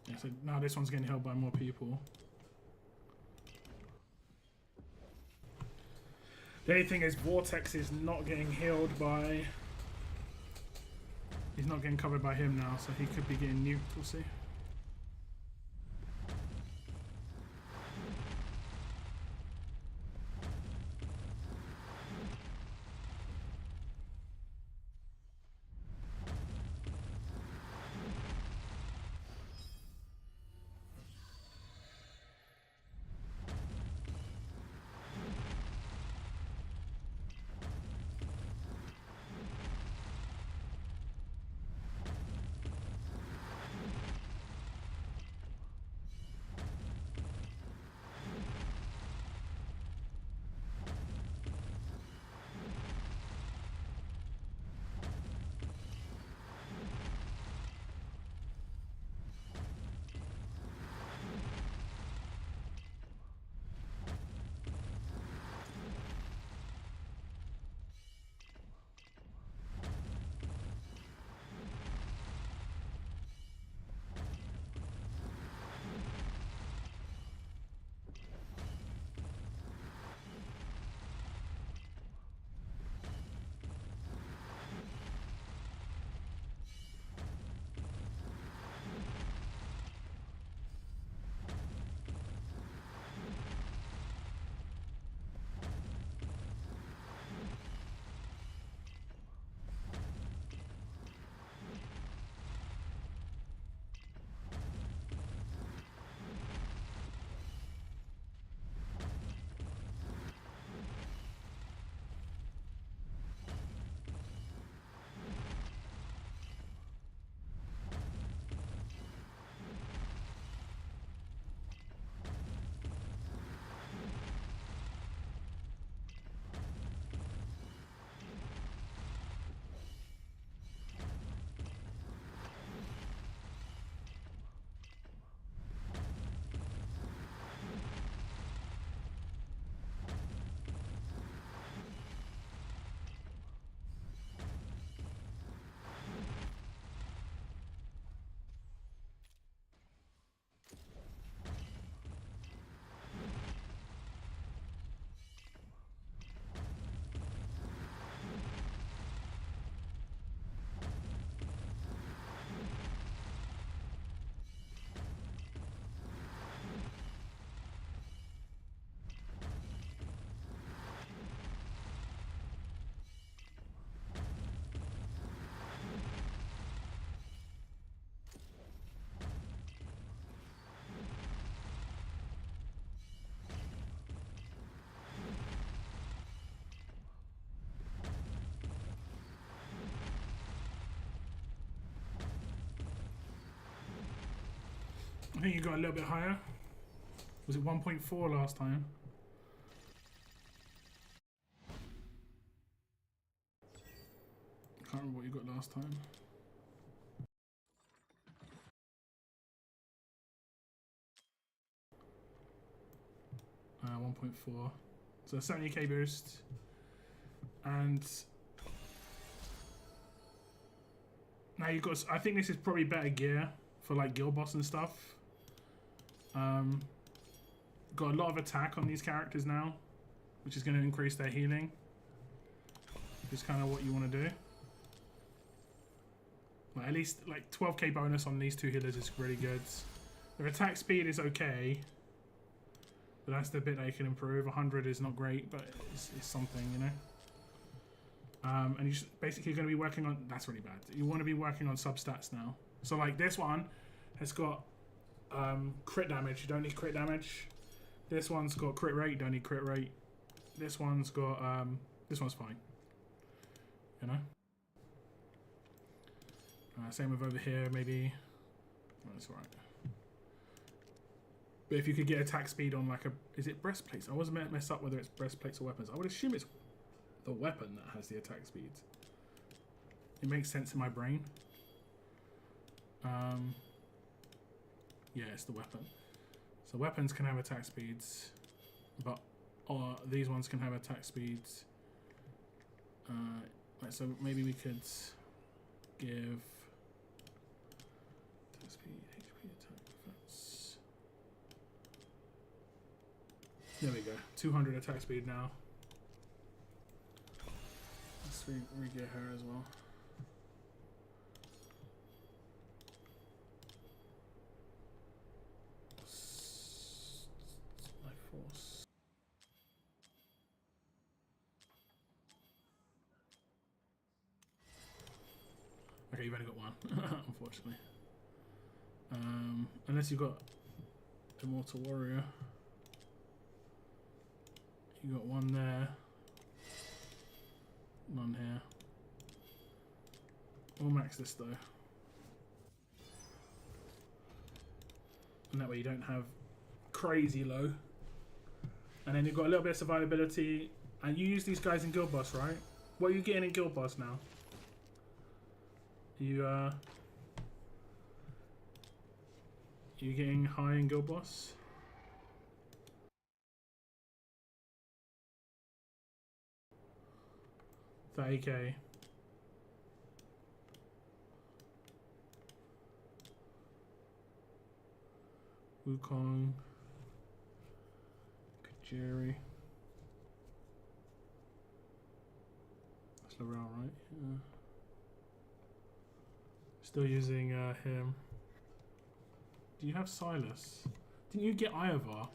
Yeah, so now this one's getting held by more people. The only thing is Vortex is not getting healed by... He's not getting covered by him now, so he could be getting nuked, we'll see. I think you got a little bit higher. Was it 1.4 last time? I can't remember what you got last time. Uh, 1.4. So 70k boost. And now you've got, I think this is probably better gear for like guild boss and stuff. Got a lot of attack on these characters now, which is going to increase their healing. Is kind of what you want to do. Like at least like 12k bonus on these two healers is really good. Their attack speed is okay, but that's the bit they can improve. 100 is not great, but it's something, you know. And you're basically going to be working on... That's really bad. You want to be working on substats now. So like this one has got crit damage. You don't need crit damage. This one's got crit rate. Don't need crit rate. This one's got... this one's fine. You know? Same with over here, maybe. Oh, that's alright. But if you could get attack speed on like a... Is it breastplates? I wasn't messed up whether it's breastplates or weapons. I would assume it's the weapon that has the attack speeds. It makes sense in my brain. Yeah, it's the weapon. So weapons can have attack speeds, but these ones can have attack speeds. So maybe we could give attack speed, HP, attack defense. There we go. 200 attack speed now. re-gear her as well. Life force. Okay, you've only got one, unfortunately. Unless you've got Immortal Warrior. You got one there. None here. We'll max this though. And that way you don't have crazy low. And then you've got a little bit of survivability. And you use these guys in Guild Boss, right? What are you getting in Guild Boss now? You getting high in Guild Boss? $30K. Wukong. Kajiri. That's Laurel, right? Yeah. Still using him. Do you have Silas? Didn't you get Iovar?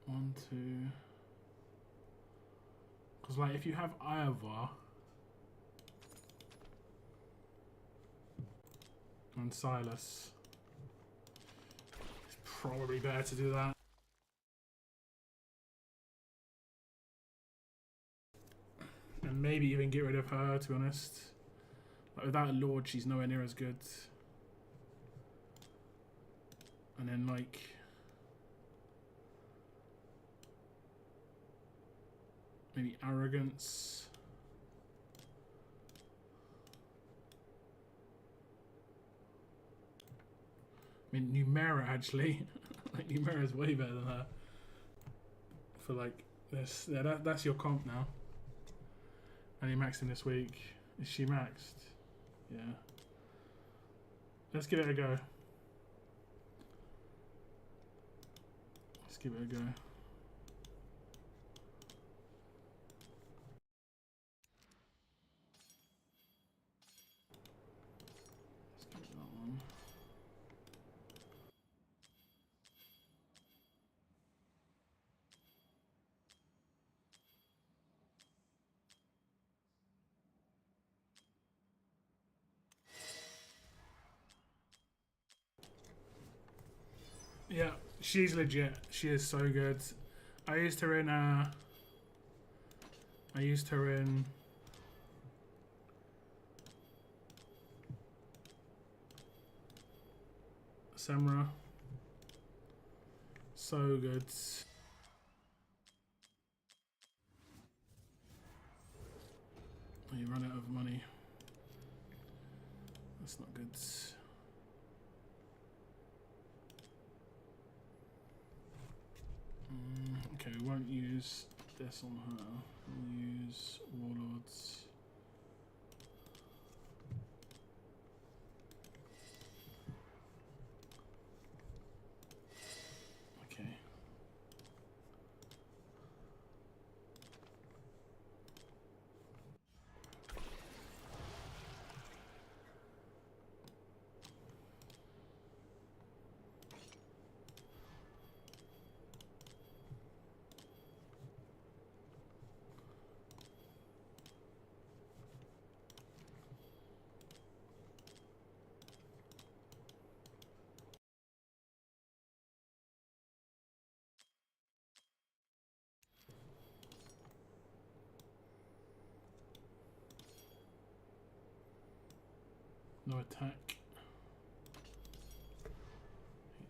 One, two. Because like if you have Iovar and Silas, it's probably better to do that. And maybe even get rid of her, to be honest. Like without a Lord, she's nowhere near as good. And then like... maybe Arrogance. I mean, Numera actually. Like Numera is way better than her. For like this. Yeah, that's your comp now. And you're maxing this week. Is she maxed? Yeah. Let's give it a go. Let's give it a go. Let's give it that one. Yeah, she's legit. She is so good. I used her in Samra. So good. Oh, you run out of money. That's not good. Okay, we won't use this on her. We'll use Warlords. Okay. No attack.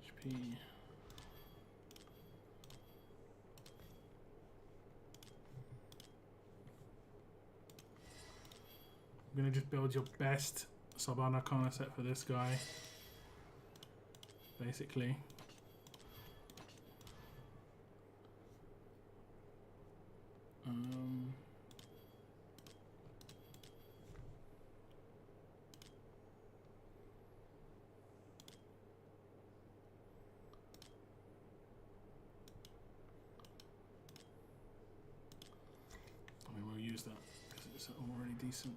HP. I'm gonna just build your best Sub-Arcana set for this guy. Basically. use that because it's already decent.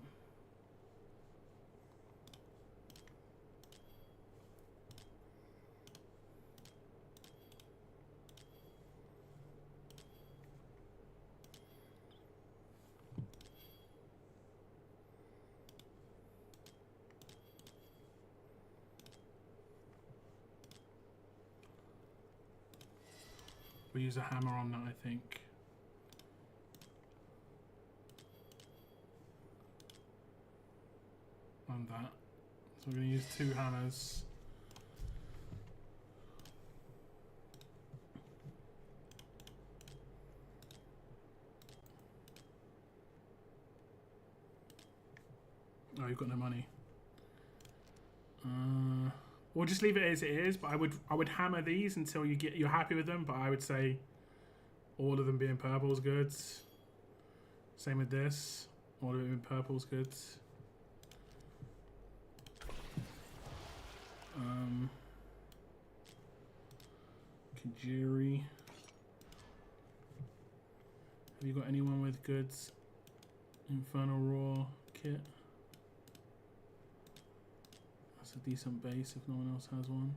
We use a hammer on that, I think. On that. So we're going to use 2 hammers. Oh, you've got no money. We'll just leave it as it is, but I would hammer these until you're happy with them, but I would say all of them being purple is good. Same with this. All of it being purple is good. Kajiri. Have you got anyone with goods? Infernal Raw kit. That's a decent base if no one else has one.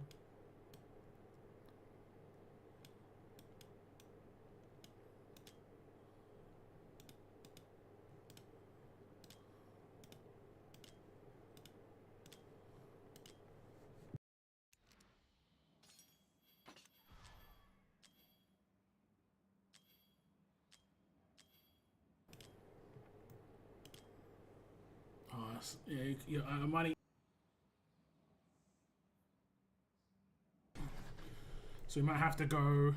Oh, yeah, I might. So we might have to go.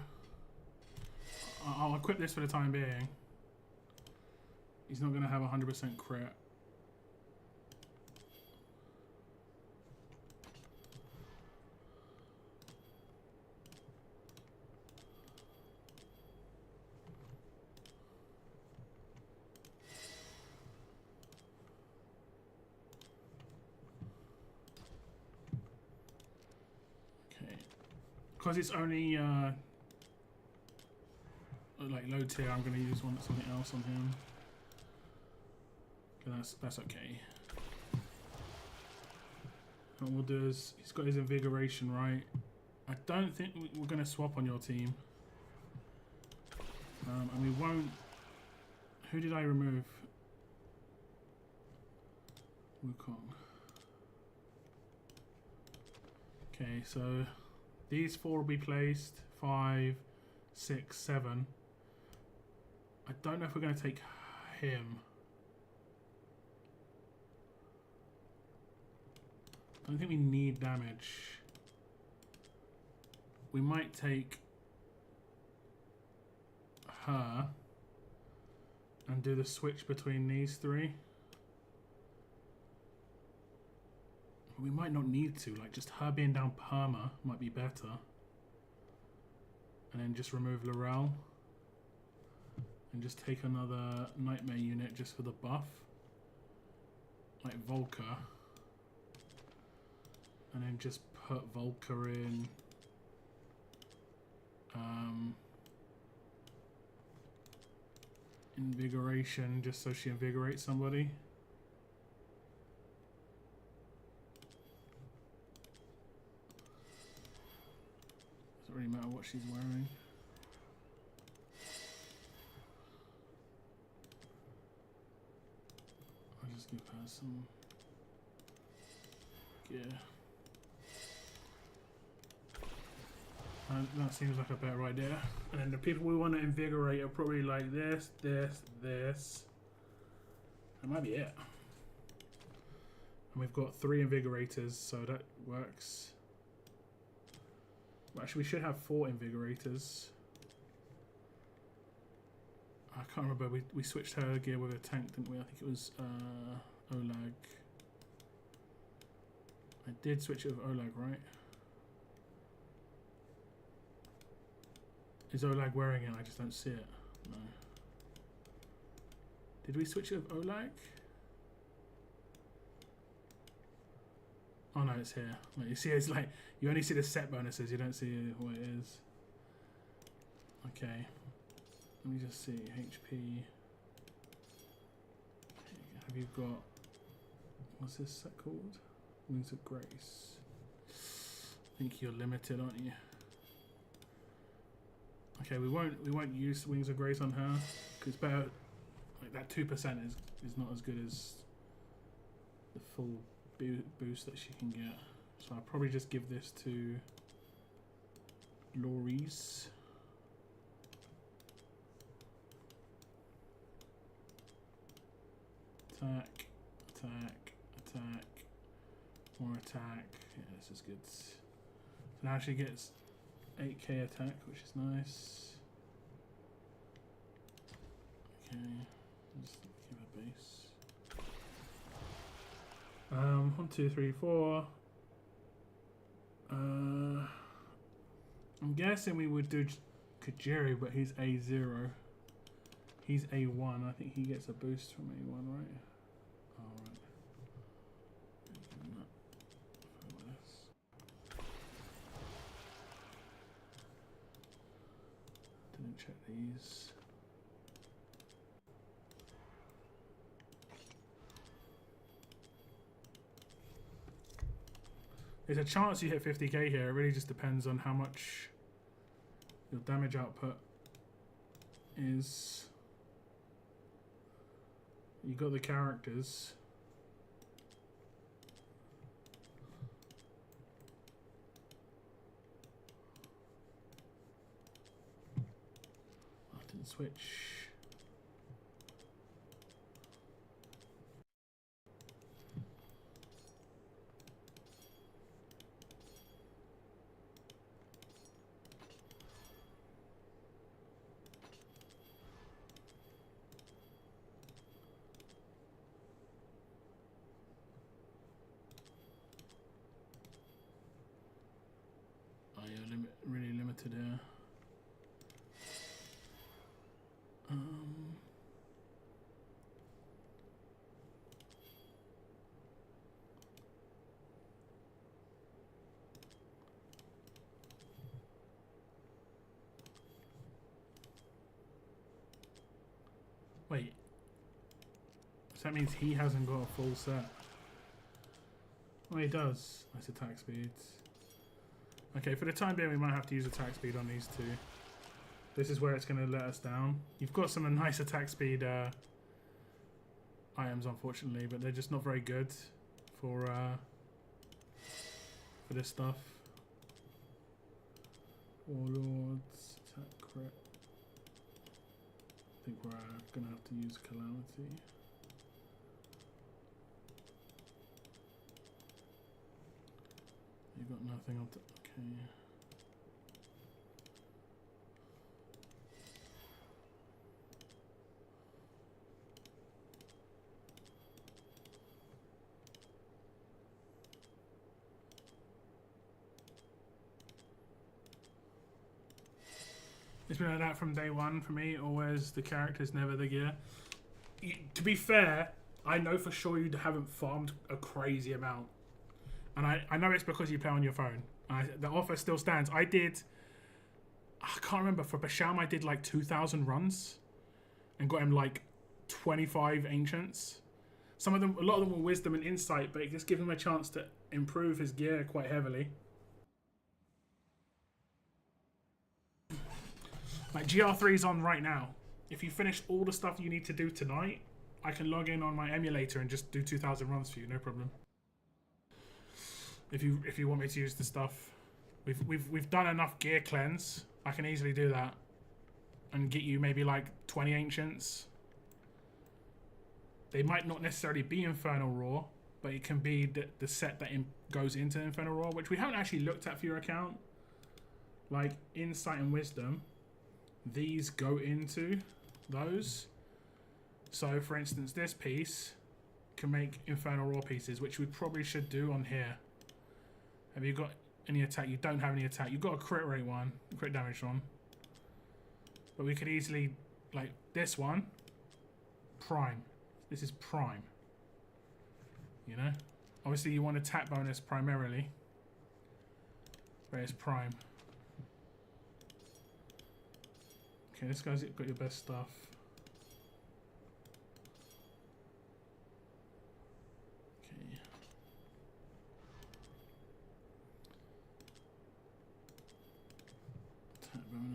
I'll equip this for the time being. He's not going to have 100% crit. Because it's only like low tier, I'm going to use something else on him. Okay, that's okay. What we'll do is he's got his invigoration right. I don't think we're going to swap on your team, and we won't. Who did I remove? Wukong. Okay, so. These 4 will be placed. 5, 6, 7. I don't know if we're going to take him. I don't think we need damage. We might take her and do the switch between these 3. We might not need to, like just her being down perma might be better. And then just remove Laurel. And just take another Nightmare unit just for the buff. Like Volker. And then just put Volker in. Invigoration, just so she invigorates somebody. Doesn't really matter what she's wearing. I'll just give her some gear. That seems like a better idea. And then the people we want to invigorate are probably like this, this, this. That might be it. And we've got 3 invigorators, so that works. Actually, we should have 4 invigorators. I can't remember. We switched her gear with a tank, didn't we? I think it was Olag. I did switch it with Olag, right? Is Olag wearing it? I just don't see it. No. Did we switch it with Olag? Oh no, it's here. Like, you see, it's like you only see the set bonuses. You don't see what it is. Okay. Let me just see. HP. you've got, what's this set called? Wings of Grace. I think you're limited, aren't you? Okay, we won't use Wings of Grace on her because better. Like that 2% is not as good as the full boost that she can get. So I'll probably just give this to Lori's. Attack, attack, attack, more attack. Yeah, this is good. So now she gets 8k attack, which is nice. Okay, just give her base. 1, 2, 3, 4. I'm guessing we would do Kajiri, but he's A0. He's A1. I think he gets a boost from A1, right? Alright. Didn't check these. There's a chance you hit 50k here. It really just depends on how much your damage output is. You got the characters. I didn't switch. Really limited here. Wait. So that means he hasn't got a full set. Oh, he does. Nice attack speeds. Okay, for the time being, we might have to use attack speed on these two. This is where it's going to let us down. You've got some nice attack speed items, unfortunately, but they're just not very good for this stuff. Warlords, attack crit. I think we're going to have to use Calamity. You've got nothing on to, okay. It's been like that from day one for me. Always the characters, never the gear. To be fair, I know for sure you haven't farmed a crazy amount. And I know it's because you play on your phone. The offer still stands. I can't remember, for Basham I did like 2,000 runs and got him like 25 ancients. Some of them, a lot of them were wisdom and insight, but it just gives him a chance to improve his gear quite heavily. Like GR3's on right now. If you finish all the stuff you need to do tonight, I can log in on my emulator and just do 2,000 runs for you, no problem. If you want me to use the stuff, we've done enough gear cleanse. I can easily do that and get you maybe like 20 ancients. They might not necessarily be Infernal Raw, but it can be the set that goes into Infernal Raw, which we haven't actually looked at for your account. Like Insight and Wisdom, these go into those. So for instance, this piece can make Infernal Raw pieces, which we probably should do on here. Have you got any attack? You don't have any attack. You've got a crit rate one, crit damage one. But we could easily, like this one, prime. This is prime. You know? Obviously you want attack bonus primarily. But it's prime. Okay, this guy's got your best stuff.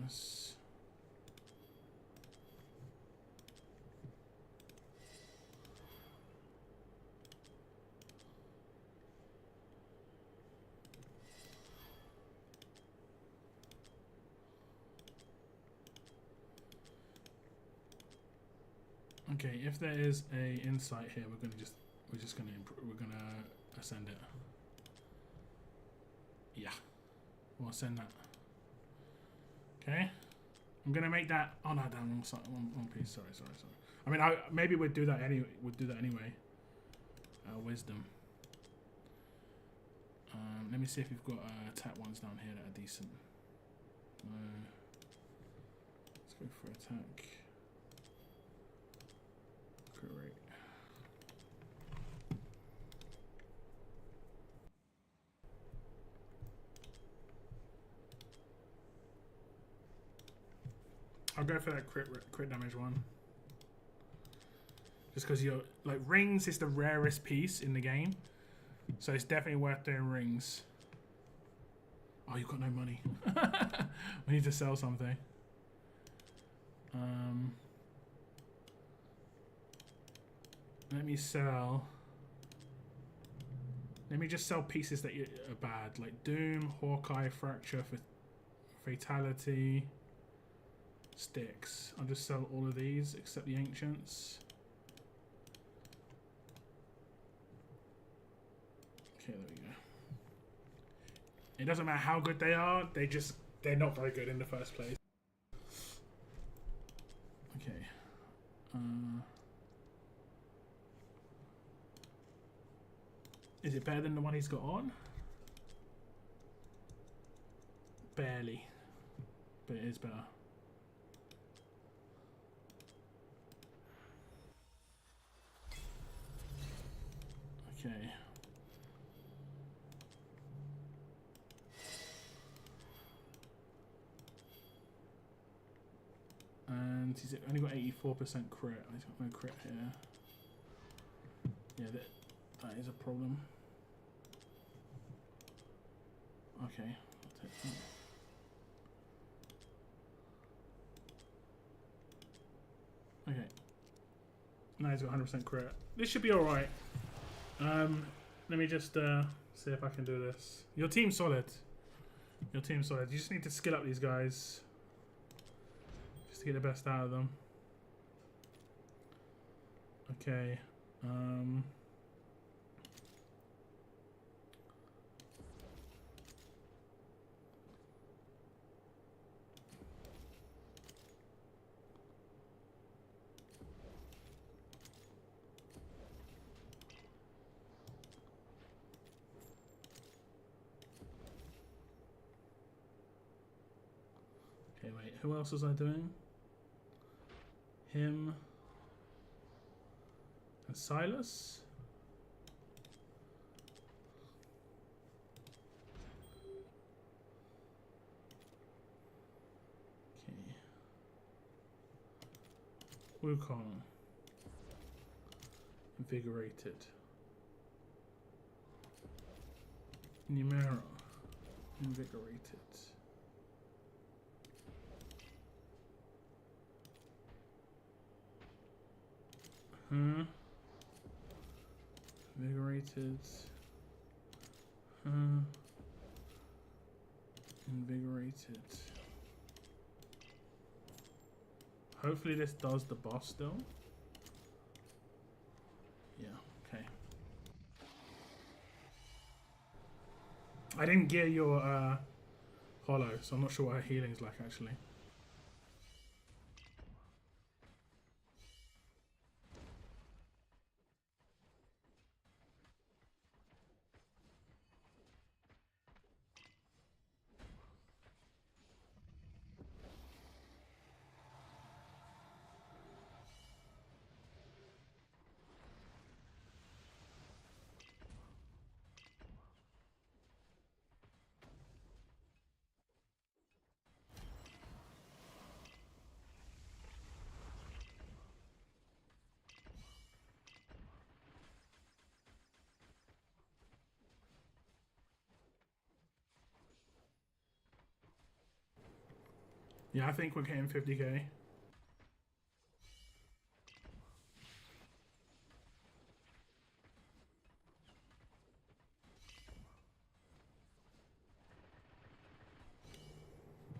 bonus. Okay, if there is a insight here, we're gonna ascend it. Yeah, we'll ascend that. Okay, I'm gonna make that. Oh no, damn, wrong side, one piece. Sorry. I mean, maybe we'd do that anyway. Wisdom. Let me see if we've got attack ones down here that are decent. Let's go for attack. Great. I'll go for that crit damage one. Just because you're like rings is the rarest piece in the game, so it's definitely worth doing rings. Oh, you've got no money. We need to sell something. Let me sell. Let me just sell pieces that are bad, like Doom, Hawkeye, Fracture for Fatality, Sticks. I'll just sell all of these except the Ancients. Okay, there we go. It doesn't matter how good they are, they're not very good in the first place. Okay. Is it better than the one he's got on? Barely. But it is better. Okay. And he's only got 84% crit. He's got no crit here. Yeah, that is a problem. Okay, I'll take that. Okay. Now he's got 100% crit. This should be alright. Let me just see if I can do this. Your team's solid. Your team's solid. You just need to skill up these guys. Just to get the best out of them. Okay. Okay, wait. Who else was I doing? Him. And Silas? Okay. Wukong. Invigorated. Numero. Invigorated. Invigorated. Invigorated. Hopefully this does the boss still. Yeah, okay. I didn't get your hollow, so I'm not sure what her healing's like actually. Yeah, I think we're getting 50k.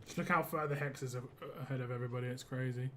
Just look how far the Hex is ahead of everybody. It's crazy.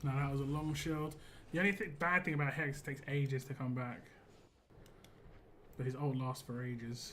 No, that was a long shield. The only bad thing about Hex, it takes ages to come back. But his ult lasts for ages.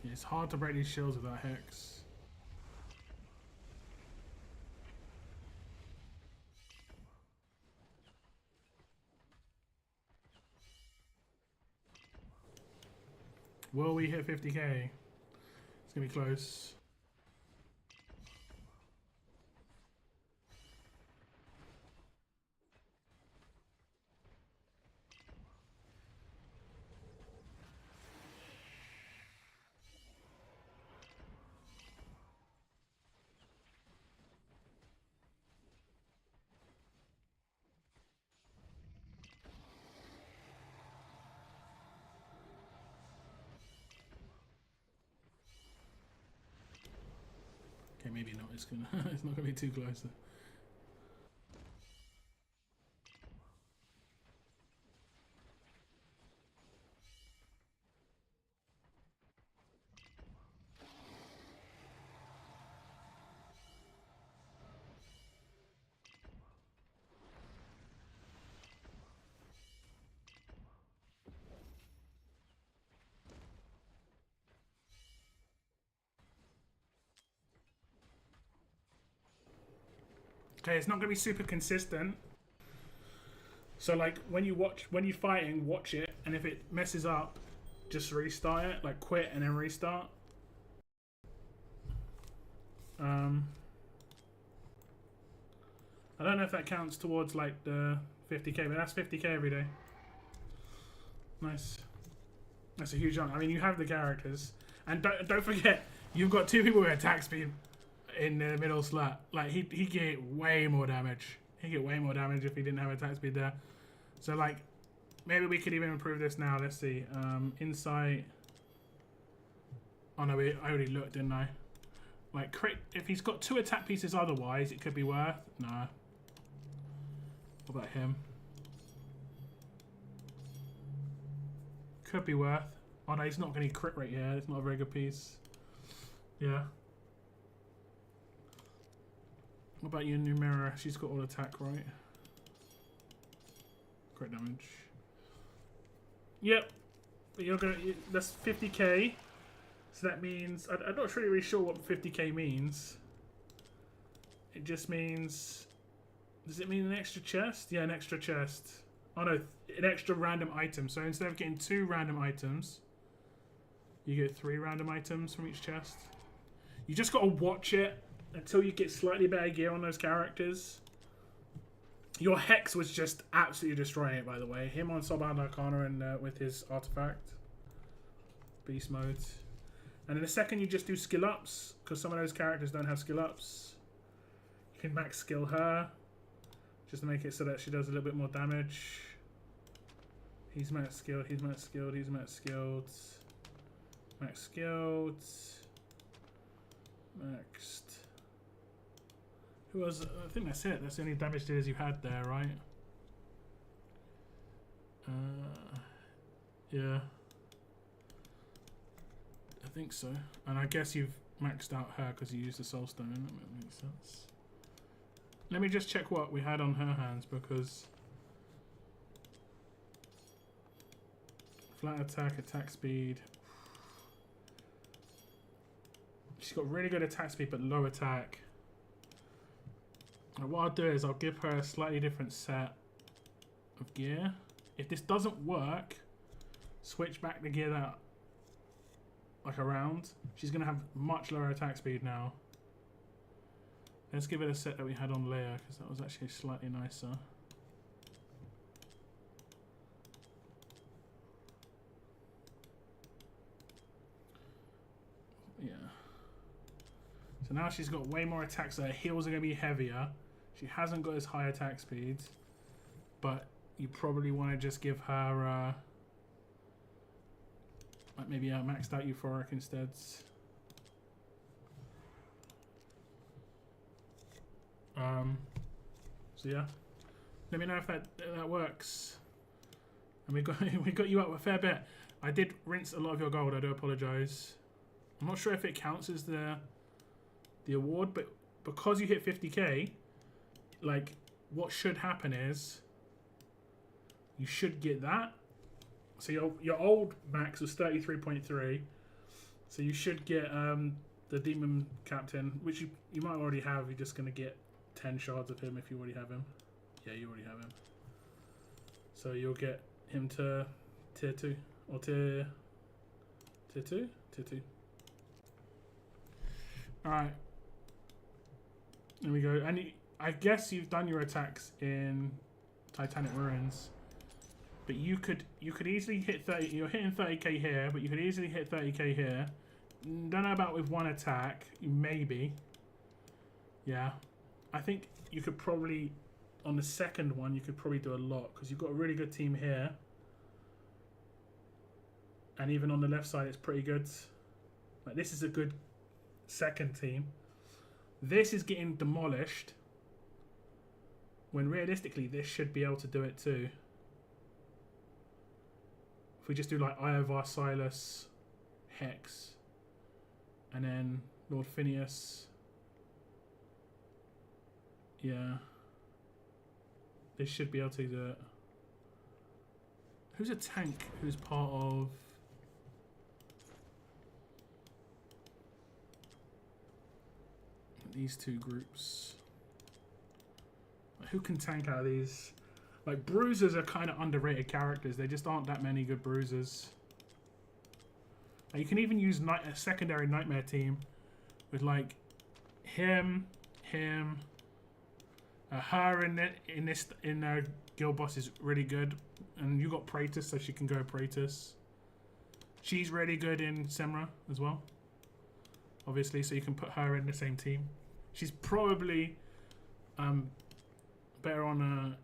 Yeah, it's hard to break these shields without Hex. Will we hit 50k? It's gonna be close. Okay, maybe not. It's gonna. It's not gonna be too close. Okay, it's not gonna be super consistent. So like when you're fighting, watch it, and if it messes up, just restart it. Like quit and then restart. I don't know if that counts towards like the 50k, but that's 50k every day. Nice. That's a huge jump. I mean, you have the characters, and don't forget, you've got two people with attack speed in the middle slot. Like he get way more damage. He get way more damage if he didn't have attack speed there. So like, maybe we could even improve this now. Let's see. Insight. Oh no, I already looked, didn't I? Like crit. If he's got 2 attack pieces, otherwise it could be worth. No. What about him? Could be worth. Oh no, he's not going to crit rate here. It's not a very good piece. Yeah. What about your new mirror? She's got all attack, right? Great damage. Yep. But you're gonna. That's 50k. So that means I'm not really sure what 50k means. It just means. Does it mean an extra chest? Yeah, an extra chest. Oh no, an extra random item. So instead of getting 2 random items, you get 3 random items from each chest. You just gotta watch it until you get slightly better gear on those characters. Your Hex was just absolutely destroying it, by the way. Him on Soulbound Arcana and with his artifact. Beast mode. And in a second you just do skill ups, because some of those characters don't have skill ups. You can max skill her, just to make it so that she does a little bit more damage. He's max skilled, he's max skilled, he's max skilled. Max skilled. Maxed. Who was? I think that's it. That's the only damage dealers you had there, right? Yeah. I think so. And I guess you've maxed out her because you used the Soul Stone. That makes sense. Let me just check what we had on her hands, because flat attack, attack speed. She's got really good attack speed but low attack. And what I'll do is I'll give her a slightly different set of gear. If this doesn't work, switch back the gear that like around. She's gonna have much lower attack speed now. Let's give it a set that we had on Leia, because that was actually slightly nicer. Yeah. So now she's got way more attacks, so her heals are going to be heavier. She hasn't got as high attack speeds, but you probably want to just give her like maybe a maxed out Euphoric instead. So yeah, let me know if that works. And we got you up a fair bit. I did rinse a lot of your gold. I do apologise. I'm not sure if it counts as the award, but because you hit 50k, like what should happen is you should get that. So your old max was 33.3, so you should get the Demon Captain, which you might already have. You're just gonna get 10 shards of him if you already have him. Yeah, you already have him. So you'll get him to tier 2 or tier 2. Tier 2. All right. There we go. And I guess you've done your attacks in Titanic Ruins, but you could easily hit 30. You're hitting 30k here, but you could easily hit 30k here. Don't know about with one attack. Maybe. Yeah. I think you could probably, on the second one, you could probably do a lot, because you've got a really good team here. And even on the left side, it's pretty good. Like, this is a good second team. This is getting demolished, when realistically, this should be able to do it too. If we just do like Iovar, Silas, Hex, and then Lord Phineas. Yeah. They should be able to do it. Who's a tank who's part of... these two groups? Like, who can tank out of these? Like, bruisers are kind of underrated characters. There just aren't that many good bruisers. Like, you can even use a secondary Nightmare team with like him, her in Guild Boss is really good, and you got Praetus, so she can go Praetus. She's really good in Semra as well, obviously, so you can put her in the same team. She's probably better on a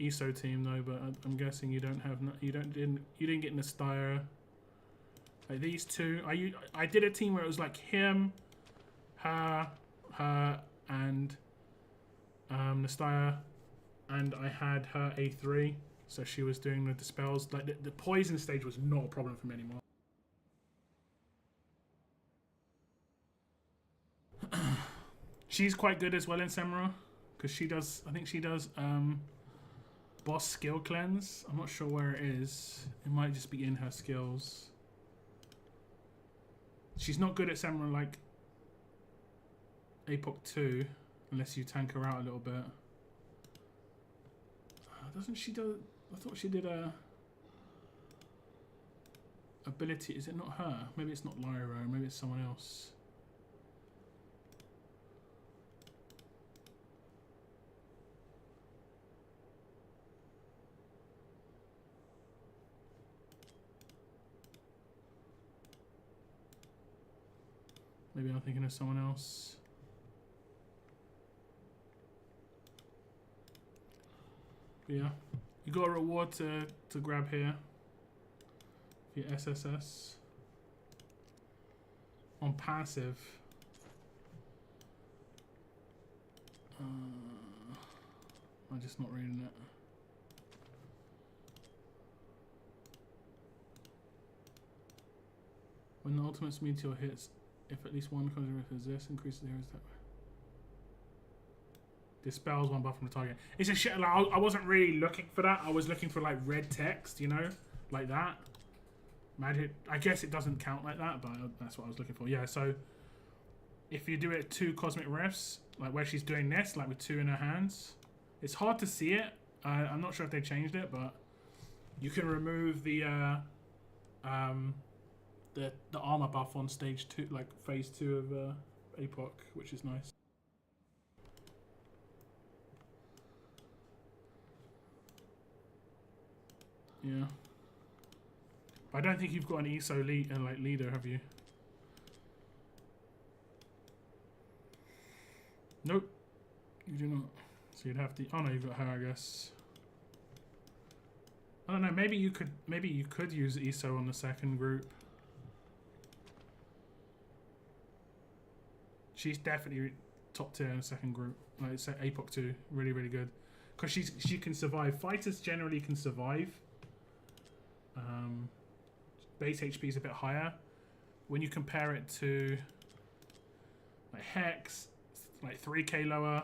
ESO team though, but I'm guessing you don't have you didn't get Nastya. Like these two, I did a team where it was like him, her, and Nastya, and I had her A3, so she was doing the dispels. Like the poison stage was not a problem for me anymore. She's quite good as well in Semra. Because she does, I think she does boss skill cleanse. I'm not sure where it is. It might just be in her skills. She's not good at Samurai like Epoch 2 unless you tank her out a little bit. Doesn't she do? I thought she did a ability. Is it not her? Maybe it's not Lyra. Maybe it's someone else. Maybe I'm thinking of someone else. But yeah, you got a reward to grab here for your SSS on passive. I'm just not reading it. When the ultimate meteor hits, if at least one comes with this, increases the hero's attack. Dispels one buff from the target. It's a shit. Like, I wasn't really looking for that. I was looking for like red text, you know, like that. Magic. I guess it doesn't count like that, but that's what I was looking for. Yeah. So if you do it 2 cosmic refs, like where she's doing this, like with 2 in her hands, it's hard to see it. I'm not sure if they changed it, but you can remove the armor buff on stage 2, like phase 2 of Epoch, which is nice. Yeah, but I don't think you've got an ESO leader, have you? Nope, you do not. So you'd have to. Oh no, you've got her, I guess. I don't know. Maybe you could. Maybe you could use ESO on the second group. She's definitely top tier in the second group. Like it's Epoch 2, really, really good. Because she can survive. Fighters generally can survive. Base HP is a bit higher. When you compare it to like Hex, like 3k lower,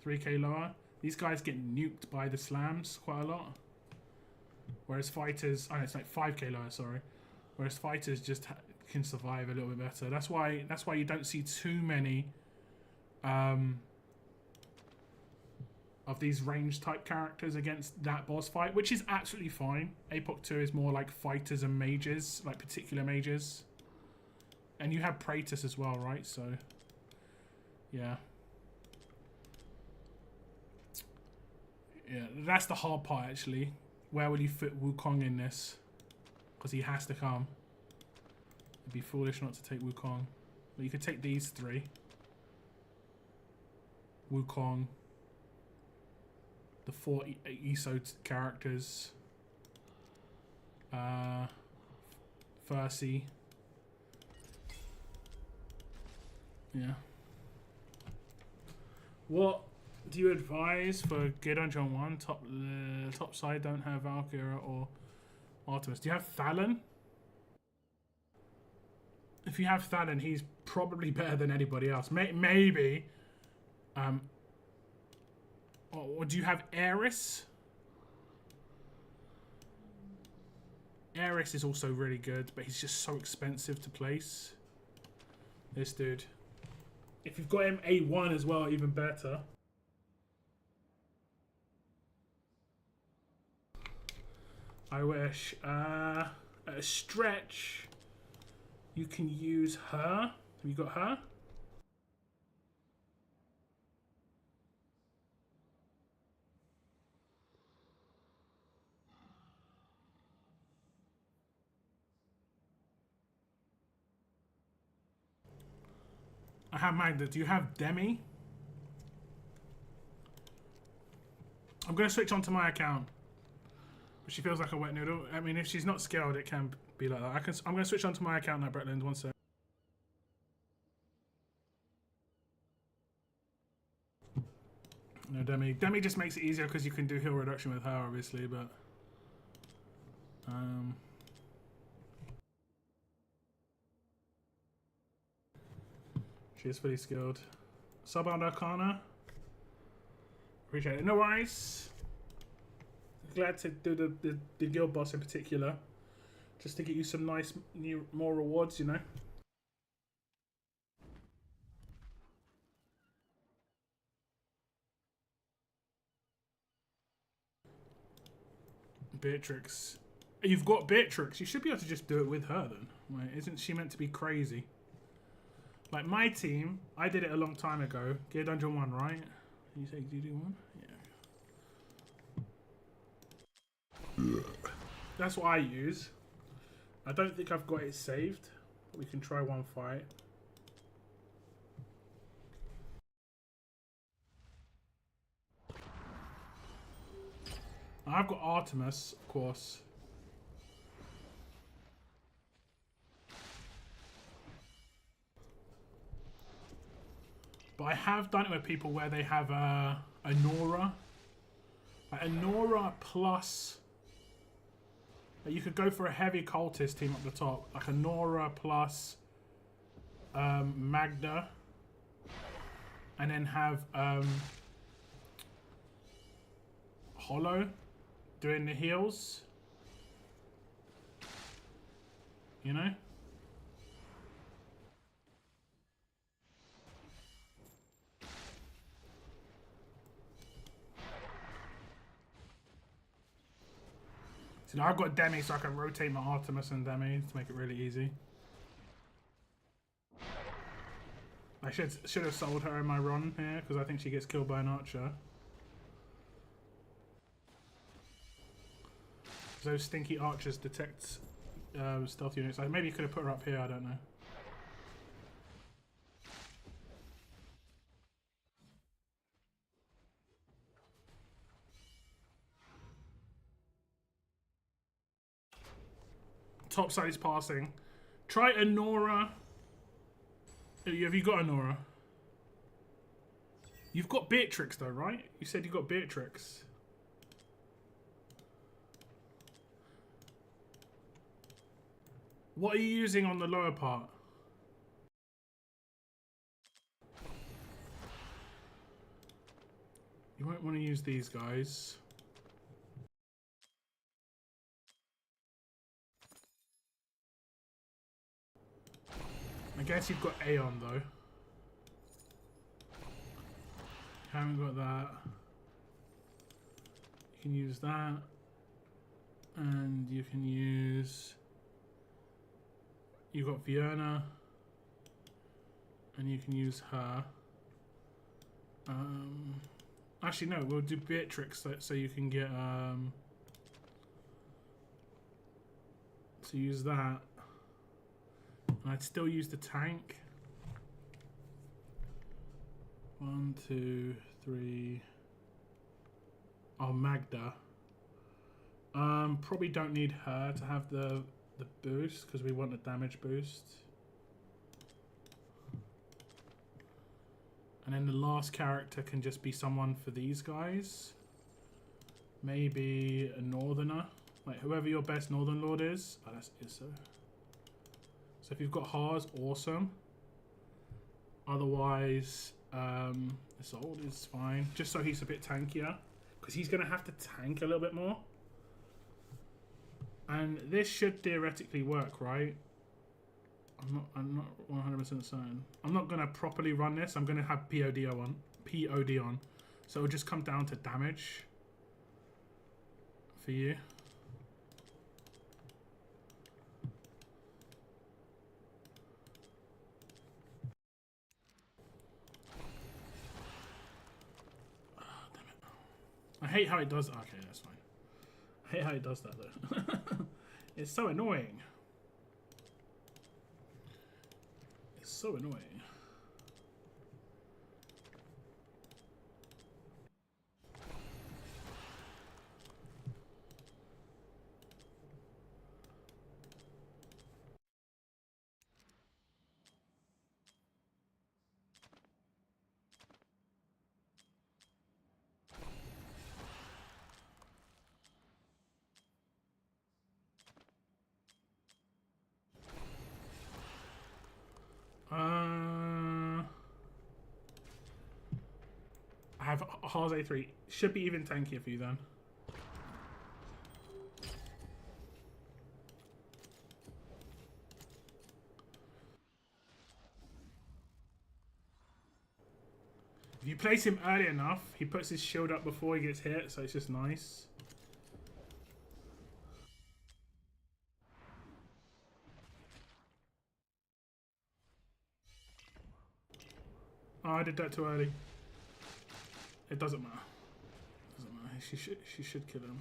3k lower, these guys get nuked by the slams quite a lot. Whereas fighters, it's like 5k lower, sorry. Whereas fighters just can survive a little bit better. That's why you don't see too many of these range type characters against that boss fight, which is absolutely fine. Epoch 2 is more like fighters and mages, like particular mages. And you have Praetus as well, right? So, yeah. Yeah, that's the hard part, actually. Where will you fit Wukong in this? Because he has to come. It'd be foolish not to take Wukong. But you could take these 3. Wukong. The 4 ESO characters. Fercy. Yeah. What do you advise for Gear Dungeon 1? Top side don't have Valkyria or Artemis. Do you have Thalon? If you have Thalon, he's probably better than anybody else. Maybe. Or do you have Eris? Eris is also really good, but he's just so expensive to place. This dude. If you've got him A1 as well, even better. I wish. At a stretch, you can use her. Have you got her? I have Magda. Do you have Demi? I'm going to switch onto my account. But she feels like a wet noodle. I mean, if she's not skilled, it can be like that. I'm going to switch onto my account now, Bretland. One sec. No, Demi. Demi just makes it easier because you can do heal reduction with her, obviously, but... She is fully skilled. Subbound Arcana. Appreciate it. No worries. Glad to do the guild boss in particular. Just to get you some nice more rewards, you know. Beatrix. You've got Beatrix. You should be able to just do it with her then. Like, isn't she meant to be crazy? Like my team, I did it a long time ago. Gear Dungeon 1, right? You say you do 1? Yeah. That's what I use. I don't think I've got it saved. But we can try one fight. I've got Artemis, of course. But I have done it with people where they have a Nora. Like a Nora plus... You could go for a heavy cultist team up the top. Like a Nora plus Magda. And then have Hollow doing the heals. You know? So now I've got Demi, so I can rotate my Artemis and Demi to make it really easy. I should have sold her in my run here because I think she gets killed by an archer. Those stinky archers detect stealth units. Maybe you could have put her up here, I don't know. Top side is passing. Try a Nora. Have you got a Nora? You've got Beatrix though, right? You said you got Beatrix. What are you using on the lower part? You might want to use these guys. I guess you've got Aeon though. Haven't got that. You can use that. And you can use... You've got Fiona. And you can use her. Actually no, we'll do Beatrix so you can get... So use that. And I'd still use the tank. 1, 2, 3. Oh, Magda. Probably don't need her to have the boost because we want the damage boost. And then the last character can just be someone for these guys. Maybe a Northerner. Like whoever your best Northern Lord is. Oh, that's Isso. So if you've got Haas, awesome. Otherwise, Isolde is fine. Just so he's a bit tankier. Because he's going to have to tank a little bit more. And this should theoretically work, right? I'm not 100% certain. I'm not going to properly run this. I'm going to have POD on. So it'll just come down to damage. For you. I hate how it does. Okay, that's fine. I hate how it does that though. It's so annoying. It's so annoying. have Haas A3. Should be even tankier for you then. If you place him early enough, he puts his shield up before he gets hit, so it's just nice. Oh, I did that too early. It doesn't matter. It doesn't matter. She should kill him.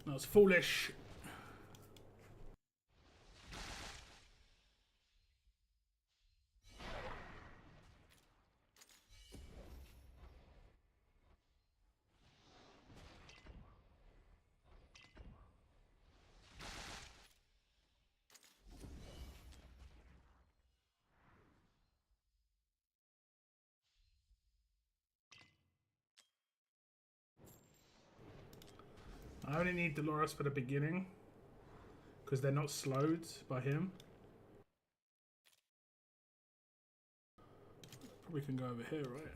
That was foolish. I only need Dolores for the beginning because they're not slowed by him. Probably can go over here, right?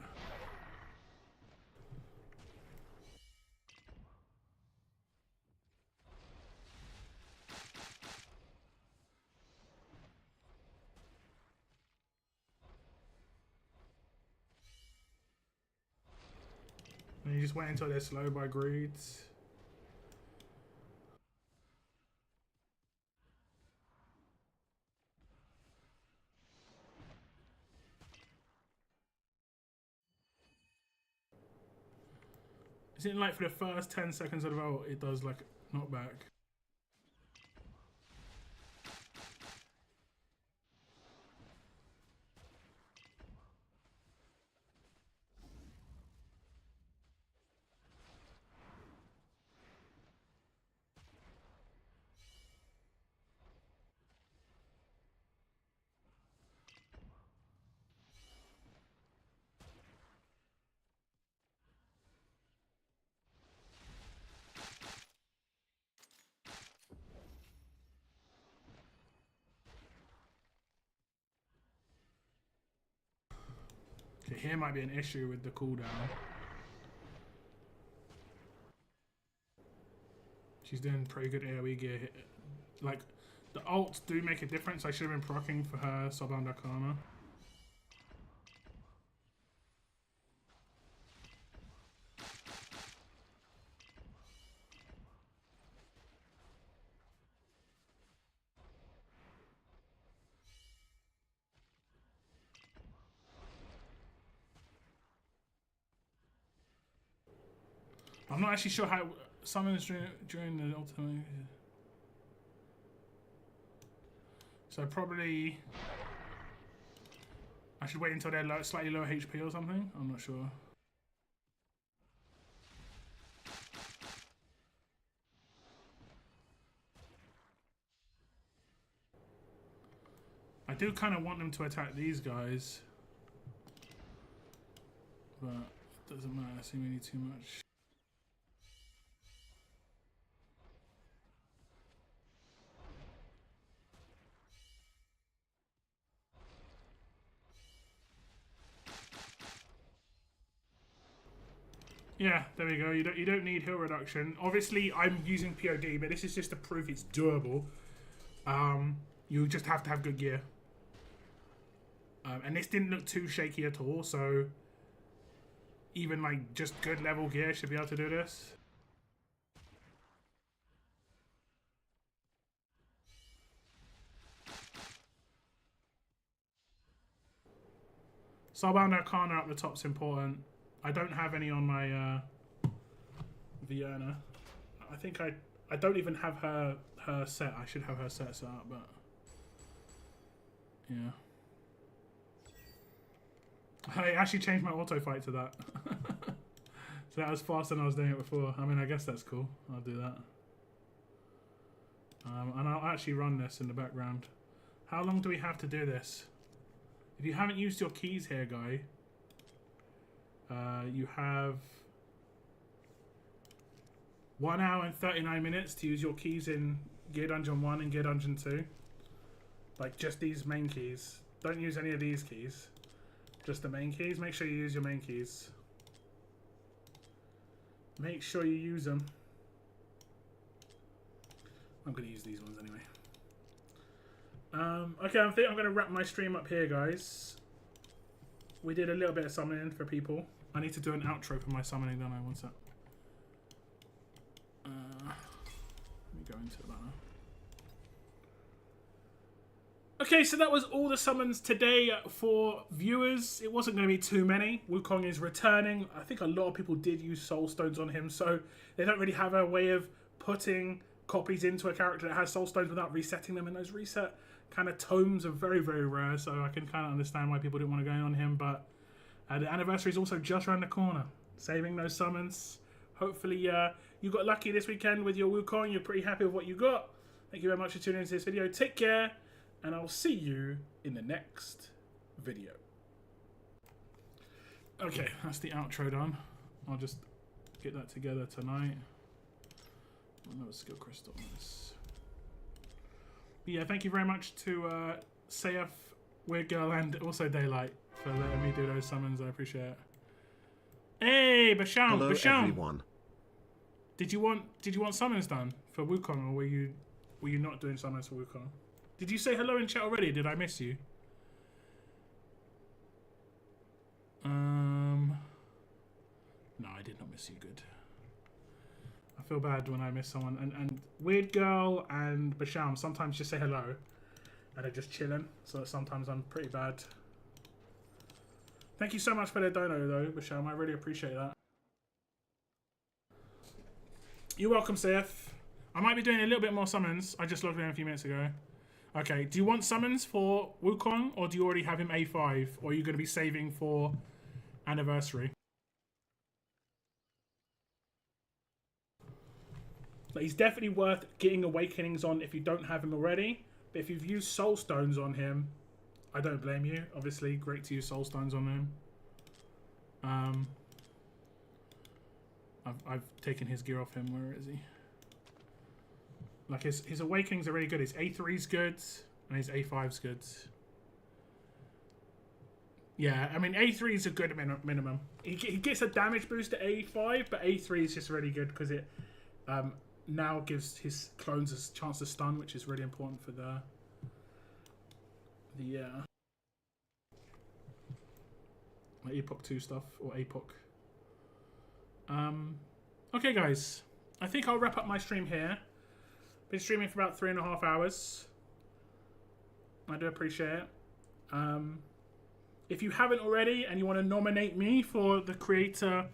And you just wait until they're slowed by greeds. Isn't it like for the first 10 seconds of the ult, it does like knockback? Okay, here might be an issue with the cooldown. She's doing pretty good AoE gear. Like, the ults do make a difference. I should have been proccing for her Soulbound Arcana. I'm not actually sure how summons during the ultimate. So probably I should wait until they're slightly lower HP or something. I'm not sure. I do kind of want them to attack these guys, but it doesn't matter seemingly too much. Yeah, there we go. You don't need heal reduction. Obviously, I'm using POD, but this is just to prove it's doable. You just have to have good gear. And this didn't look too shaky at all, so even like just good level gear should be able to do this. Soulbound Arcana up the top's important. I don't have any on my Vienna. I think I don't even have her set. I should have her set up, but yeah. I actually changed my auto fight to that. So that was faster than I was doing it before. I mean, I guess that's cool. I'll do that. And I'll actually run this in the background. How long do we have to do this? If you haven't used your keys here, guy, you have 1 hour and 39 minutes to use your keys in Gear Dungeon 1 and Gear Dungeon 2. Like, just these main keys. Don't use any of these keys. Just the main keys. Make sure you use your main keys. Make sure you use them. I'm going to use these ones anyway. Okay, I think I'm going to wrap my stream up here, guys. We did a little bit of summoning for people. I need to do an outro for my summoning, don't I? One sec. Let me go into that now. Okay, so that was all the summons today for viewers. It wasn't going to be too many. Wukong is returning. I think a lot of people did use soul stones on him, so they don't really have a way of putting copies into a character that has soul stones without resetting them, and those reset kind of tomes are very, very rare, so I can kind of understand why people didn't want to go in on him, but the anniversary is also just around the corner. Saving those summons. Hopefully you got lucky this weekend with your Wukong. You're pretty happy with what you got. Thank you very much for tuning into this video. Take care, and I'll see you in the next video. Okay, that's the outro done. I'll just get that together tonight. Another skill crystal on this. But yeah, thank you very much to Sayef, Weird Girl, and also Daylight for letting me do those summons. I appreciate it. Hey, Basham! Hello, Basham! everyone. Did you want summons done for Wukong, or were you not doing summons for Wukong? Did you say hello in chat already? Did I miss you? No, I did not miss you. Good. I feel bad when I miss someone. And Weird Girl and Basham sometimes just say hello, and they're just chilling. So sometimes I'm pretty bad. Thank you so much for the dono, though, Basham. I really appreciate that. You're welcome, Seth. I might be doing a little bit more summons. I just logged in a few minutes ago. Okay, do you want summons for Wukong, or do you already have him A5? Or are you going to be saving for anniversary? But he's definitely worth getting Awakenings on if you don't have him already. But if you've used Soul Stones on him, I don't blame you. Obviously, great to use Soul Stones on him. I've taken his gear off him. Where is he? Like his Awakenings are really good. His A3's good, and his A5's good. Yeah, I mean A3 is a good minimum. He gets a damage boost to A5, but A3 is just really good because it now gives his clones a chance to stun, which is really important for the Epoch 2 stuff, or Epoch. Okay, guys, I think I'll wrap up my stream here. Been streaming for about 3.5 hours. I do appreciate it. If you haven't already and you want to nominate me for the creator,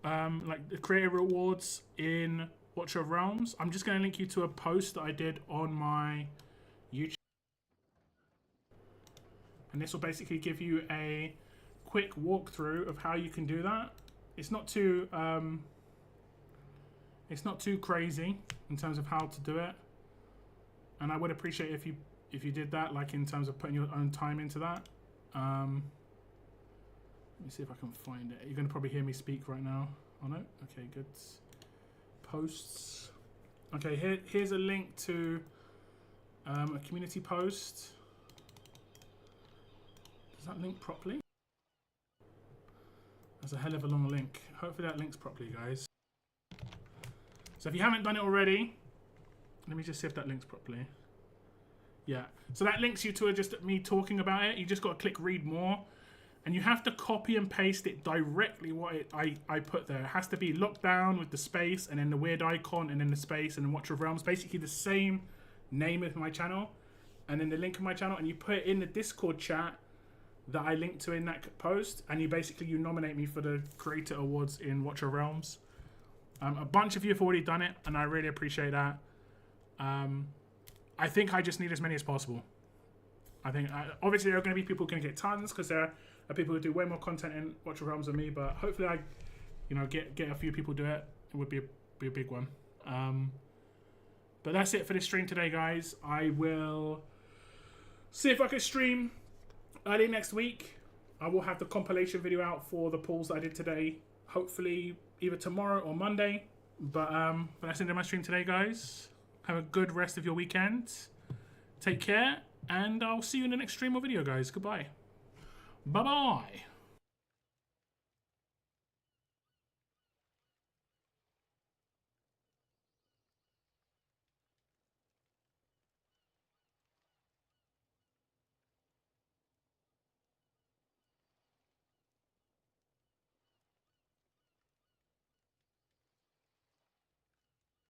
like the creator rewards in Watcher of Realms, I'm just going to link you to a post that I did on my YouTube. And this will basically give you a quick walkthrough of how you can do that. It's not too crazy in terms of how to do it, and I would appreciate if you did that, like in terms of putting your own time into that. Let me see if I can find it. You're going to probably hear me speak right now. Oh no? Okay, good. Posts. Okay, here's a link to a community post. Does that link properly? That's a hell of a long link. Hopefully that links properly, guys. So if you haven't done it already, let me just see if that links properly. Yeah. So that links you to just me talking about it. You just got to click read more. And you have to copy and paste it directly what I put there. It has to be locked down with the space and then the weird icon and then the space and then Watcher of Realms. Basically the same name of my channel and then the link of my channel. And you put it in the Discord chat that I linked to in that post. And you nominate me for the creator awards in Watcher of Realms. A bunch of you have already done it, and I really appreciate that. I think I just need as many as possible. I think, obviously, there are going to be people who can get tons, because there are people who do way more content in Watch of Realms than me, but hopefully I, get a few people do it. It would be a big one. But that's it for this stream today, guys. I will see if I can stream early next week. I will have the compilation video out for the pulls that I did today. Hopefully either tomorrow or Monday. But that's the end of my stream today, guys. Have a good rest of your weekend. Take care, And I'll see you in the next stream or video, guys. Goodbye. Bye-bye.